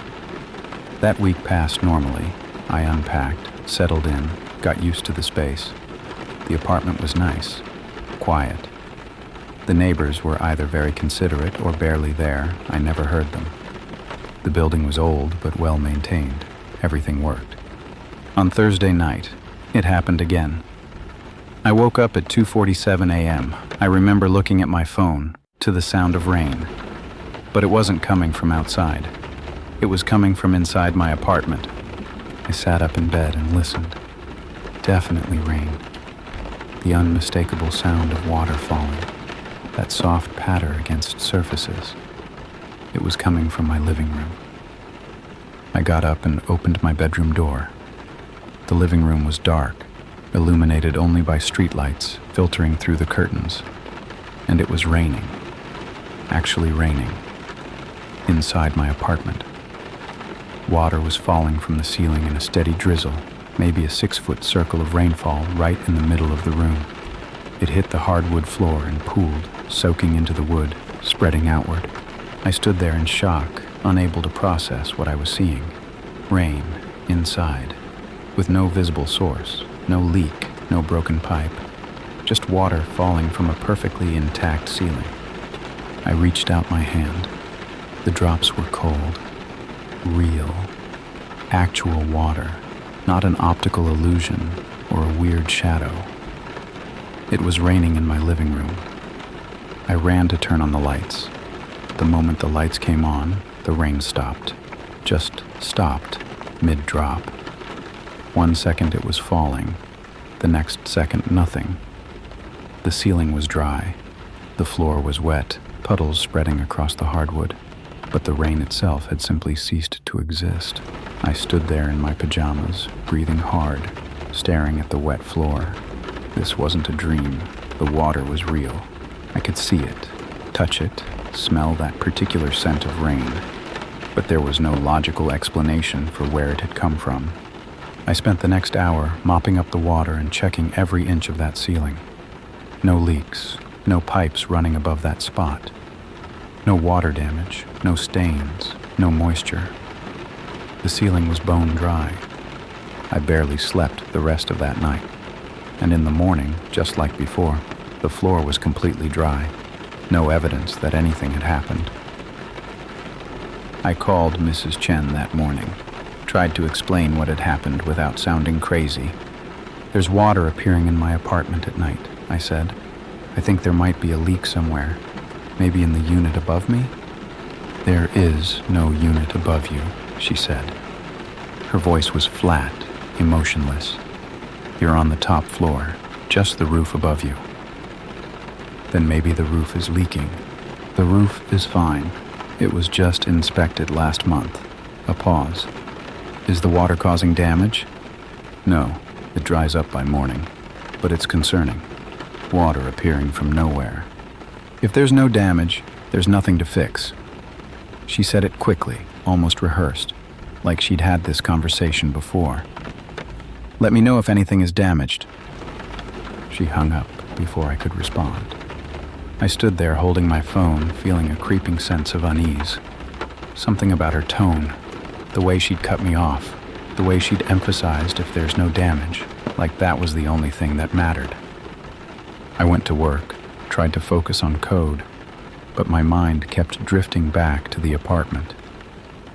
That week passed normally. I unpacked, settled in, got used to the space. The apartment was nice, quiet. The neighbors were either very considerate or barely there. I never heard them. The building was old but well maintained. Everything worked. On Thursday night, it happened again. I woke up at 2:47 a.m. I remember looking at my phone, to the sound of rain. But it wasn't coming from outside. It was coming from inside my apartment. I sat up in bed and listened. Definitely rain. The unmistakable sound of water falling. That soft patter against surfaces. It was coming from my living room. I got up and opened my bedroom door. The living room was dark, illuminated only by streetlights filtering through the curtains. And it was raining. Actually raining. Inside my apartment. Water was falling from the ceiling in a steady drizzle, maybe a 6-foot circle of rainfall right in the middle of the room. It hit the hardwood floor and pooled, soaking into the wood, spreading outward. I stood there in shock, unable to process what I was seeing. Rain, inside, with no visible source, no leak, no broken pipe, just water falling from a perfectly intact ceiling. I reached out my hand. The drops were cold, real, actual water, not an optical illusion or a weird shadow. It was raining in my living room. I ran to turn on the lights. The moment the lights came on, the rain stopped. Just stopped, mid-drop. 1 second it was falling, the next second nothing. The ceiling was dry. The floor was wet, puddles spreading across the hardwood. But the rain itself had simply ceased to exist. I stood there in my pajamas, breathing hard, staring at the wet floor. This wasn't a dream. The water was real. I could see it, touch it, smell that particular scent of rain. But there was no logical explanation for where it had come from. I spent the next hour mopping up the water and checking every inch of that ceiling. No leaks, no pipes running above that spot. No water damage, no stains, no moisture. The ceiling was bone dry. I barely slept the rest of that night. And in the morning, just like before, the floor was completely dry. No evidence that anything had happened. I called Mrs. Chen that morning, tried to explain what had happened without sounding crazy. "There's water appearing in my apartment at night," I said. "I think there might be a leak somewhere. Maybe in the unit above me?" "There is no unit above you," she said. Her voice was flat, emotionless. "You're on the top floor, just the roof above you." "Then maybe the roof is leaking." "The roof is fine. It was just inspected last month." A pause. "Is the water causing damage?" "No, it dries up by morning, but it's concerning. Water appearing from nowhere. If there's no damage, there's nothing to fix." She said it quickly, almost rehearsed, like she'd had this conversation before. "Let me know if anything is damaged." She hung up before I could respond. I stood there holding my phone, feeling a creeping sense of unease. Something about her tone, the way she'd cut me off, the way she'd emphasized if there's no damage, like that was the only thing that mattered. I went to work, tried to focus on code, but my mind kept drifting back to the apartment,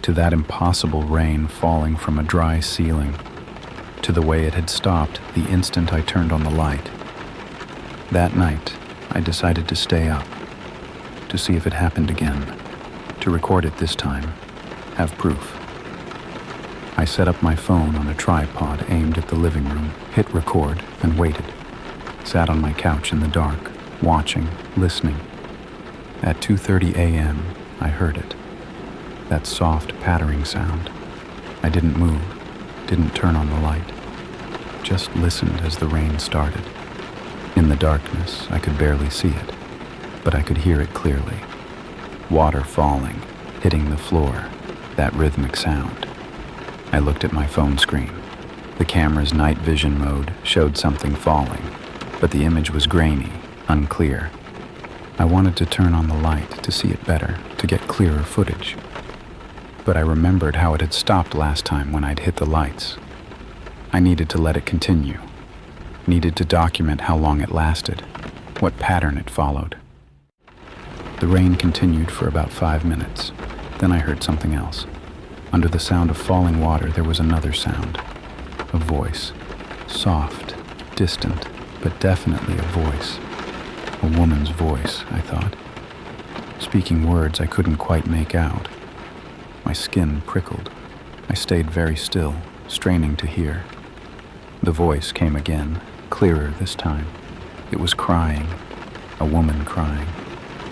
to that impossible rain falling from a dry ceiling, to the way it had stopped the instant I turned on the light. That night, I decided to stay up, to see if it happened again, to record it this time, have proof. I set up my phone on a tripod aimed at the living room, hit record, and waited. Sat on my couch in the dark, watching, listening. At 2:30 a.m., I heard it. That soft, pattering sound. I didn't move, didn't turn on the light. Just listened as the rain started. In the darkness, I could barely see it, but I could hear it clearly. Water falling, hitting the floor, that rhythmic sound. I looked at my phone screen. The camera's night vision mode showed something falling, but the image was grainy, unclear. I wanted to turn on the light to see it better, to get clearer footage. But I remembered how it had stopped last time when I'd hit the lights. I needed to let it continue. Needed to document how long it lasted, what pattern it followed. The rain continued for about 5 minutes. Then I heard something else. Under the sound of falling water, there was another sound. A voice. Soft, distant, but definitely a voice. A woman's voice, I thought. Speaking words I couldn't quite make out. My skin prickled. I stayed very still, straining to hear. The voice came again, clearer this time. It was crying, a woman crying,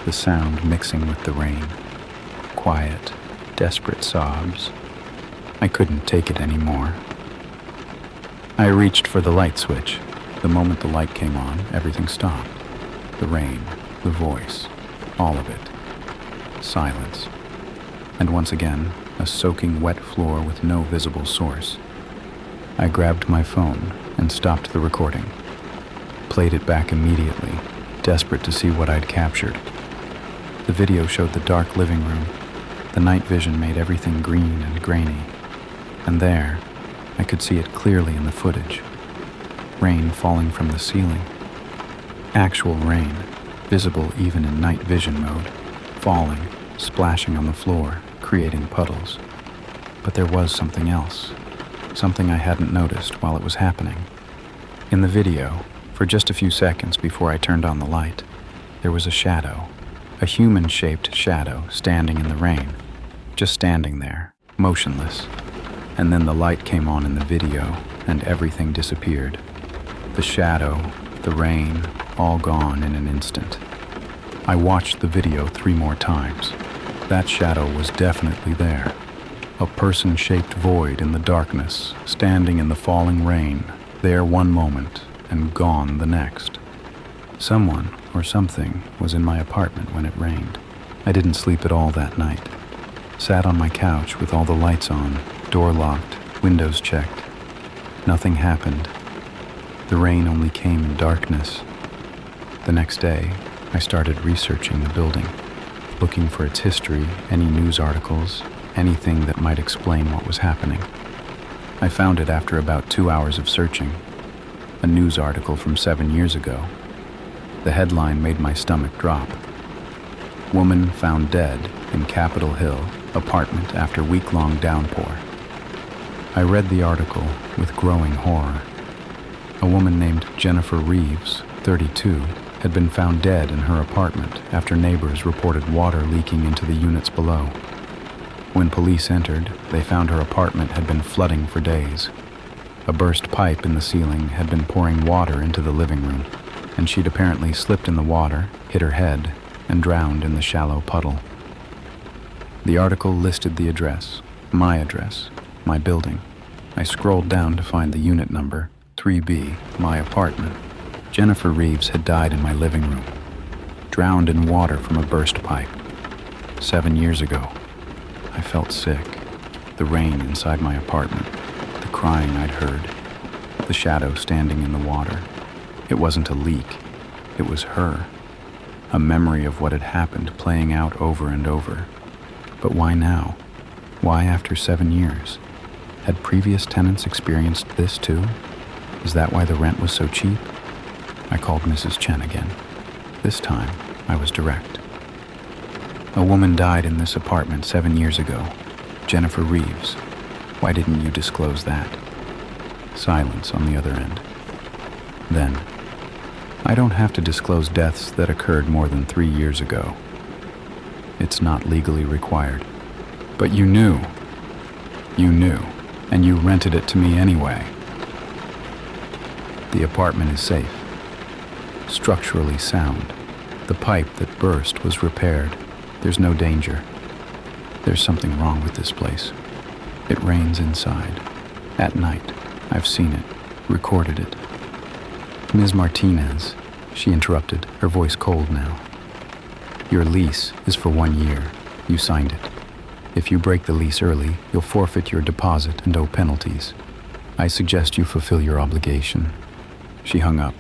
the sound mixing with the rain. Quiet, desperate sobs. I couldn't take it anymore. I reached for the light switch. The moment the light came on, everything stopped. The rain, the voice, all of it. Silence. And once again, a soaking wet floor with no visible source. I grabbed my phone and stopped the recording. Played it back immediately, desperate to see what I'd captured. The video showed the dark living room. The night vision made everything green and grainy. And there, I could see it clearly in the footage. Rain falling from the ceiling. Actual rain, visible even in night vision mode, falling, splashing on the floor, creating puddles. But there was something else, something I hadn't noticed while it was happening. In the video, for just a few seconds before I turned on the light, there was a shadow, a human-shaped shadow standing in the rain, just standing there, motionless. And then the light came on in the video, and everything disappeared. The shadow, the rain, all gone in an instant. I watched the video 3 more times. That shadow was definitely there. A person-shaped void in the darkness, standing in the falling rain, there one moment and gone the next. Someone or something was in my apartment when it rained. I didn't sleep at all that night. Sat on my couch with all the lights on, door locked, windows checked. Nothing happened. The rain only came in darkness. The next day, I started researching the building, looking for its history, any news articles, anything that might explain what was happening. I found it after about 2 hours of searching. A news article from 7 years ago. The headline made my stomach drop. Woman found dead in Capitol Hill apartment after week-long downpour. I read the article with growing horror. A woman named Jennifer Reeves, 32, had been found dead in her apartment after neighbors reported water leaking into the units below. When police entered, they found her apartment had been flooding for days. A burst pipe in the ceiling had been pouring water into the living room, and she'd apparently slipped in the water, hit her head, and drowned in the shallow puddle. The article listed the address, my building. I scrolled down to find the unit number, 3B, my apartment. Jennifer Reeves had died in my living room, drowned in water from a burst pipe. 7 years ago. I felt sick. The rain inside my apartment, the crying I'd heard, the shadow standing in the water. It wasn't a leak. It was her. A memory of what had happened playing out over and over. But why now? Why after 7 years? Had previous tenants experienced this too? Is that why the rent was so cheap? I called Mrs. Chen again. This time, I was direct. A woman died in this apartment 7 years ago. Jennifer Reeves. Why didn't you disclose that? Silence on the other end. Then, I don't have to disclose deaths that occurred more than 3 years ago. It's not legally required. But you knew. You knew, and you rented it to me anyway. The apartment is safe. Structurally sound. The pipe that burst was repaired. There's no danger. There's something wrong with this place. It rains inside. At night. I've seen it. Recorded it. Ms. Martinez, she interrupted, her voice cold now. Your lease is for 1 year. You signed it. If you break the lease early, you'll forfeit your deposit and owe penalties. I suggest you fulfill your obligation. She hung up.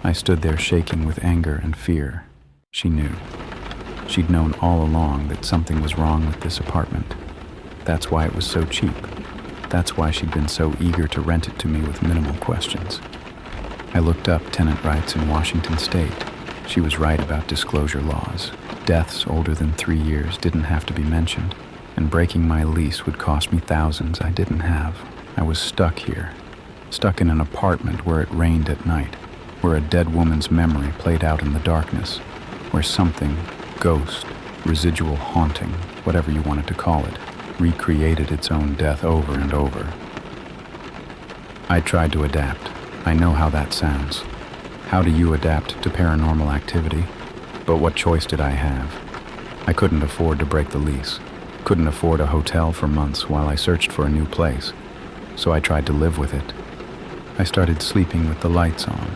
I stood there shaking with anger and fear. She knew. She'd known all along that something was wrong with this apartment. That's why it was so cheap. That's why she'd been so eager to rent it to me with minimal questions. I looked up tenant rights in Washington state. She was right about disclosure laws. Deaths older than 3 years didn't have to be mentioned, and breaking my lease would cost me thousands I didn't have. I was stuck here, stuck in an apartment where it rained at night, where a dead woman's memory played out in the darkness, where something, ghost, residual haunting, whatever you wanted to call it, recreated its own death over and over. I tried to adapt. I know how that sounds. How do you adapt to paranormal activity? But what choice did I have? I couldn't afford to break the lease. Couldn't afford a hotel for months while I searched for a new place. So I tried to live with it. I started sleeping with the lights on.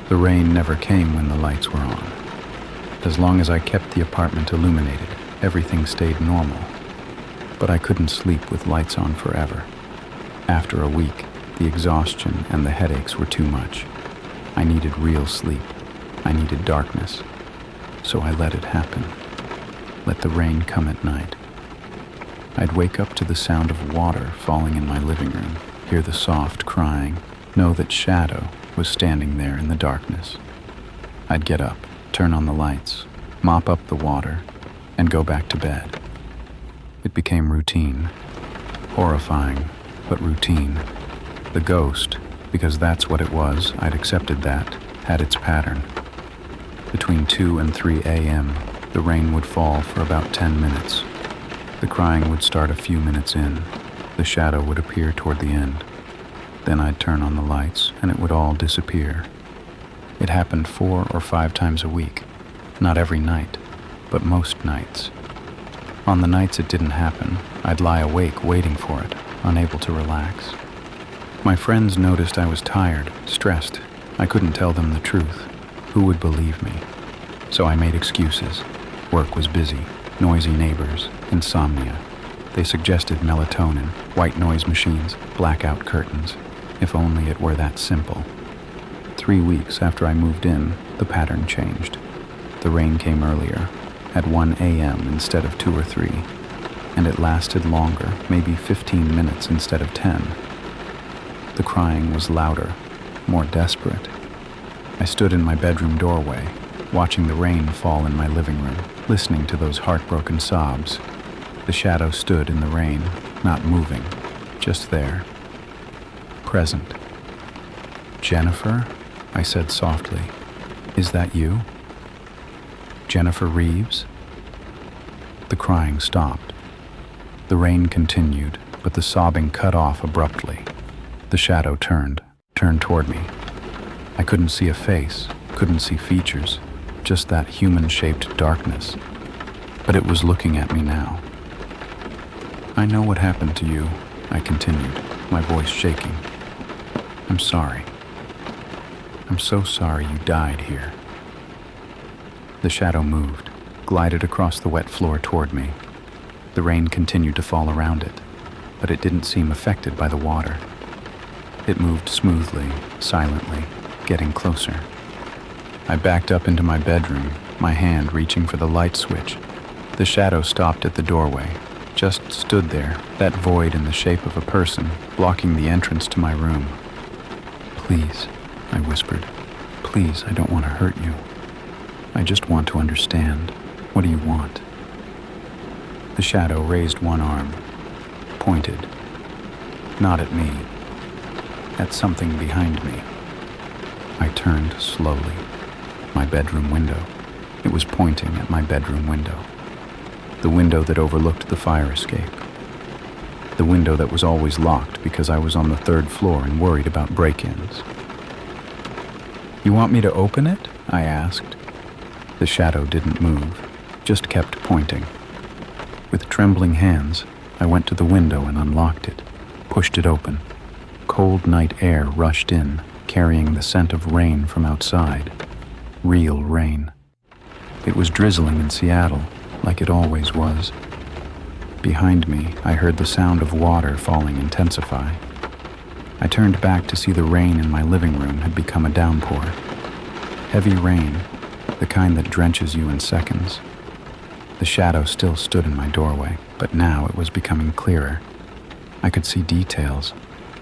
The rain never came when the lights were on. As long as I kept the apartment illuminated, everything stayed normal. But I couldn't sleep with lights on forever. After a week, the exhaustion and the headaches were too much. I needed real sleep. I needed darkness. So I let it happen. Let the rain come at night. I'd wake up to the sound of water falling in my living room, hear the soft crying, know that Shadow was standing there in the darkness. I'd get up, turn on the lights, mop up the water, and go back to bed. It became routine. Horrifying, but routine. The ghost, because that's what it was, I'd accepted that, had its pattern. Between 2 and 3 a.m., the rain would fall for about 10 minutes. The crying would start a few minutes in. The shadow would appear toward the end. Then I'd turn on the lights, and it would all disappear. It happened 4 or 5 times a week. Not every night, but most nights. On the nights it didn't happen, I'd lie awake waiting for it, unable to relax. My friends noticed I was tired, stressed. I couldn't tell them the truth. Who would believe me? So I made excuses. Work was busy, noisy neighbors, insomnia. They suggested melatonin, white noise machines, blackout curtains. If only it were that simple. 3 weeks after I moved in, the pattern changed. The rain came earlier, at 1 a.m. instead of 2 or 3, and it lasted longer, maybe 15 minutes instead of 10. The crying was louder, more desperate. I stood in my bedroom doorway, watching the rain fall in my living room, listening to those heartbroken sobs. The shadow stood in the rain, not moving, just there, present. "Jennifer?" I said softly. "Is that you? Jennifer Reeves?" The crying stopped. The rain continued, but the sobbing cut off abruptly. The shadow turned toward me. I couldn't see a face, couldn't see features, just that human-shaped darkness. But it was looking at me now. "I know what happened to you," I continued, my voice shaking. "I'm sorry. I'm so sorry you died here." The shadow moved, glided across the wet floor toward me. The rain continued to fall around it, but it didn't seem affected by the water. It moved smoothly, silently, getting closer. I backed up into my bedroom, my hand reaching for the light switch. The shadow stopped at the doorway, just stood there, that void in the shape of a person, blocking the entrance to my room. "Please," I whispered. "Please, I don't want to hurt you. I just want to understand. What do you want?" The shadow raised one arm, pointed. Not at me. At something behind me. I turned slowly. My bedroom window. It was pointing at my bedroom window. The window that overlooked the fire escape. The window that was always locked because I was on the 3rd floor and worried about break-ins. "You want me to open it?" I asked. The shadow didn't move, just kept pointing. With trembling hands, I went to the window and unlocked it, pushed it open. Cold night air rushed in, carrying the scent of rain from outside. Real rain. It was drizzling in Seattle, like it always was. Behind me, I heard the sound of water falling intensify. I turned back to see the rain in my living room had become a downpour. Heavy rain, the kind that drenches you in seconds. The shadow still stood in my doorway, but now it was becoming clearer. I could see details: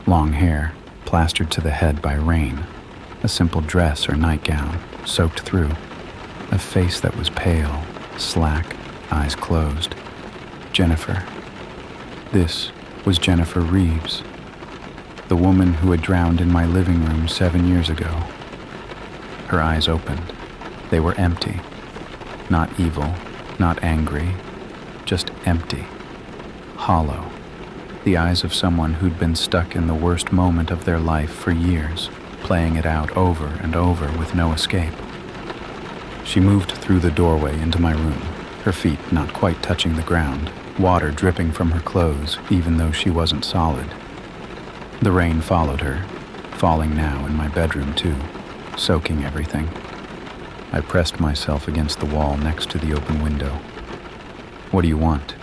long hair, plastered to the head by rain, a simple dress or nightgown, soaked through, a face that was pale, slack, eyes closed. Jennifer. This was Jennifer Reeves, the woman who had drowned in my living room 7 years ago. Her eyes opened. They were empty. Not evil, not angry, just empty. Hollow. The eyes of someone who'd been stuck in the worst moment of their life for years, playing it out over and over with no escape. She moved through the doorway into my room, her feet not quite touching the ground, water dripping from her clothes even though she wasn't solid. The rain followed her, falling now in my bedroom too, soaking everything. I pressed myself against the wall next to the open window. "What do you want?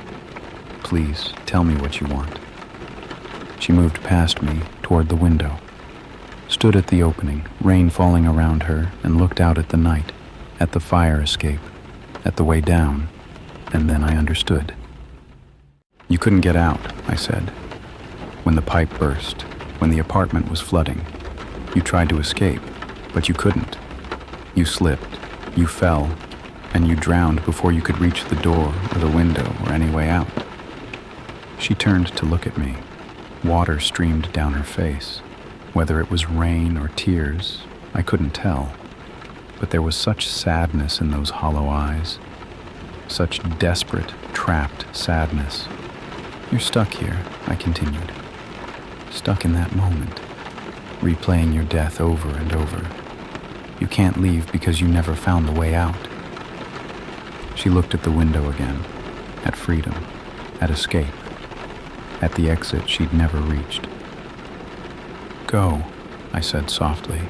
Please, tell me what you want." She moved past me toward the window, stood at the opening, rain falling around her, and looked out at the night, at the fire escape, at the way down, and then I understood. "You couldn't get out," I said. "When the pipe burst, when the apartment was flooding, you tried to escape, but you couldn't. You slipped, you fell, and you drowned before you could reach the door or the window or any way out." She turned to look at me. Water streamed down her face. Whether it was rain or tears, I couldn't tell. But there was such sadness in those hollow eyes. Such desperate, trapped sadness. "You're stuck here," I continued. "Stuck in that moment, replaying your death over and over. You can't leave because you never found the way out." She looked at the window again, at freedom, at escape, at the exit she'd never reached. "Go," I said softly.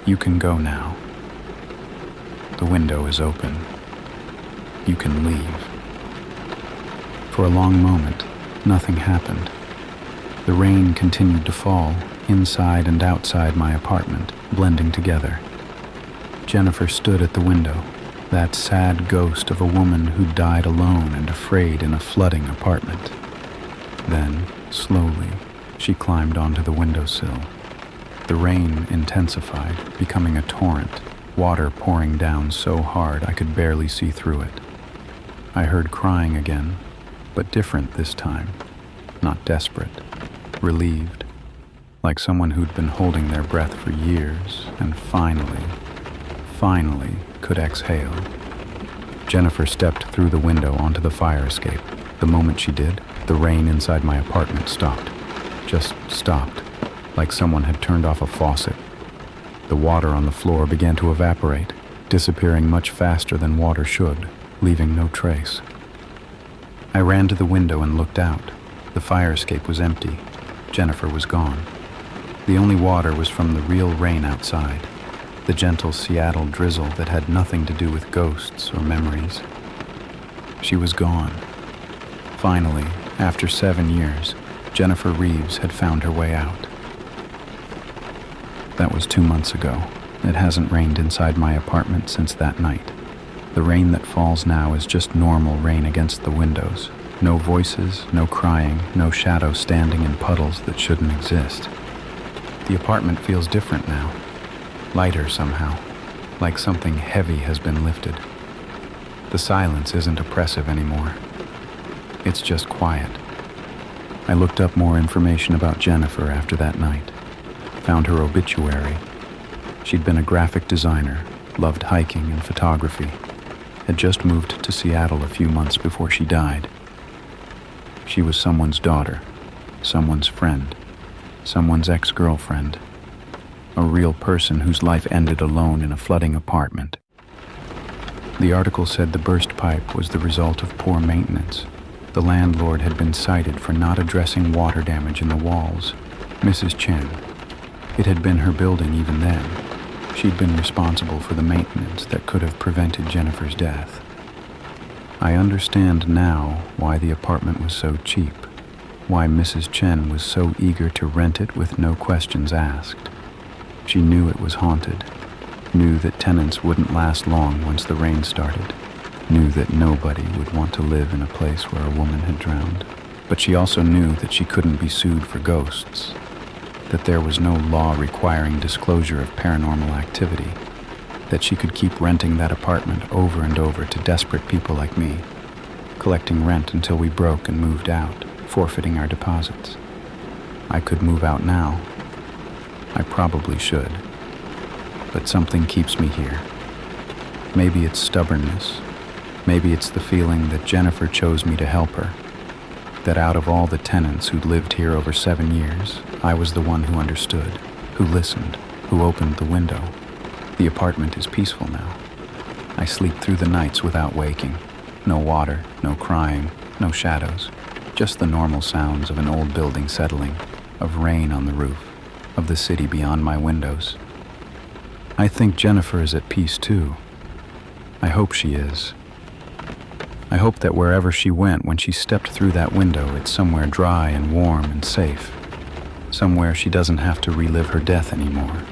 "You can go now. The window is open. You can leave." For a long moment, nothing happened. The rain continued to fall, inside and outside my apartment, blending together. Jennifer stood at the window, that sad ghost of a woman who died alone and afraid in a flooding apartment. Then, slowly, she climbed onto the windowsill. The rain intensified, becoming a torrent, water pouring down so hard I could barely see through it. I heard crying again, but different this time, not desperate, relieved, like someone who'd been holding their breath for years and finally could exhale. Jennifer stepped through the window onto the fire escape. The moment she did, the rain inside my apartment stopped. Just stopped, like someone had turned off a faucet. The water on the floor began to evaporate, disappearing much faster than water should, leaving no trace. I ran to the window and looked out. The fire escape was empty. Jennifer was gone. The only water was from the real rain outside, the gentle Seattle drizzle that had nothing to do with ghosts or memories. She was gone. Finally, after 7 years, Jennifer Reeves had found her way out. That was 2 months ago. It hasn't rained inside my apartment since that night. The rain that falls now is just normal rain against the windows. No voices, no crying, no shadows standing in puddles that shouldn't exist. The apartment feels different now. Lighter somehow, like something heavy has been lifted. The silence isn't oppressive anymore. It's just quiet. I looked up more information about Jennifer after that night. Found her obituary. She'd been a graphic designer, loved hiking and photography, had just moved to Seattle a few months before she died. She was someone's daughter, someone's friend, someone's ex-girlfriend, a real person whose life ended alone in a flooding apartment. The article said the burst pipe was the result of poor maintenance. The landlord had been cited for not addressing water damage in the walls. Mrs. Chen. It had been her building even then. She'd been responsible for the maintenance that could have prevented Jennifer's death. I understand now why the apartment was so cheap, why Mrs. Chen was so eager to rent it with no questions asked. She knew it was haunted, knew that tenants wouldn't last long once the rain started, knew that nobody would want to live in a place where a woman had drowned. But she also knew that she couldn't be sued for ghosts, that there was no law requiring disclosure of paranormal activity, that she could keep renting that apartment over and over to desperate people like me, collecting rent until we broke and moved out, forfeiting our deposits. I could move out now. I probably should. But something keeps me here. Maybe it's stubbornness. Maybe it's the feeling that Jennifer chose me to help her, that out of all the tenants who'd lived here over 7 years, I was the one who understood, who listened, who opened the window. The apartment is peaceful now. I sleep through the nights without waking. No water, no crying, no shadows. Just the normal sounds of an old building settling, of rain on the roof, of the city beyond my windows. I think Jennifer is at peace too. I hope she is. I hope that wherever she went when she stepped through that window, it's somewhere dry and warm and safe. Somewhere she doesn't have to relive her death anymore.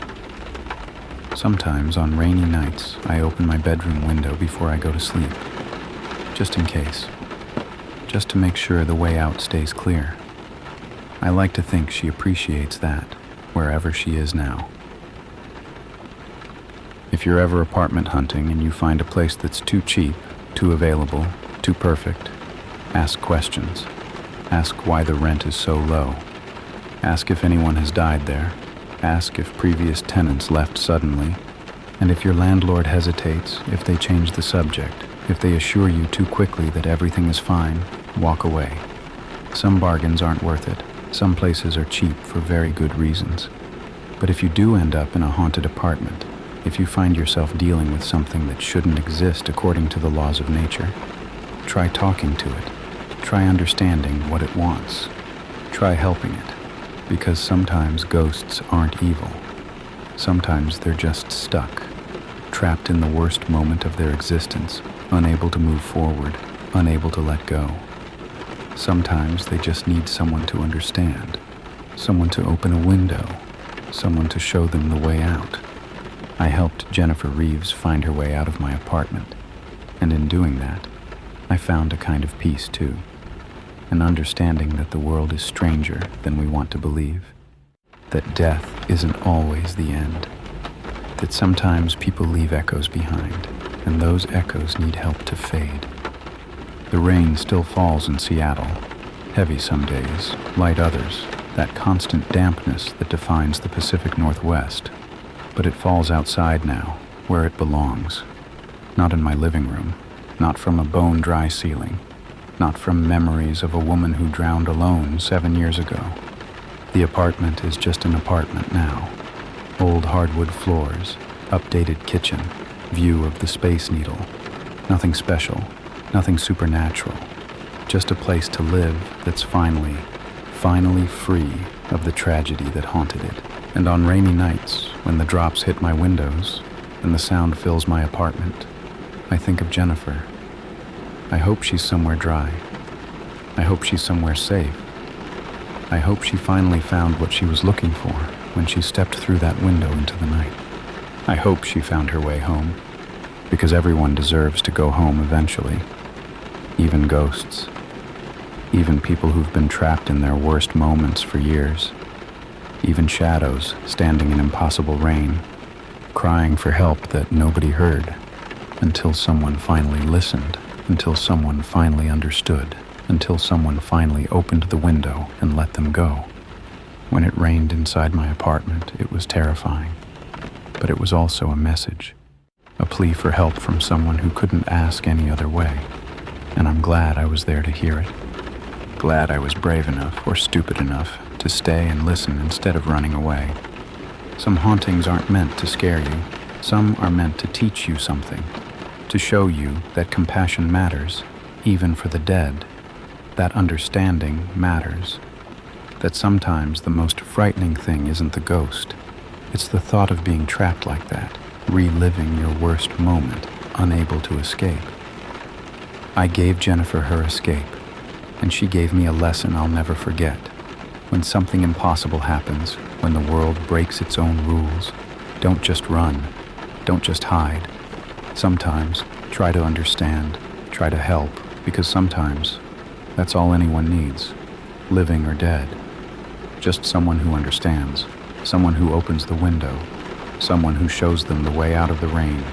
Sometimes on rainy nights, I open my bedroom window before I go to sleep, just in case, just to make sure the way out stays clear. I like to think she appreciates that, wherever she is now. If you're ever apartment hunting and you find a place that's too cheap, too available, too perfect, ask questions. Ask why the rent is so low. Ask if anyone has died there. Ask if previous tenants left suddenly. And if your landlord hesitates, if they change the subject, if they assure you too quickly that everything is fine, walk away. Some bargains aren't worth it. Some places are cheap for very good reasons. But if you do end up in a haunted apartment, if you find yourself dealing with something that shouldn't exist according to the laws of nature, try talking to it. Try understanding what it wants. Try helping it. Because sometimes ghosts aren't evil. Sometimes they're just stuck, trapped in the worst moment of their existence, unable to move forward, unable to let go. Sometimes they just need someone to understand, someone to open a window, someone to show them the way out. I helped Jennifer Reeves find her way out of my apartment, and in doing that, I found a kind of peace too, an understanding that the world is stranger than we want to believe, that death isn't always the end, that sometimes people leave echoes behind, and those echoes need help to fade. The rain still falls in Seattle, heavy some days, light others, that constant dampness that defines the Pacific Northwest. But it falls outside now, where it belongs. Not in my living room, not from a bone-dry ceiling, not from memories of a woman who drowned alone 7 years ago. The apartment is just an apartment now. Old hardwood floors, updated kitchen, view of the Space Needle. Nothing special, nothing supernatural. Just a place to live that's finally free of the tragedy that haunted it. And on rainy nights, when the drops hit my windows and the sound fills my apartment, I think of Jennifer. I hope she's somewhere dry. I hope she's somewhere safe. I hope she finally found what she was looking for when she stepped through that window into the night. I hope she found her way home, because everyone deserves to go home eventually. Even ghosts. Even people who've been trapped in their worst moments for years. Even shadows standing in impossible rain, crying for help that nobody heard, until someone finally listened, until someone finally understood, until someone finally opened the window and let them go. When it rained inside my apartment, it was terrifying, but it was also a message, a plea for help from someone who couldn't ask any other way, and I'm glad I was there to hear it. Glad I was brave enough or stupid enough to stay and listen instead of running away. Some hauntings aren't meant to scare you. Some are meant to teach you something, to show you that compassion matters, even for the dead, that understanding matters, that sometimes the most frightening thing isn't the ghost. It's the thought of being trapped like that, reliving your worst moment, unable to escape. I gave Jennifer her escape, and she gave me a lesson I'll never forget. When something impossible happens, when the world breaks its own rules, don't just run, don't just hide. Sometimes try to understand, Try to help, because sometimes that's all anyone needs, living or dead. Just someone who understands, someone who opens the window, someone who shows them the way out of the rain.